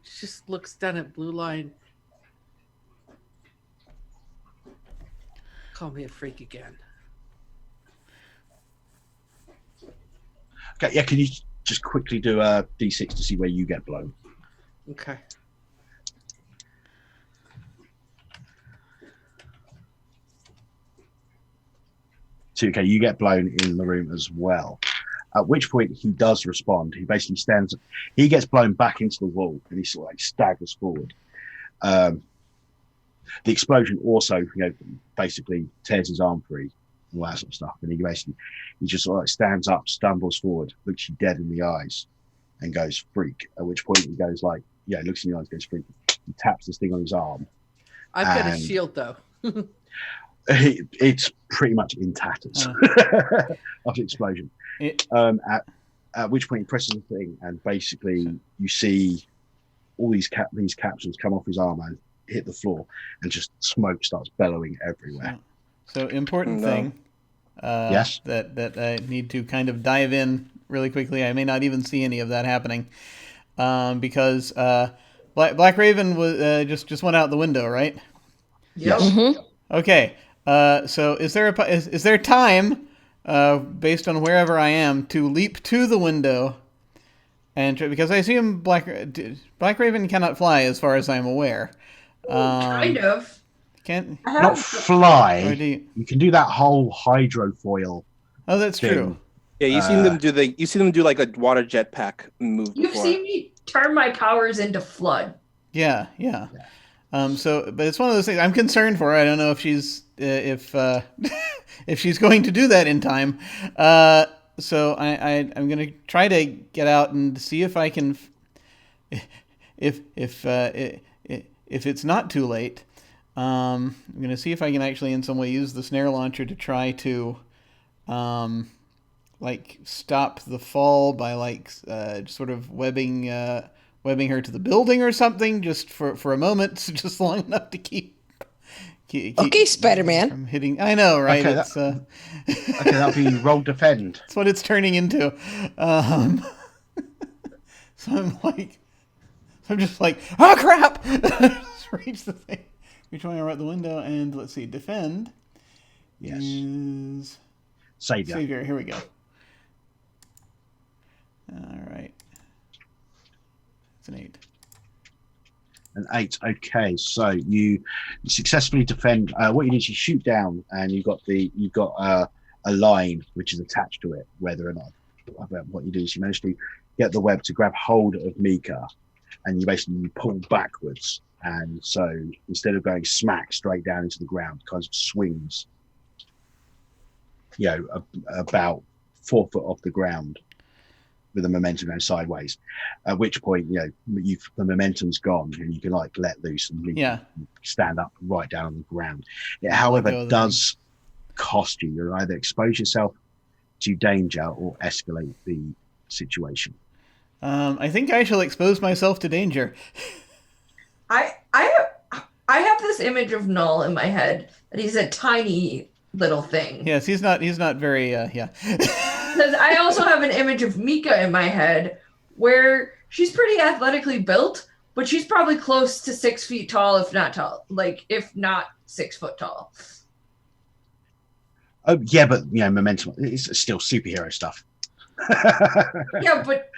She just looks down at Blue Line. Call me a freak again. Okay, yeah, can you just quickly do a d6 to see where you get blown? Okay. So, okay, you get blown in the room as well. At which point he does respond. He basically stands, he gets blown back into the wall and he sort of like staggers forward. The explosion also, basically tears his arm free and all that sort of stuff. And he just sort of like stands up, stumbles forward, looks you dead in the eyes and goes freak. At which point he goes like, looks in the eyes, goes freak. He taps this thing on his arm. I've got a shield though. It's pretty much in tatters after the explosion. At which point he presses the thing, and basically you see all these capsules come off his arm and hit the floor, and just smoke starts bellowing everywhere. So important thing. Yes. That I need to kind of dive in really quickly. I may not even see any of that happening, because Black Raven was just went out the window, right? Yep. Mm-hmm. Okay. So is there time, based on wherever I am, to leap to the window, and because I assume Black Raven cannot fly as far as I'm aware. Kind of. Can't not fly. Or you can do that whole hydrofoil. Oh, that's thing. true. Yeah, you seen them do like a water jetpack move. You've before. seen me turn my powers into flood. Yeah. But it's one of those things I'm concerned for. I don't know if she's if she's going to do that in time. So I'm gonna try to get out and see if I can, if it's not too late. I'm gonna see if I can actually in some way use the snare launcher to try to, stop the fall by sort of webbing her to the building or something, just for a moment, just long enough to keep Okay, Spider-Man. From hitting. I know, right? Okay, it's okay, that'll be roll defend. That's what it's turning into. So I'm just like, oh crap! Just reach the thing. Reach my arm out the window, and let's see, defend. Yes. Is Savior. Savior. Here we go. All right. It's an 8. An 8. Okay, so you successfully defend. What you do is you shoot down, and you've got a line which is attached to it. Whether or not, what you do is you manage to get the web to grab hold of Mika, and you basically pull backwards, and so instead of going smack straight down into the ground, it kind of swings, about 4 foot off the ground, with the momentum going sideways. At which point, the momentum's gone, and you can let loose and stand up right down on the ground. It, however, does cost you. You either expose yourself to danger or escalate the situation. I think I shall expose myself to danger. I have this image of Null in my head, and he's a tiny little thing. Yes, he's not very Because I also have an image of Mika in my head, where she's pretty athletically built, but she's probably close to 6 feet tall, if not 6 foot tall. Oh yeah, but momentum is still superhero stuff. Yeah, but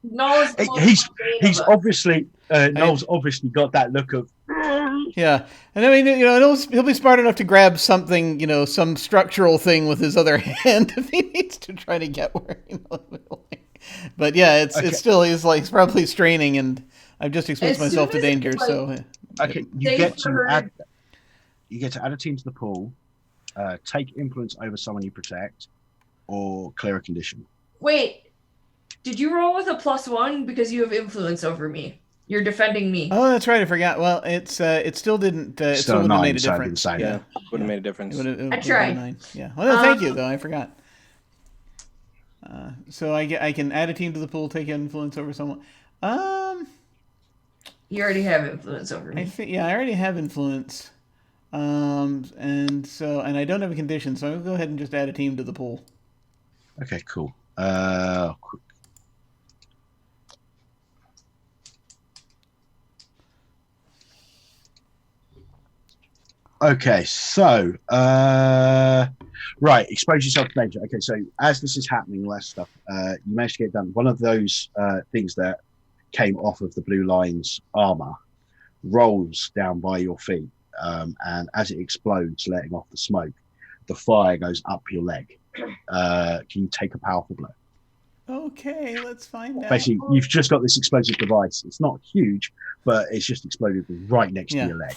Null is he's obviously Null's obviously got that look of yeah, and I mean he'll be smart enough to grab something, some structural thing with his other hand if he needs to try to get where but yeah, it's still he's probably straining, and I've just exposed myself to danger. So okay, you get to add a team to the pool, take influence over someone you protect, or clear a condition. Wait, did you roll with a +1 because you have influence over me? You're defending me. Oh, that's right. I forgot. Well, it still didn't. It still wouldn't have made a difference. Yeah, would have made a difference. I tried. Yeah. Well, no, thank you, though. I forgot. So I can add a team to the pool, take influence over someone. You already have influence over me. I already have influence. And I don't have a condition, so I'll go ahead and just add a team to the pool. Okay, cool. Okay, so right, expose yourself to danger. Okay, so as this is happening, all that stuff, you managed to get done. One of those things that came off of the blue line's armor rolls down by your feet, and as it explodes, letting off the smoke, the fire goes up your leg. Can you take a powerful blow? Okay, let's find out. Basically, you've just got this explosive device. It's not huge, but it's just exploded right next to your leg.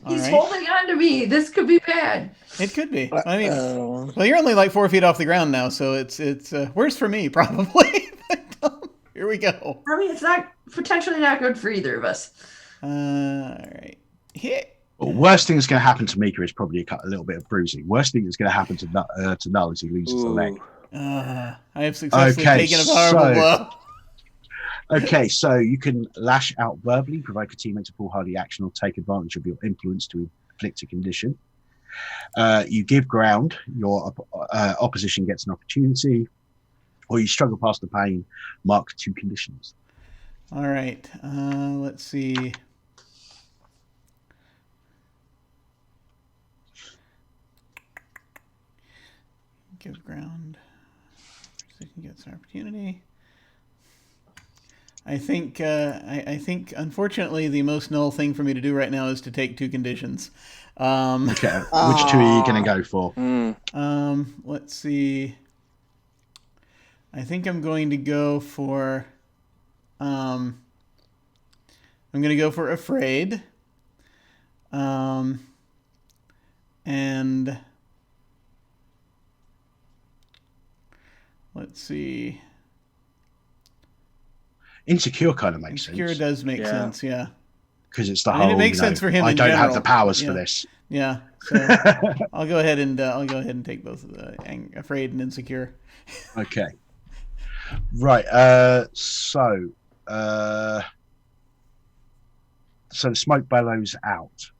He's holding on to me. This could be bad. It could be. I mean, well, you're only 4 feet off the ground now, so it's worse for me probably. Here we go. I mean, it's potentially not good for either of us. All right. Hit. Well, worst thing that's going to happen to Mika is probably a little bit of bruising. Worst thing that's going to happen to Null is he loses the leg. I have successfully taken a powerful blow. Okay, so you can lash out verbally, provoke a teammate to pull hardy action, or take advantage of your influence to inflict a condition. You give ground, your opposition gets an opportunity, or you struggle past the pain, mark 2 conditions. All right, let's see. Give ground. Opposition gets an opportunity. I think, unfortunately, the most null thing for me to do right now is to take 2 conditions. Okay, which 2 are you going to go for? Let's see. I think I'm going to go for. I'm going to go for afraid. And let's see. Insecure kind of makes sense. Insecure does make sense, yeah. Because it's the whole. It makes sense for him. I in don't general. have the powers for this. Yeah, so I'll go ahead and take both of the afraid and insecure. Okay. Right. So the smoke bellows out.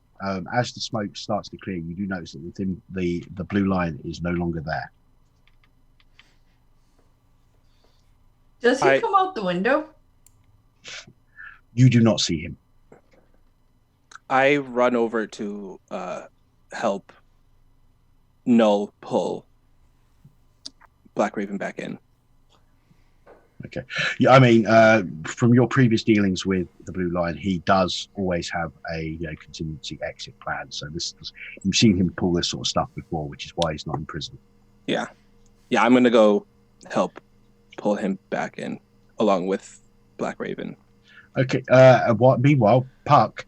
as the smoke starts to clear, you do notice that within the blue line is no longer there. Does he come out the window? You do not see him. I run over to help Null pull Black Raven back in. Okay. Yeah, I mean, from your previous dealings with the Blue Line, he does always have a contingency exit plan. So you've seen him pull this sort of stuff before, which is why he's not in prison. Yeah. I'm going to go help pull him back in along with Black Raven. Okay. Meanwhile, Puck,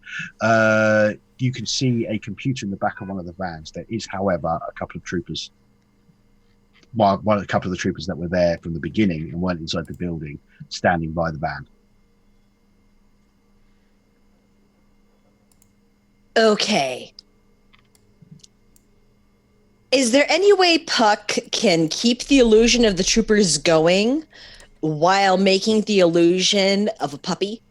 you can see a computer in the back of one of the vans. There is, however, a couple of troopers. A couple of the troopers that were there from the beginning and weren't inside the building, standing by the van. Okay. Is there any way Puck can keep the illusion of the troopers going while making the illusion of a puppy?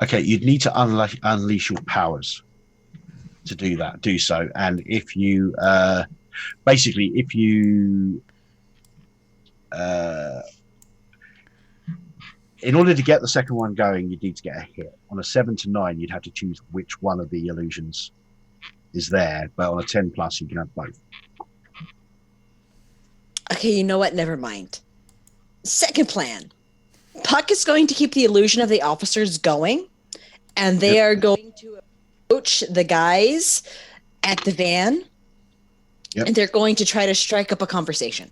Okay, you'd need to unleash your powers to do so. And if you basically, if you in order to get the second one going, you'd need to get a hit. On a 7 to 9, you'd have to choose which one of the illusions is there, but on a 10 plus, you can have both. Okay, you know what? Never mind. Second plan. Puck is going to keep the illusion of the officers going, and they are going to approach the guys at the van, and they're going to try to strike up a conversation.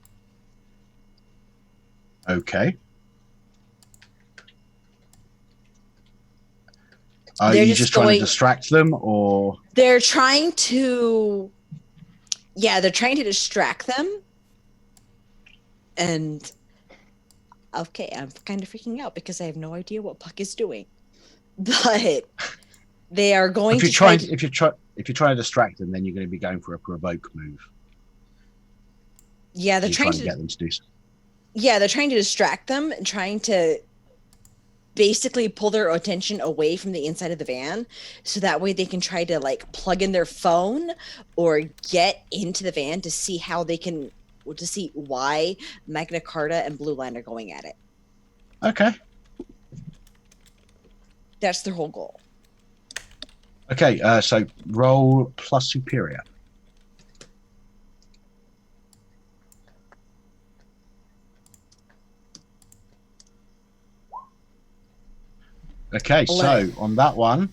Okay. Are you just trying to distract them, or? They're trying to... Yeah, they're trying to distract them. And... Okay, I'm kind of freaking out because I have no idea what Puck is doing. But they are going to try... If you're trying to distract them, then you're going to be going for a provoke move. Yeah, they're trying to get them to do something. Yeah, they're trying to distract them and trying to basically pull their attention away from the inside of the van, so that way they can try to plug in their phone or get into the van to see how they can, to see why Magna Carta and Blue Line are going at it. Okay. That's their whole goal. Okay, so roll plus superior. Okay, 11. So on that one,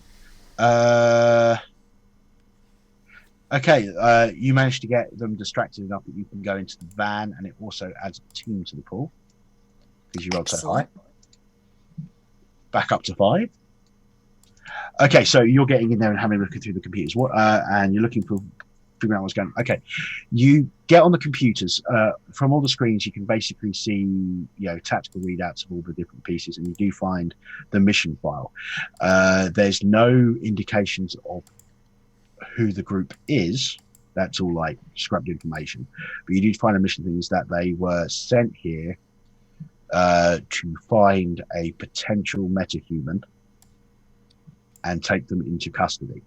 you managed to get them distracted enough that you can go into the van, and it also adds a team to the pool because you rolled so high. Back up to 5. Okay, so you're getting in there and having a look through the computers. And you're looking for figuring out what's going on. Okay, you get on the computers. From all the screens, you can basically see tactical readouts of all the different pieces, and you do find the mission file. There's no indications of who the group is. That's all scrubbed information. But you do find a mission things that they were sent here to find a potential metahuman and take them into custody.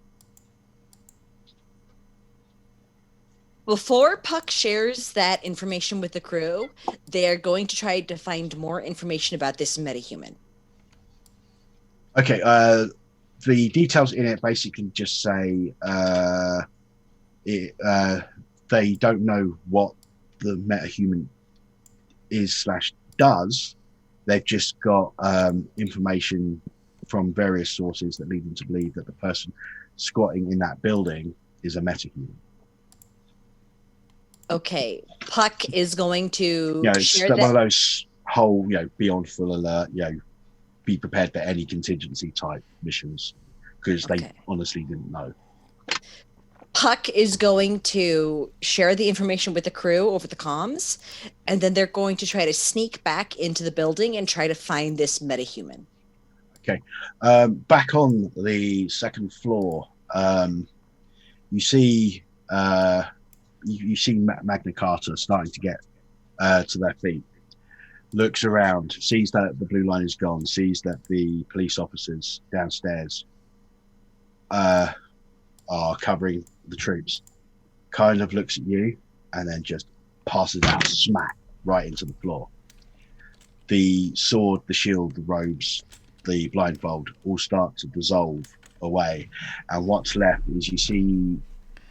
Before Puck shares that information with the crew, they are going to try to find more information about this metahuman. Okay, the details in it basically just say they don't know what the metahuman is/does. They've just got information from various sources that lead them to believe that the person squatting in that building is a metahuman. Okay, Puck is going to share one of those whole, be on full alert, be prepared for any contingency type missions, because they honestly didn't know. Puck is going to share the information with the crew over the comms, and then they're going to try to sneak back into the building and try to find this metahuman. Okay, back on the second floor, you see Magna Carta starting to get to their feet. Looks around, sees that the blue line is gone, sees that the police officers downstairs are covering the troops, kind of looks at you and then just passes out smack right into the floor. The sword, the shield, the robes, the blindfold all start to dissolve away, and what's left is you see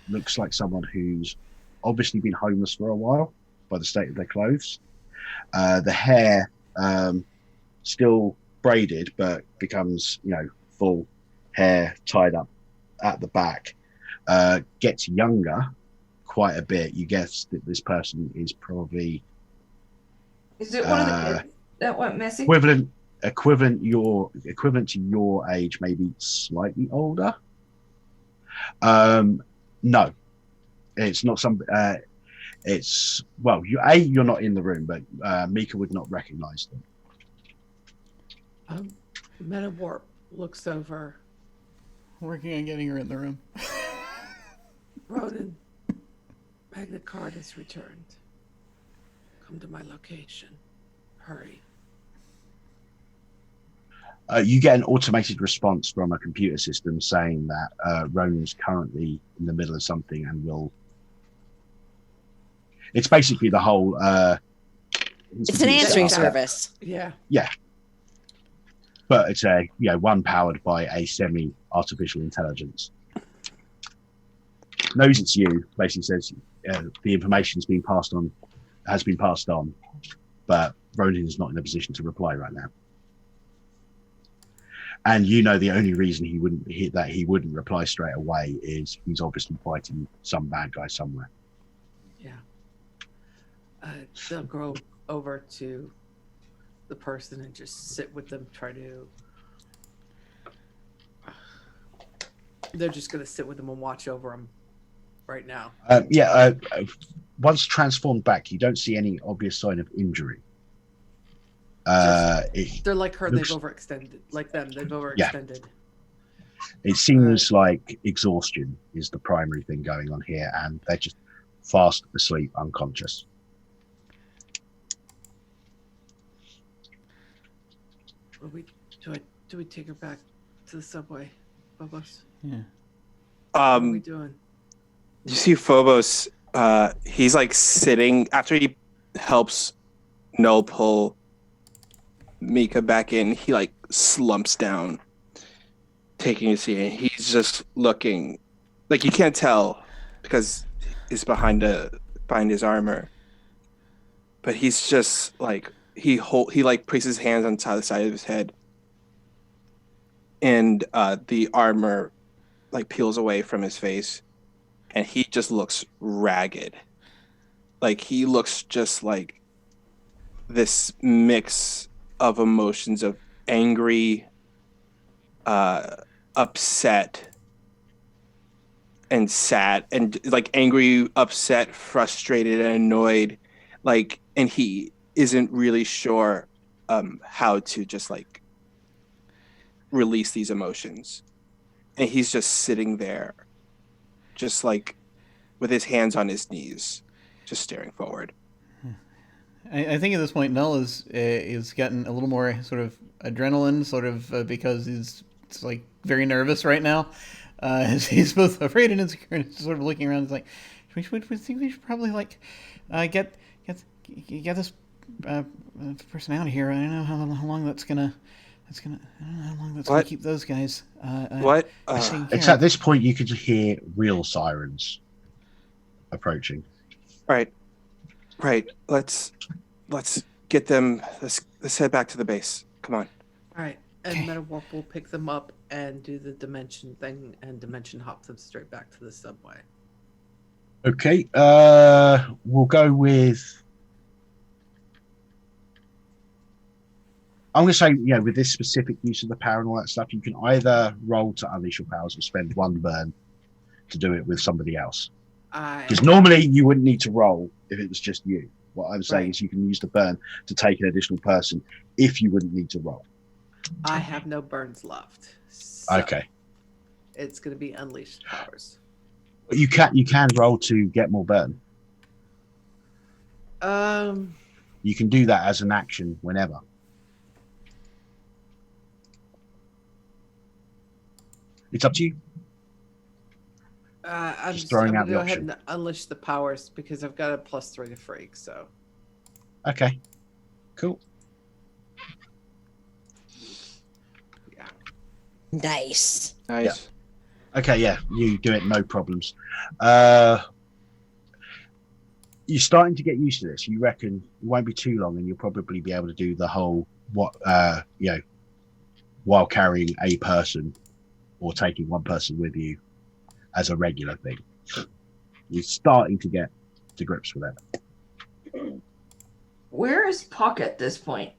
looks like someone who's obviously been homeless for a while by the state of their clothes. The hair still braided, but becomes, full hair tied up at the back. Gets younger quite a bit. You guess that this person is probably... Is it one of the kids that went missing? Equivalent to your age, maybe slightly older. No, it's not some. It's you're not in the room, but Mika would not recognize them. Metawarp looks over. Working on getting her in the room. Ronan, Magna Card has returned. Come to my location. Hurry. You get an automated response from a computer system saying that Ronan's currently in the middle of something and will... It's basically the whole... It's an answering service. Yeah. Yeah. But it's one powered by a semi-artificial intelligence. Knows it's you, basically says the information's been passed on, has been passed on, but Ronan is not in a position to reply right now. And the only reason he wouldn't reply straight away is he's obviously fighting some bad guy somewhere. Yeah. They'll go over to the person and just sit with them, they're just going to sit with them and watch over them right now. Once transformed back, you don't see any obvious sign of injury. They're like her, they've overextended. Like them, they've overextended. Yeah. It seems like exhaustion is the primary thing going on here, and they're just fast asleep, unconscious. Do we take her back to the subway, Phobos? Yeah. What are we doing? You see Phobos, he's like sitting after he helps Null pull Mika back in. He like slumps down, taking a seat, and he's just looking like you can't tell because he's behind his armor, but he's just like he like puts his hands on the side of his head, and the armor like peels away from his face, and he just looks ragged. Like he looks just like this mix of emotions of angry, upset, and sad, and like angry, upset, frustrated, and annoyed. Like, and he isn't really sure how to just like release these emotions. And he's just sitting there, just like with his hands on his knees, just staring forward. I think at this point Null is gotten a little more sort of adrenaline, because he's like very nervous right now. He's both afraid and insecure, and sort of looking around. He's like, we think we should probably like get this person out of here. I don't know how long that's gonna. I don't know how long that's gonna keep those guys. What? It's at this point you could hear real sirens approaching. Right. Let's get them. Let's head back to the base. Come on. All right. And Metawarp will pick them up and do the dimension thing and dimension hop them straight back to the subway. Okay. We'll go with. I'm going to say, with this specific use of the power and all that stuff, you can either roll to unleash your powers or spend one burn to do it with somebody else. Because normally you wouldn't need to roll if it was just you. What I'm saying is you can use the burn to take an additional person if you wouldn't need to roll. I have no burns left. So okay. It's going to be unleashed powers. But you can roll to get more burn. You can do that as an action whenever. It's up to you. Just throwing out I'm the gonna go ahead option. and unleash the powers because I've got a +3 to freak. So Okay. Cool. yeah. Nice. Nice. Okay, yeah, you do it, no problems. You're starting to get used to this. You reckon it won't be too long, and you'll probably be able to do the whole while carrying a person or taking one person with you as a regular thing. You're starting to get to grips with it. Where is Puck at this point?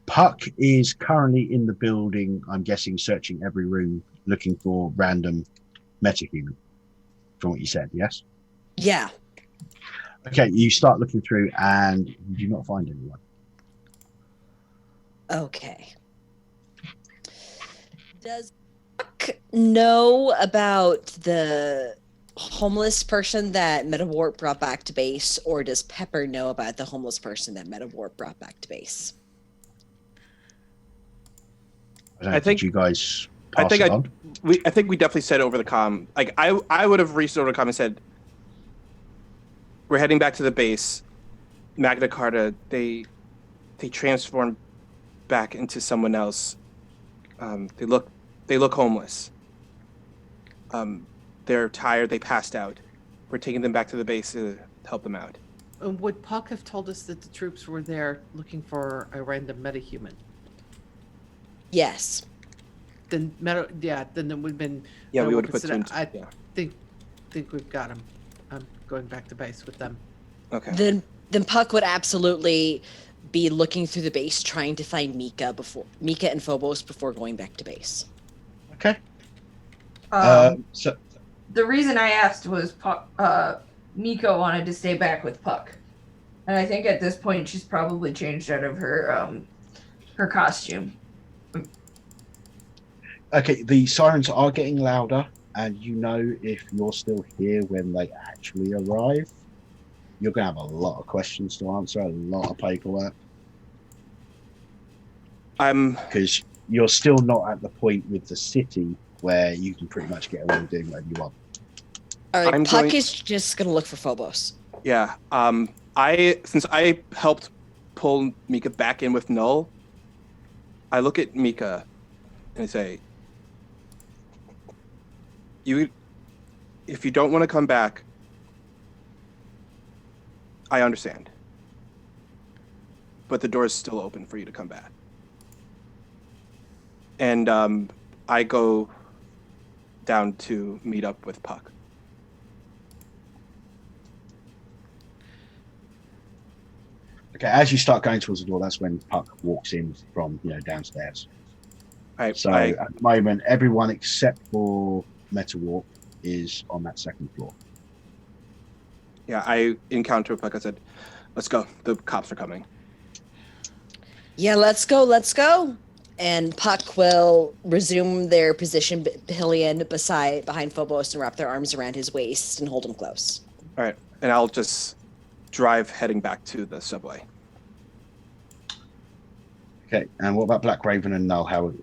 Puck is currently in the building, I'm guessing, searching every room, looking for random metahuman, from what you said, yes? Yeah. Okay, you start looking through and you do not find anyone. Okay. Does Puck know about the homeless person that Metawarp brought back to base, or does Pepper know about the homeless person that Metawarp brought back to base? I think you guys pass it on? I think we definitely said over the comm. Like I would have reached over the comm and said, we're heading back to the base. Magna Carta, they transformed back into someone else. They look homeless. They're tired. They passed out. We're taking them back to the base to help them out. Would Puck have told us that the troops were there looking for a random metahuman? Yes. Then then it would have been. Yeah, we would have put two. I think we've got them. I'm going back to base with them. Okay. Then Puck would absolutely be looking through the base, trying to find Mika and Phobos before going back to base. Okay. So the reason I asked was Miko wanted to stay back with Puck, and I think at this point she's probably changed out of her costume. Okay, the sirens are getting louder, and you know if you're still here when they actually arrive, you're going to have a lot of questions to answer, a lot of paperwork. Because you're still not at the point with the city where you can pretty much get away with doing whatever you want. All right, Puck is just going to look for Phobos. Yeah. Since I helped pull Mika back in with Null, I look at Mika and I say, if you don't want to come back, I understand. But the door is still open for you to come back. And I go down to meet up with Puck. Okay, as you start going towards the door, that's when Puck walks in from downstairs. At the moment, everyone except for Metawarp is on that second floor. Yeah, I encounter Puck. I said, "Let's go. The cops are coming." Yeah, let's go. And Puck will resume their position pillion behind Phobos and wrap their arms around his waist and hold him close. All right, and I'll just drive heading back to the subway. Okay, and what about Black Raven and Null? How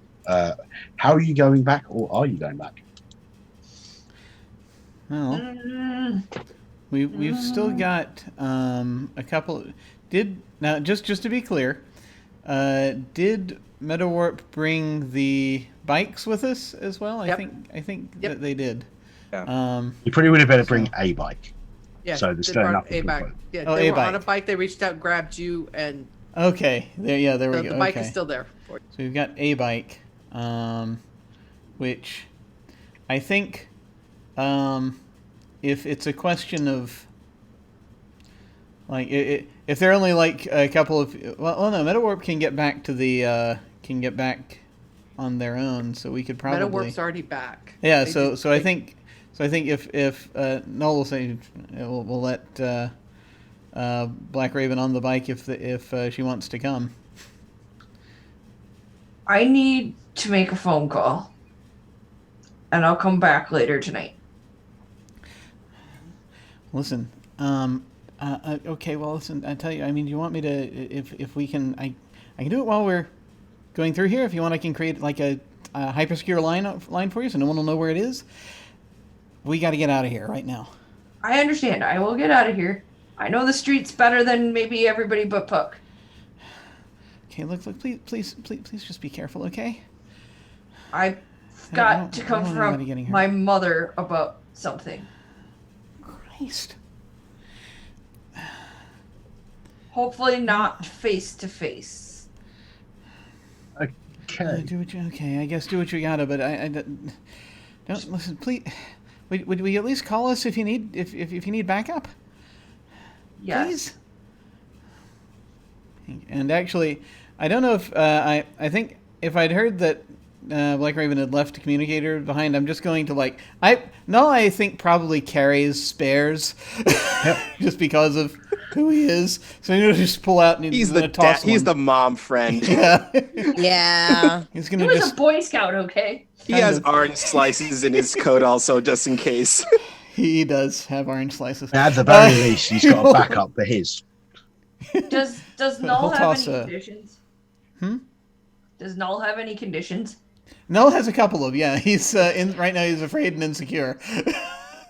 are you going back, or are you going back? Well, we've still got a couple. Just to be clear, did Metawarp bring the bikes with us as well? Yep. I think that they did. Yeah. You probably would have better bring a bike. Yeah, so there's they still brought enough. a bike. Yeah, Oh, they a were on a bike. bike. They reached out, grabbed you, and Okay. There we go. the bike okay. is still there. For you. So we've got a bike, which I think if it's a question of like if they're only like a couple of no, Metawarp can get back to the on their own, so we could probably Metawarp's already back. Yeah, I think if Null will say we'll let Black Raven on the bike if she wants to come. I need to make a phone call, and I'll come back later tonight. Listen, okay. Well, listen. I tell you. I mean, you want me to? If we can, I can do it while we're going through here. If you want, I can create like a hypersecure line for you, so no one will know where it is. we got to get out of here right now. I understand. I will get out of here. I know the streets better than maybe everybody but Puck. Okay, look, please just be careful, okay? I've got to confront my mother about something. Christ. Hopefully not face to face. Okay. Okay, I guess do what you gotta, but I don't listen. Please, would we at least call us if you need if you need backup? Yes. Please. And actually, I don't know if I think if I'd heard that Black Raven had left a communicator behind, I'm just going to I think probably carries spares, just because of who he is. So he'll just pull out and he's gonna toss one. He's the mom friend. Yeah. Yeah. He's gonna He was a Boy Scout, okay? He has orange slices in his coat also, just in case. He does have orange slices. At the very least, he's got a backup for his. Does Null have any conditions? Does Null have any conditions? Null has a couple of, yeah. He's right now he's afraid and insecure.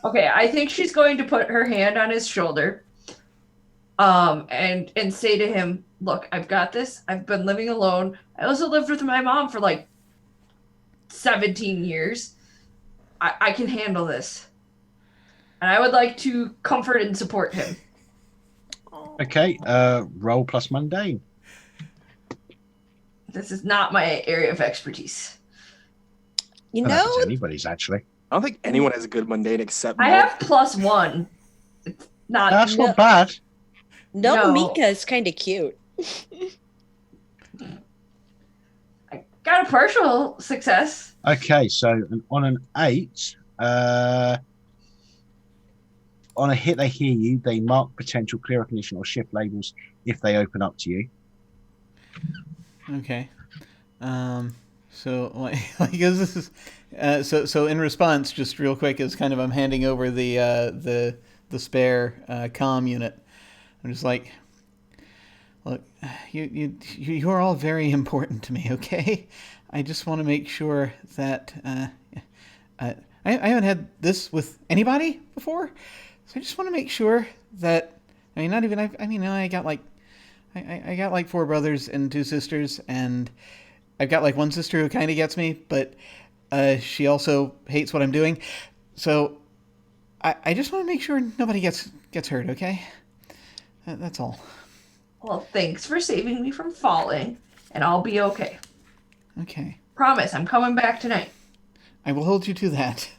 Okay, I think she's going to put her hand on his shoulder, and say to him, "Look, I've got this. I've been living alone. I also lived with my mom for like 17 years. I can handle this, and I would like to comfort and support him." Okay, roll plus mundane. This is not my area of expertise. You I don't know, think it's anybody's actually. I don't think anyone has a good mundane except I Mo. have +1. It's not. That's not bad. no, No. Mika is kind of cute. I got a partial success. Okay, so on an 8, on a hit they hear you, they mark potential clear recognition or shift labels if they open up to you. Okay. So this is so in response, just real quick, is kind of I'm handing over the spare comm unit. I'm just like, look, you are all very important to me. Okay, I just want to make sure that I haven't had this with anybody before, so I just want to make sure that I got like 4 brothers and 2 sisters, and I've got like one sister who kind of gets me, but she also hates what I'm doing. So I just want to make sure nobody gets hurt, okay? That's all. Well, thanks for saving me from falling, and I'll be okay. Okay. Promise, I'm coming back tonight. I will hold you to that.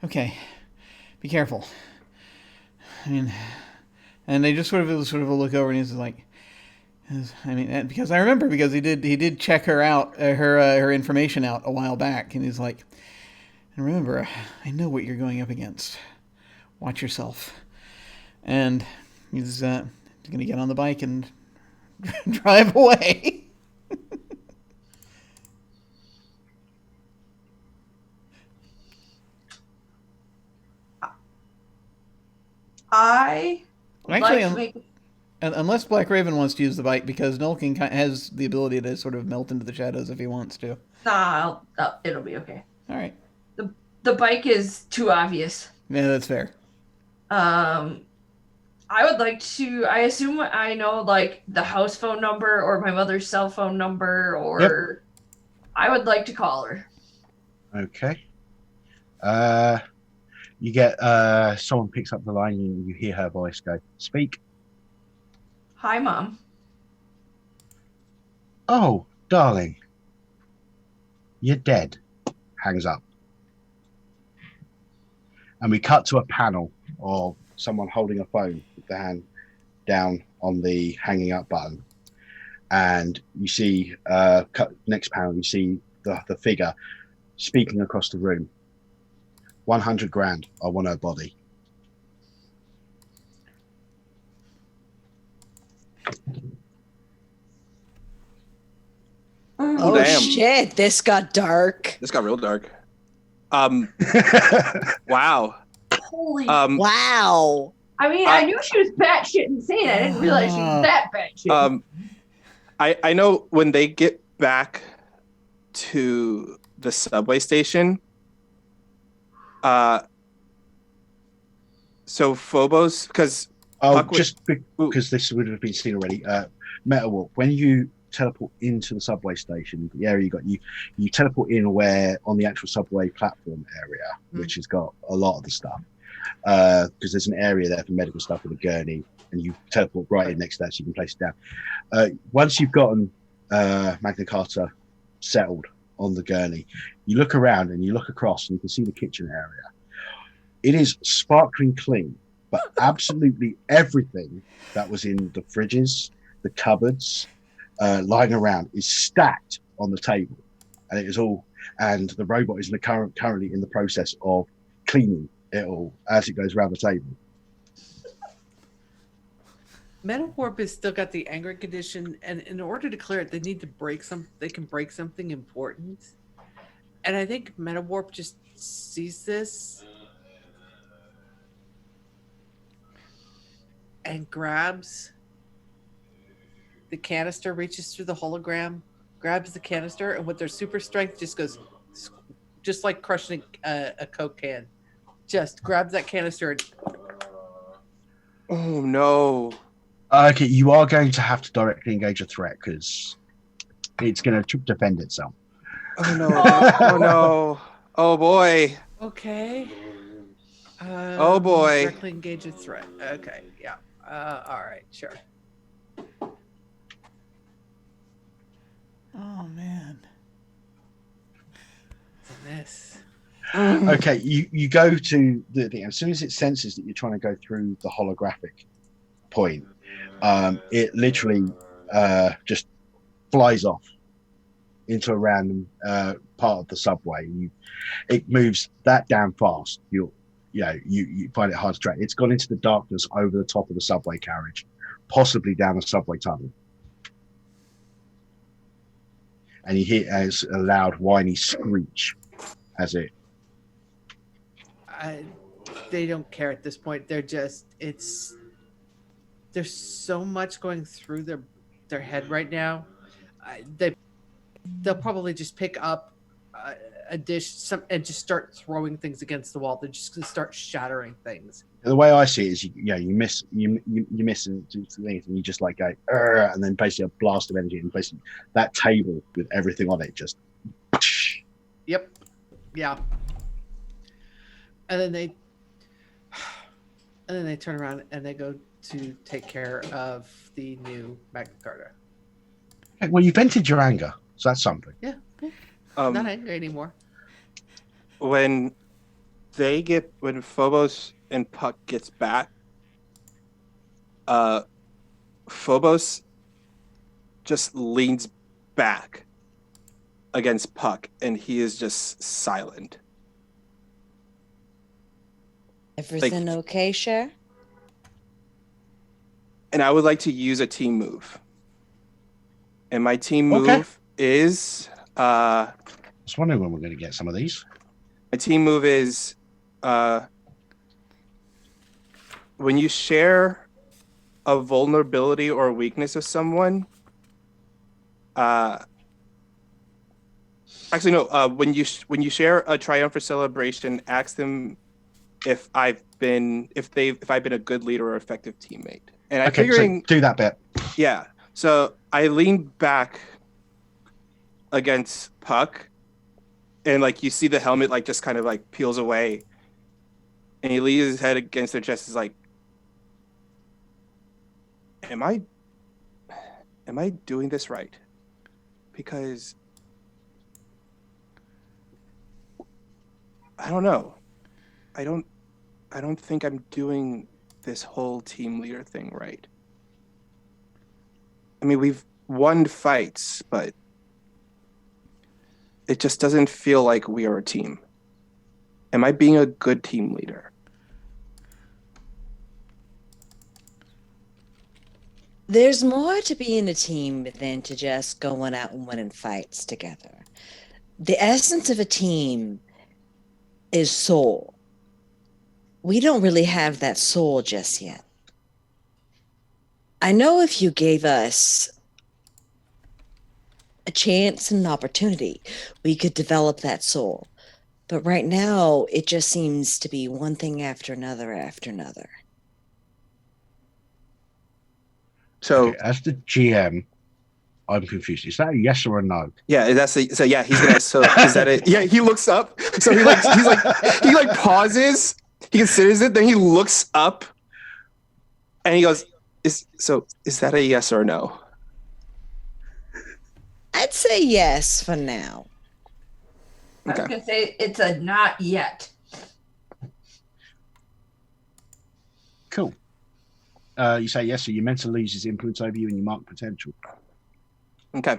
Okay. Be careful. I mean, and they just sort of a look over, and he's like, because I remember because he did check her out, her information out a while back, and he's like, and remember, I know what you're going up against. Watch yourself. And he's gonna get on the bike and drive away. I would Actually, like to make... unless Black Raven wants to use the bike, because Nulkin has the ability to sort of melt into the shadows if he wants to. Nah, it'll be okay. All right. The bike is too obvious. Yeah, that's fair. I would like to... I assume I know, like, the house phone number or my mother's cell phone number, or... Yep. I would like to call her. Okay. You get someone picks up the line and you hear her voice go, "Speak." Hi, Mom. "Oh, darling. You're dead." Hangs up. And we cut to a panel of someone holding a phone with the hand down on the hanging up button. And you see, next panel, you see the figure speaking across the room. 100 grand. I want her body. Oh, damn. Shit, this got dark. This got real dark. Wow. Holy... Wow. I mean, I knew she was batshit insane. I didn't realize she was that batshit. I know when they get back to the subway station, So Phobos, because because this would have been seen already. Meta Warp, when you teleport into the subway station, the area you teleport in where on the actual subway platform area, which has got a lot of the stuff. Because there's an area there for medical stuff with a gurney, and you teleport right in next to that, so you can place it down. Once you've gotten Magna Carta settled on the gurney, you look around and you look across, and you can see the kitchen area. It is sparkling clean, but absolutely everything that was in the fridges, the cupboards, lying around is stacked on the table, and it is all. And the robot is currently in the process of cleaning it all as it goes around the table. Metal Warp has still got the anger condition, and in order to clear it, they need to break some. They can break something important, and I think Metal Warp just sees this and grabs the canister, reaches through the hologram, grabs the canister, and with their super strength, just goes, just like crushing a Coke can, just grabs that canister and. Oh no. Okay, you are going to have to directly engage a threat because it's going to defend itself. Oh no! Oh no! Oh boy! Okay. Oh boy! Directly engage a threat. Okay, yeah. All right, sure. Oh man. What's in this? Okay, you go to the thing. As soon as it senses that you're trying to go through the holographic point, it literally just flies off into a random part of the subway. It moves that damn fast. You find it hard to track. It's gone into the darkness over the top of the subway carriage, possibly down a subway tunnel. And you hear as a loud whiny screech as it. They don't care at this point. They're just there's so much going through their head right now. They'll probably just pick up a dish and just start throwing things against the wall. They're just gonna start shattering things. The way I see it is, you miss and do things, and you just like go, and then basically a blast of energy, and basically that table with everything on it just. Yep. Yeah. And then they turn around and they go to take care of the new Magna Carta. Okay, well, you vented your anger, so that's something. Yeah. Not angry anymore. When Phobos and Puck gets back, Phobos just leans back against Puck, and he is just silent. Everything okay, Cher? And I would like to use a team move. And my team move is... I was wondering when we're going to get some of these. My team move is... when you share a vulnerability or a weakness with someone... actually, no. When you share a triumph or celebration, ask them if I've been a good leader or effective teammate. And I'm figuring, so do that bit. Yeah. So I lean back against Puck, and like you see the helmet like just kind of like peels away, and he leans his head against their chest. Is like, am I doing this right? Because I don't know. I don't think I'm doing this whole team leader thing right. I mean, we've won fights, but it just doesn't feel like we are a team. Am I being a good team leader? There's more to being a team than to just going out and winning fights together. The essence of a team is soul. We don't really have that soul just yet. I know if you gave us a chance and an opportunity, we could develop that soul. But right now, it just seems to be one thing after another after another. So, okay, as the GM, I'm confused. Is that a yes or a no? Yeah, so yeah, he's gonna. So is that it? Yeah, he looks up. So he pauses. He considers it. Then he looks up, and he goes, "Is that a yes or no?" I'd say yes for now. I was gonna say it's a not yet. Cool. You say yes, so your mental loses influence over you and you mark potential. Okay.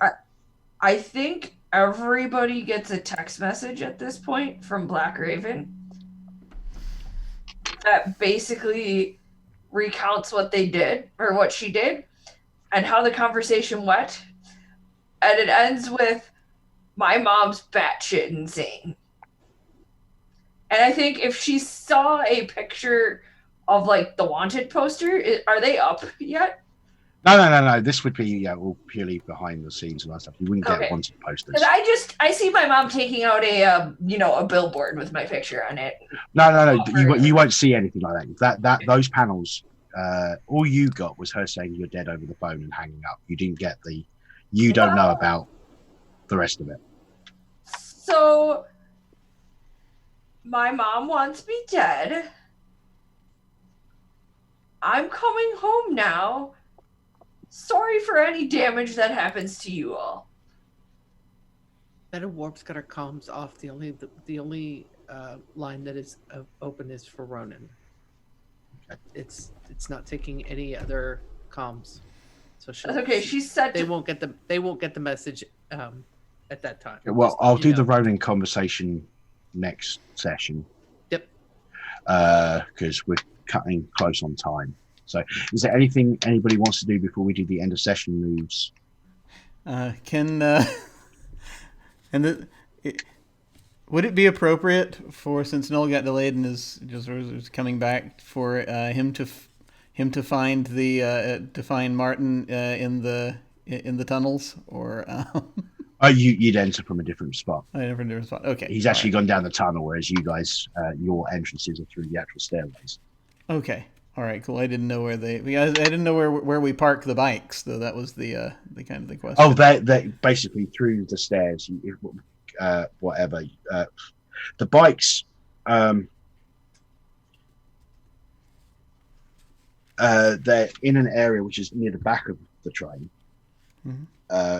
I think everybody gets a text message at this point from Black Raven that basically recounts what they did or what she did and how the conversation went. And it ends with, my mom's batshit insane. And I think if she saw a picture of like the wanted poster, are they up yet? No. This would be all purely behind the scenes and that stuff. You wouldn't get wanted posters. Because I see my mom taking out a billboard with my picture on it. No. You won't see anything like that. Those panels, all you got was her saying you're dead over the phone and hanging up. You didn't get you don't know about the rest of it. So my mom wants me dead. I'm coming home now. Sorry for any damage that happens to you all. Meta Warp's got her comms off. The only line that is open is for Ronan. Okay. It's not taking any other comms. So she said they won't get the message at that time. Well, I'll do the Ronan conversation next session. Yep. Because we're cutting close on time. So, is there anything anybody wants to do before we do the end of session moves? Would it be appropriate for, since Noel got delayed and is coming back, for him to find to find Martin in the tunnels, or? You'd enter from a different spot. A different spot. Okay. He's actually gone down the tunnel, whereas you guys, your entrances are through the actual stairways. Okay. All right. Cool. I didn't know where I didn't know where we park the bikes, though. That was the kind of the question. Oh, they basically through the stairs. Whatever. The bikes. They're in an area which is near the back of the train. Mm-hmm.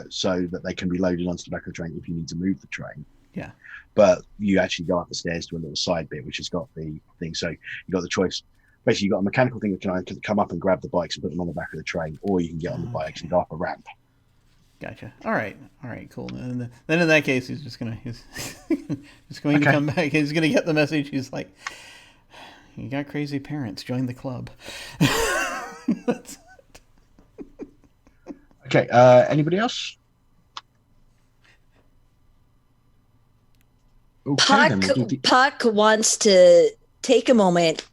So that they can be loaded onto the back of the train if you need to move the train. Yeah. But you actually go up the stairs to a little side bit, which has got the thing. So you got the choice. Basically, you've got a mechanical thing that can come up and grab the bikes and put them on the back of the train, or you can get on the bikes and go up a ramp. Gotcha. All right, cool. And then in that case, he's going to come back. He's going to get the message. He's like, "You got crazy parents. Join the club." That's it. Okay. Anybody else? Okay, Puck wants to take a moment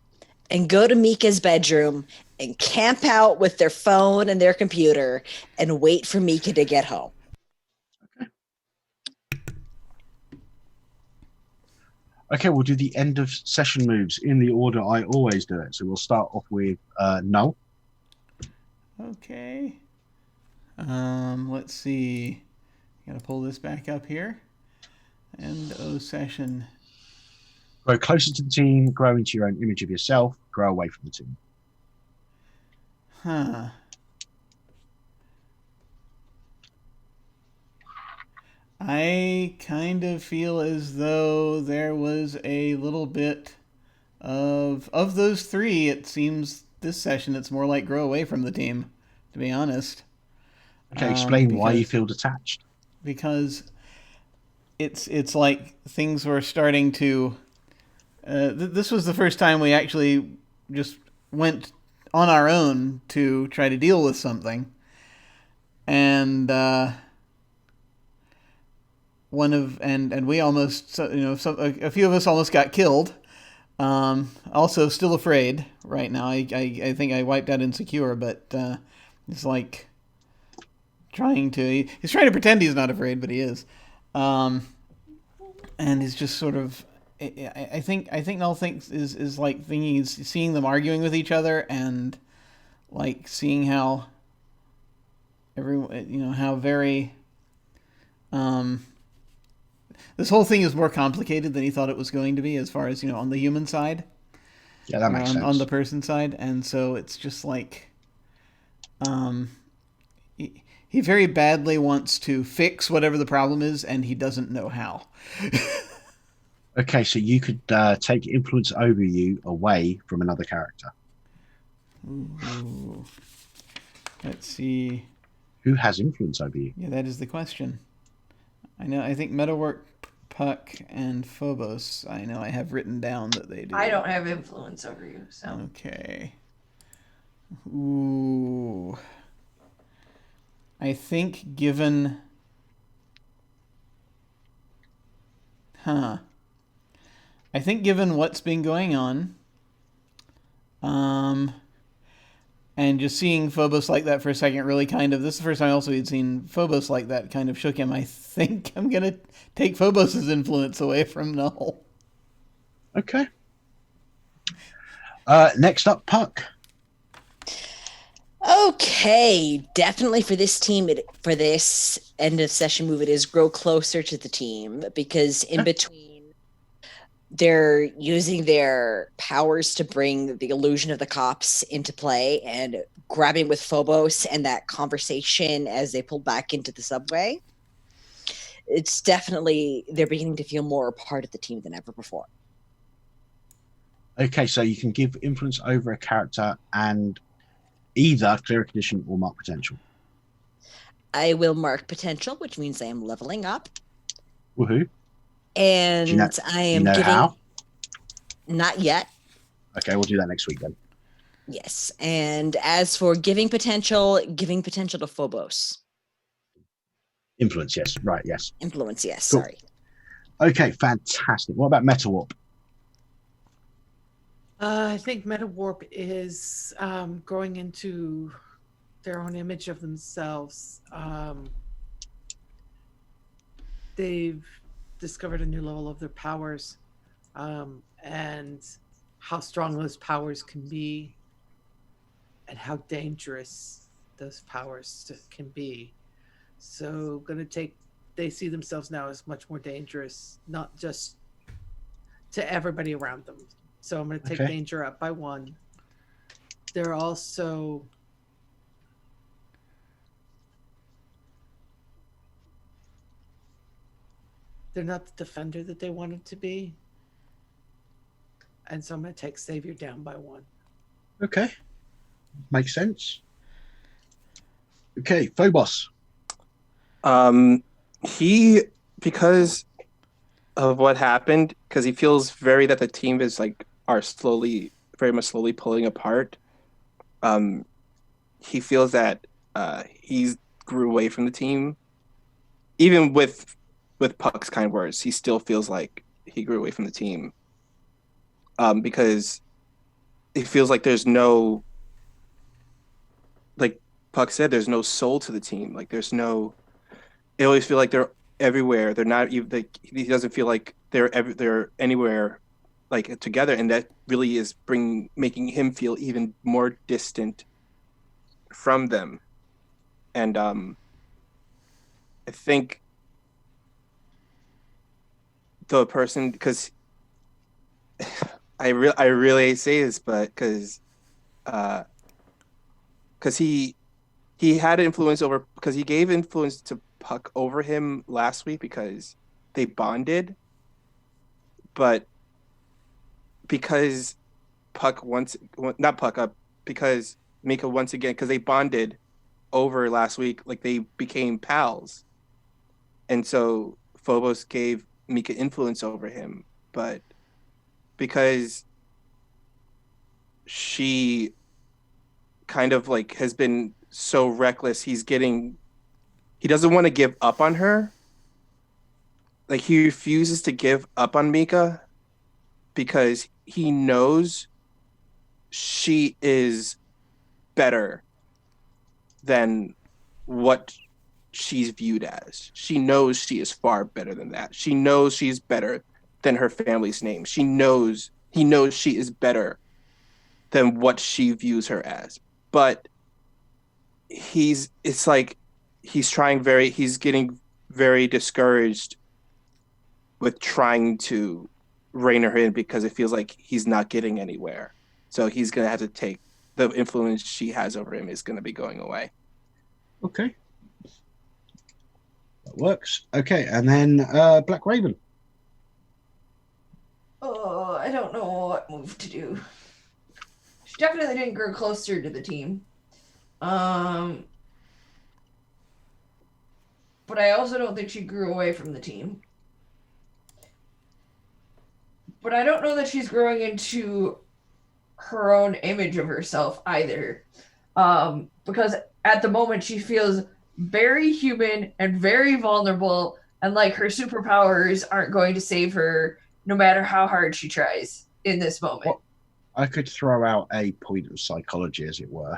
and go to Mika's bedroom and camp out with their phone and their computer and wait for Mika to get home. Okay, we'll do the end of session moves in the order I always do it. So we'll start off with Null. Okay. Let's see. Gotta pull this back up here. End of session. Grow closer to the team, grow into your own image of yourself, grow away from the team. Huh. I kind of feel as though there was a little bit of those three. It seems this session it's more like grow away from the team, to be honest. Okay, explain why you feel detached. Because it's like things were starting to. This was the first time we actually just went on our own to try to deal with something, and we almost, a few of us almost got killed. Also, still afraid right now. I think I wiped out Insecure, but it's like he's trying to pretend he's not afraid, but he is, and he's just sort of. I think Null thinks is like thinking he's seeing them arguing with each other and like seeing how how very this whole thing is more complicated than he thought it was going to be as far as on the human side. Yeah, that makes sense. On the person side, and so it's just like he very badly wants to fix whatever the problem is, and he doesn't know how. Okay, so you could take influence over you away from another character. Ooh. Let's see. Who has influence over you? Yeah, that is the question. I think Metalwork, Puck, and Phobos, I know I have written down that they do. I don't have influence over you, so. Okay. Ooh. I think given... I think given what's been going on, and just seeing Phobos like that for a second really kind of... This is the first time also he'd seen Phobos like that, kind of shook him. I think I'm going to take Phobos' influence away from Null. Okay. Next up, Puck. Okay, definitely for this team, for this end of session move, it is grow closer to the team, because in between they're using their powers to bring the illusion of the cops into play and grabbing with Phobos and that conversation as they pull back into the subway. It's definitely, they're beginning to feel more a part of the team than ever before. Okay, so you can give influence over a character and either clear a condition or mark potential. I will mark potential, which means I am leveling up. Woohoo. And I am giving... How? Not yet. Okay, we'll do that next week then. Yes, and as for giving potential to Phobos. Influence, yes. Right, yes. Influence, yes, Cool. Sorry. Okay, fantastic. What about Meta Warp? I think Meta Warp is growing into their own image of themselves. They've discovered a new level of their powers, and how strong those powers can be, and how dangerous those powers can be. So they see themselves now as much more dangerous, not just to everybody around them. So I'm going to take danger up by 1. They're also... They're not the defender that they wanted to be. And so I'm going to take Savior down by 1. Okay. Makes sense. Okay, Phobos. He, because of what happened, because he feels that the team is very much slowly pulling apart. He feels that he grew away from the team, even with Puck's kind words. He still feels like he grew away from the team, because it feels like there's no, like Puck said, there's no soul to the team. Like there's no. They always feel like they're everywhere. They're not even. He doesn't feel like they're anywhere, like together, and that really is making him feel even more distant from them. And I think the person, because I really say this, but because he had influence over, because he gave influence to Puck over him last week because they bonded, but because because Mika once again, because they bonded over last week, like they became pals, and so Phobos gave Mika influence over him, but because she kind of like has been so reckless, he doesn't want to give up on her. Like he refuses to give up on Mika because he knows she is better than what she's viewed as. She knows she is far better than that. She knows she's better than her family's name. He knows she is better than what she views her as. But he's getting very discouraged with trying to rein her in because it feels like he's not getting anywhere. So he's going to have to take the influence she has over him is going to be going away. Okay. That works. Okay, and then Black Raven. Oh, I don't know what move to do. She definitely didn't grow closer to the team. But I also don't think she grew away from the team. But I don't know that she's growing into her own image of herself either. Because at the moment she feels very human and very vulnerable, and like her superpowers aren't going to save her no matter how hard she tries in this moment. Well, I could throw out a point of psychology, as it were.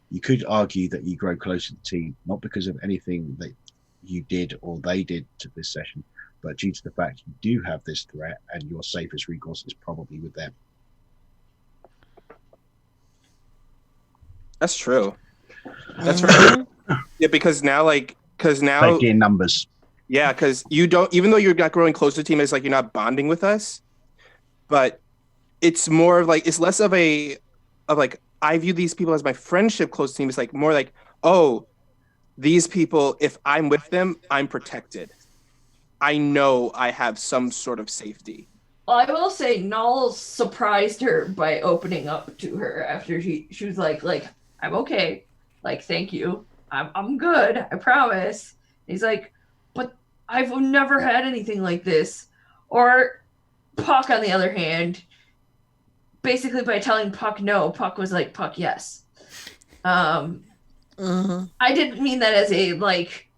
You could argue that you grow closer to the team, not because of anything that you did or they did to this session, but due to the fact you do have this threat and your safest recourse is probably with them. That's true. That's right. Yeah, because now safety in numbers. Yeah, because you don't, even though you're not growing close to the team, it's like you're not bonding with us. But it's more of like, it's less of like, I view these people as my friendship close team. It's like more like, oh, these people, if I'm with them, I'm protected. I know I have some sort of safety. Well, I will say Null surprised her by opening up to her after she was like, I'm okay. Like, thank you. I'm good. I promise. He's like, but I've never had anything like this. Or Puck, on the other hand, basically by telling Puck no, Puck was like, Puck, yes. I didn't mean that as a, like,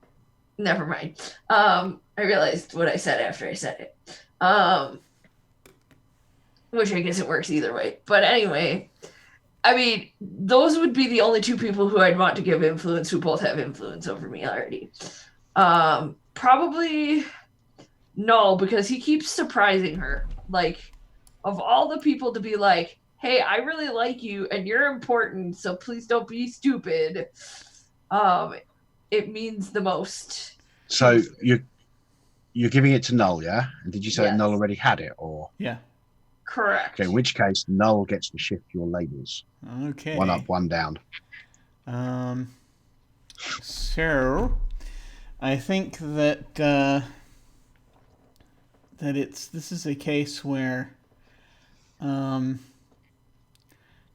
never mind. I realized what I said after I said it. Which I guess it works either way. But anyway, I mean, those would be the only two people who I'd want to give influence who both have influence over me already. Probably Null, because he keeps surprising her. Like, of all the people to be like, hey, I really like you and you're important, so please don't be stupid. It means the most. So you're giving it to Null, yeah? And did you say Yes. that Null already had it, or? Yeah. Correct. Okay, in which case Null gets to shift your labels. Okay. One up, one down. So I think that this is a case where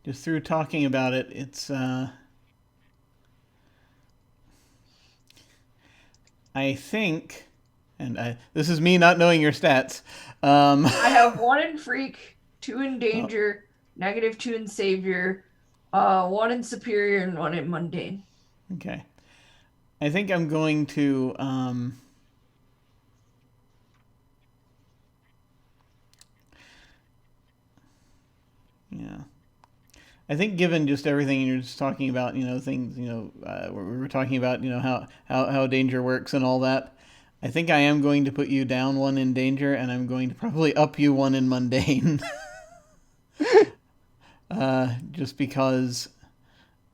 just through talking about it, it's I think, and this is me not knowing your stats. I have 1 in Freak, 2 in Danger, -2 in Savior, 1 in Superior, and 1 in Mundane. Okay. I think I'm going to yeah. I think given just everything you're just talking about, things, we were talking about, how danger works and all that. I think I am going to put you down 1 in Danger, and I'm going to probably up you 1 in Mundane. Just because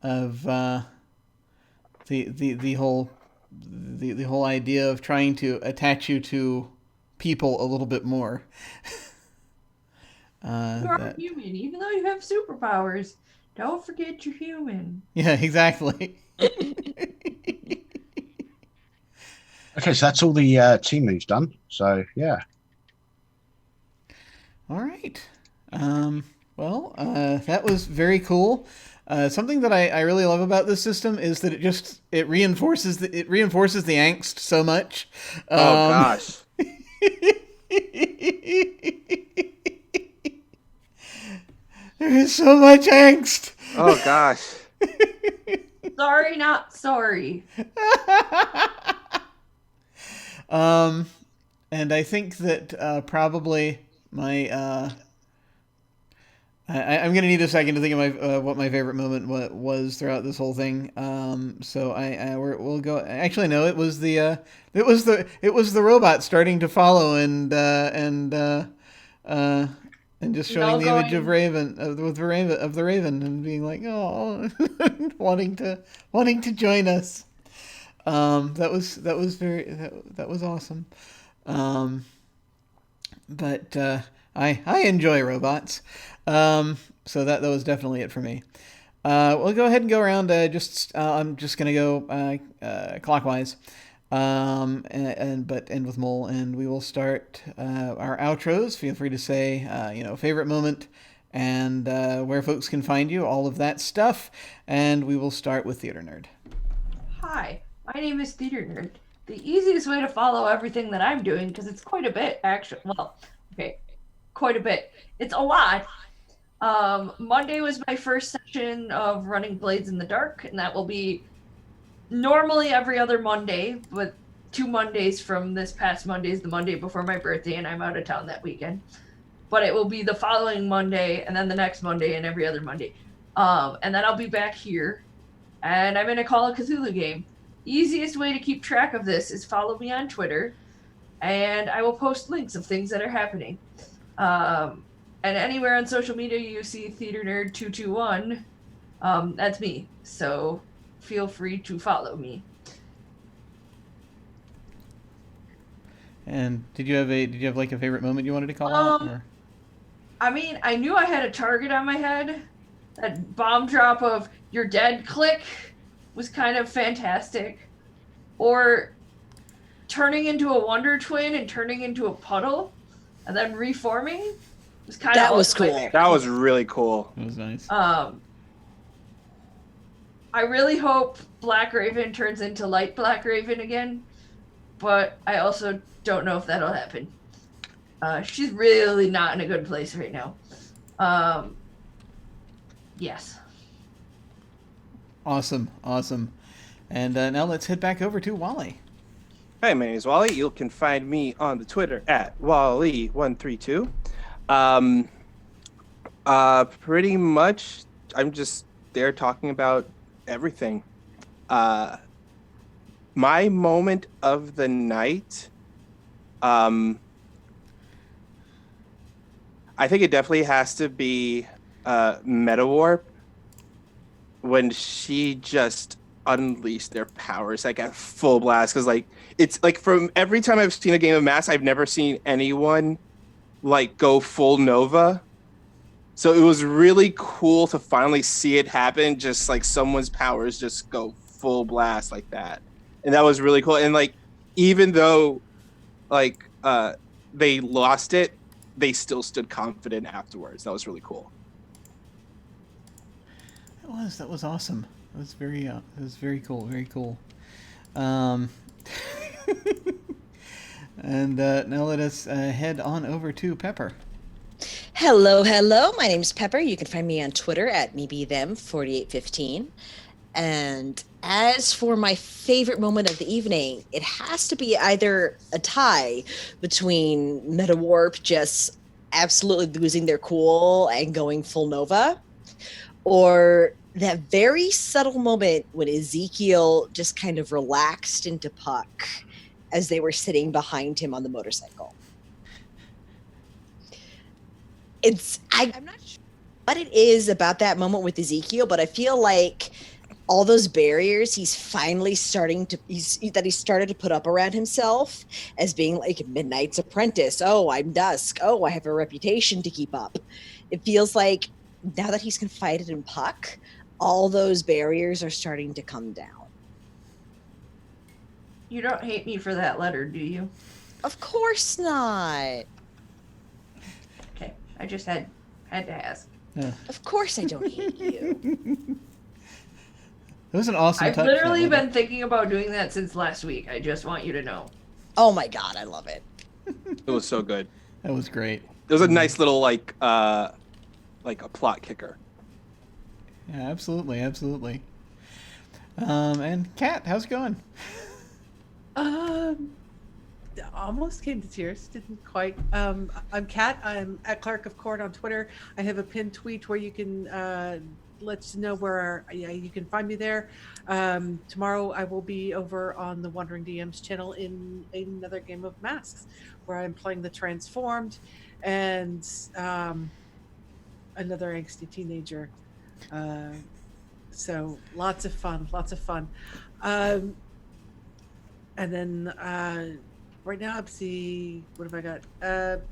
of the whole idea of trying to attach you to people a little bit more. You are human, even though you have superpowers. Don't forget you're human. Yeah, exactly. Okay, so that's all the team moves done. So, yeah. All right. Well, that was very cool. Something that I really love about this system is that it reinforces the angst so much. Oh gosh. There is so much angst. Oh gosh. Sorry, not sorry. And I think that probably my I'm gonna need a second to think of my what my favorite moment was throughout this whole thing. So we'll go. Actually, no, it was the robot starting to follow and just showing the image of Raven of the Raven and being like, oh, wanting to join us. That was awesome. But I enjoy robots. So that was definitely it for me. We'll go ahead and go around. I'm just gonna go clockwise, but end with Mole, and we will start our outros. Feel free to say favorite moment and where folks can find you, all of that stuff, and we will start with Thtrnerd. Hi, my name is Thtrnerd. The easiest way to follow everything that I'm doing, because it's quite a bit, actually. Well, okay, quite a bit. It's a lot. Monday was my first session of running Blades in the Dark, and that will be normally every other Monday, but 2 Mondays from this past Monday is the Monday before my birthday, and I'm out of town that weekend. But it will be the following Monday, and then the next Monday, and every other Monday. And then I'll be back here, and I'm in a Call of Cthulhu game. Easiest way to keep track of this is follow me on Twitter, and I will post links of things that are happening. And anywhere on social media you see Thtrnerd221, that's me. So feel free to follow me. And did you have like a favorite moment you wanted to call out? Or? I mean, I knew I had a target on my head. That bomb drop of "You're dead" click was kind of fantastic. Or turning into a Wonder Twin and turning into a puddle and then reforming was kind of... That was cool. That was really cool. It was nice. I really hope Black Raven turns into Light Black Raven again, but I also don't know if that'll happen. She's really not in a good place right now. Yes. Awesome. And now let's head back over to Wally. Hi, my name is Wally. You can find me on the Twitter at Wally132. Pretty much, I'm just there talking about everything. My moment of the night, I think it definitely has to be Meta Warp, when she just unleashed their powers like at full blast. Because like it's like from every time I've seen a game of Mass, I've never seen anyone like go full Nova. So it was really cool to finally see it happen, just like someone's powers just go full blast like that. And that was really cool. And like even though like they lost it, they still stood confident afterwards. That was really cool. That was awesome. It was very cool, very cool. And now let us head on over to Pepper. Hello, my name's Pepper. You can find me on Twitter at mebethem4815. And as for my favorite moment of the evening, it has to be either a tie between Meta Warp just absolutely losing their cool and going full Nova, or that very subtle moment when Ezekiel just kind of relaxed into Puck as they were sitting behind him on the motorcycle. I'm not sure what it is about that moment with Ezekiel, but I feel like all those barriers he started to put up around himself as being like Midnight's apprentice. Oh, I'm Dusk. Oh, I have a reputation to keep up. It feels like now that he's confided in Puck, all those barriers are starting to come down. You don't hate me for that letter, do you? Of course not. Okay, I just had to ask. Yeah. Of course I don't hate you. It was an awesome touch. I've literally been thinking about doing that since last week. I just want you to know. Oh my god, I love it. It was so good. That was great. It was a nice little like a plot kicker. Yeah, absolutely. And Kat, how's it going? almost came to tears. Didn't quite. I'm Kat. I'm at Clark of Court on Twitter. I have a pinned tweet where you can let you know where you can find me there. Tomorrow I will be over on the Wandering DMs channel in another game of Masks, where I'm playing the Transformed and another angsty teenager. So lots of fun. And then right now I'm seeing, what have I got?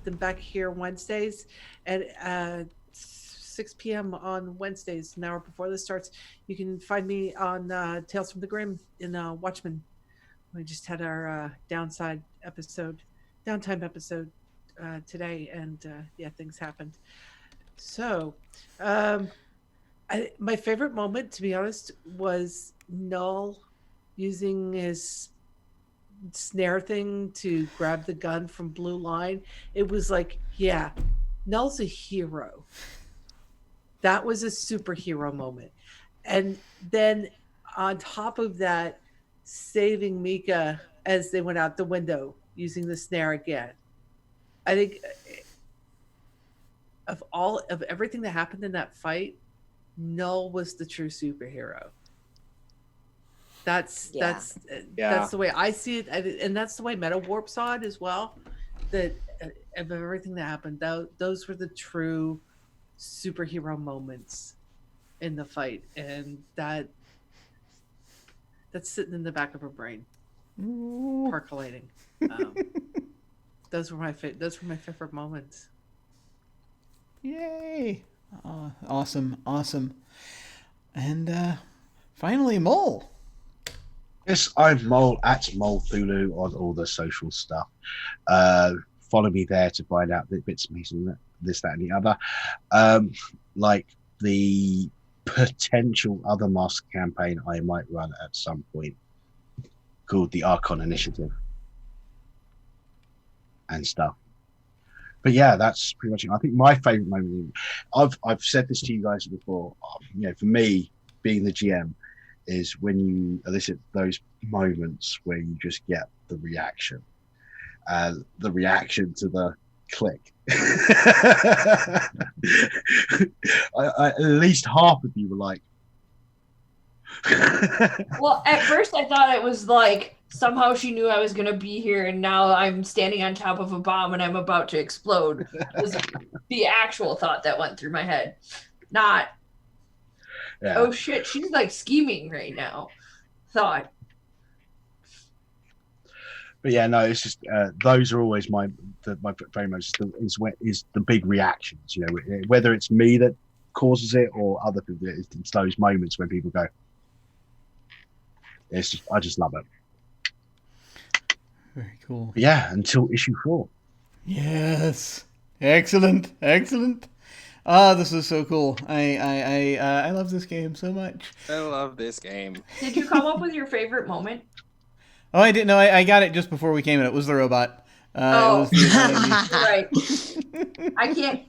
Then back here Wednesdays at 6 p.m. on Wednesdays, an hour before this starts. You can find me on Tales from the Grim in Watchmen. We just had our downtime episode today, and things happened. So my favorite moment, to be honest, was Null using his snare thing to grab the gun from Blue Line. It was like, yeah, Null's a hero. That was a superhero moment. And then on top of that, saving Mika as they went out the window using the snare again. I think of everything that happened in that fight, Null was the true superhero. That's the way I see it, and that's the way Meta Warp saw it as well. That of everything that happened, those were the true superhero moments in the fight, and that's sitting in the back of her brain, percolating. Those were my favorite moments. Yay! Awesome. And finally, Mole. Yes, I'm Mole at Mole Thulu on all the social stuff. Follow me there to find out the bits and pieces of this, that, and the other. Like the potential other mask campaign I might run at some point called the Archon Initiative and stuff. But yeah, that's pretty much it. I think my favorite moment, I've said this to you guys before, for me, being the GM, is when you elicit those moments where you just get the reaction to the click. At least half of you were like, well, at first I thought it was like somehow she knew I was going to be here and now I'm standing on top of a bomb and I'm about to explode. Was the actual thought that went through my head. Not, oh shit, she's like scheming right now. Thought. But yeah, no, it's just those are always my very much is the big reactions. Whether it's me that causes it or other people. It's those moments when people go. I just love it. Very cool. But yeah, until issue 4. Yes, excellent. This is so cool. I love this game so much. I love this game. Did you come up with your favorite moment? Oh, I didn't know. I got it just before we came in. It was the robot. Right. I can't.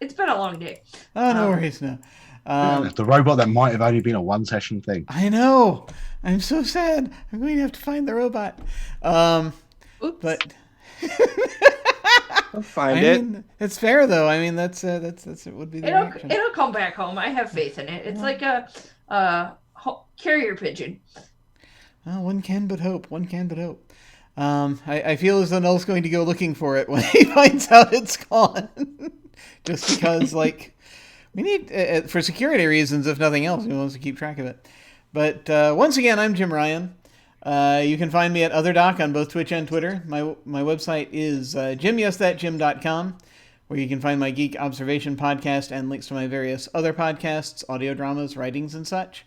It's been a long day. Oh, no worries. No. The robot that might have only been a one-session thing. I know. I'm so sad. I'm going to have to find the robot. But I'll find it. It's fair though. I mean, that's it would be the reaction. It'll come back home. I have faith in it. It's like a carrier pigeon. Oh, one can but hope. I feel as though Null's going to go looking for it when he finds out it's gone. Just because, we need, for security reasons, if nothing else, he wants to keep track of it. But once again, I'm Jim Ryan. You can find me at OtherDoc on both Twitch and Twitter. My website is jimyesthatjim.com, where you can find my Geek Observation podcast and links to my various other podcasts, audio dramas, writings, and such.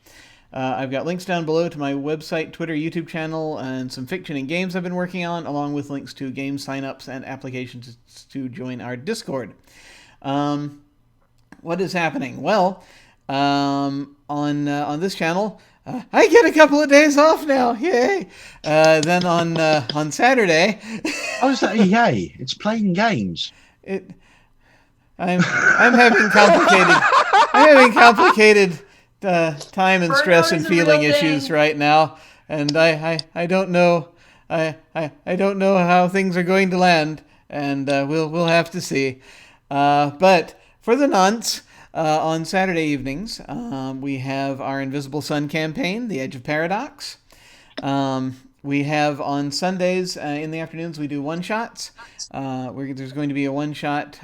I've got links down below to my website, Twitter, YouTube channel, and some fiction and games I've been working on, along with links to game signups and applications to join our Discord. What is happening? Well, on this channel, I get a couple of days off now. Yay! Then on Saturday, oh, is that yay? It's playing games. I'm having complicated time and stress and feeling issues right now, and I don't know I don't know how things are going to land, and we'll have to see. But for the nonce, on Saturday evenings, we have our Invisible Sun campaign, The Edge of Paradox. We have on Sundays in the afternoons, we do one-shots. There's going to be a one-shot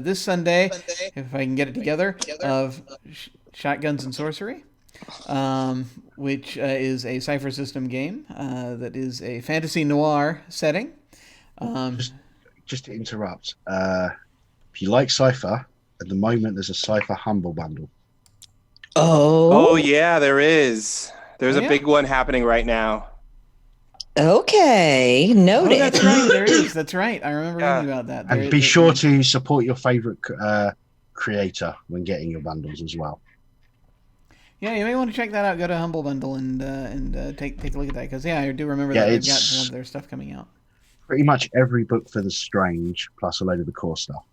this Sunday, if I can get it together, of Shotguns and Sorcery, which is a cipher system game that is a fantasy noir setting. Just to interrupt, if you like cipher, at the moment there's a cipher Humble Bundle. Oh yeah, there is. There's a big one happening right now. Okay, noted. Oh, that's right. There is. That's right. I remember reading about that. And be sure to support your favorite creator when getting your bundles as well. Yeah, you may want to check that out. Go to Humble Bundle and take a look at that, because I do remember that they've got some of their stuff coming out. Pretty much every book for the Strange, plus a load of the core stuff.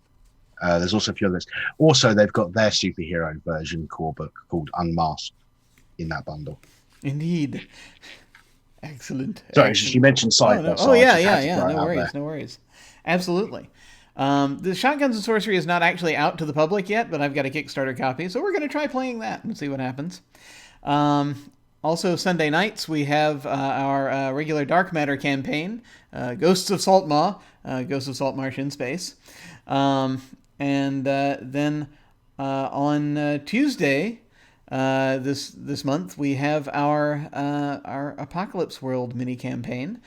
There's also a few others. Also, they've got their superhero version core book called Unmasked in that bundle. Indeed. Excellent. Sorry, you mentioned cipher. No worries. Absolutely. The Shotguns and Sorcery is not actually out to the public yet, but I've got a Kickstarter copy, so we're going to try playing that and see what happens. Also, Sunday nights, we have our regular Dark Matter campaign, Ghosts of Saltmaw, Ghosts of Saltmarsh in Space. And then on Tuesday, this month, we have our Apocalypse World mini campaign.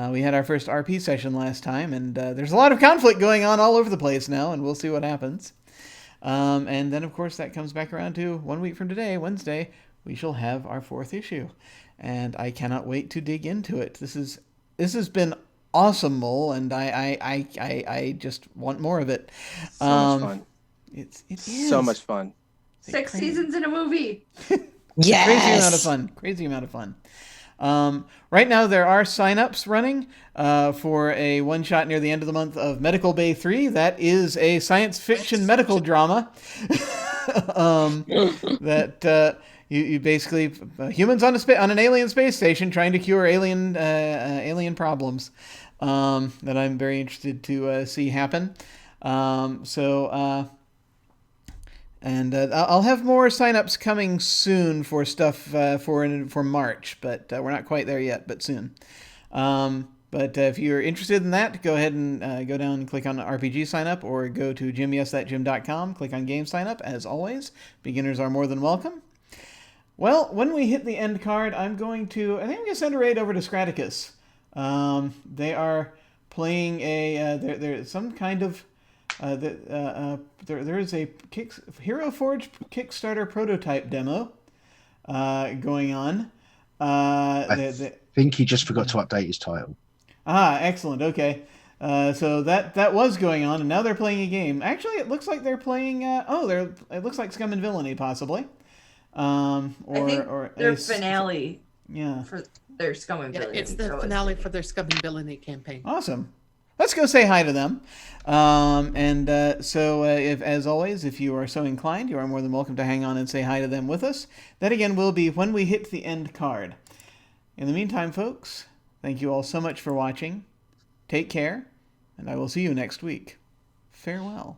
We had our first RP session last time, and there's a lot of conflict going on all over the place now, and we'll see what happens. And then, of course, that comes back around to 1 week from today, Wednesday, we shall have our 4th issue, and I cannot wait to dig into it. This has been awesome, Mole, and I just want more of it. So much fun. It is so much fun. 6 seasons in a movie. Yes. Crazy amount of fun. Right now there are sign-ups running for a one-shot near the end of the month of Medical Bay 3. That is a science fiction medical drama that you basically humans on an alien space station trying to cure alien problems that I'm very interested to see happen. And I'll have more signups coming soon for stuff for March, but we're not quite there yet, but soon. But if you're interested in that, go ahead and go down and click on RPG sign up, or go to jimyesthatjim.com, click on game sign up. As always, beginners are more than welcome. Well, when we hit the end card, I think I'm going to send a raid over to Scraticus. They are playing there's some kind of there is a Hero Forge Kickstarter prototype demo going on. I think he just forgot to update his title. Excellent. Okay. So that was going on, and now they're playing a game. Actually, it looks like they're playing. It looks like Scum and Villainy, possibly. I think their finale. Yeah. For their Scum and Villainy. It's the finale for their Scum and Villainy campaign. Awesome. Let's go say hi to them. If, as always, if you are so inclined, you are more than welcome to hang on and say hi to them with us. That again will be when we hit the end card. In the meantime, folks, thank you all so much for watching. Take care, and I will see you next week. Farewell.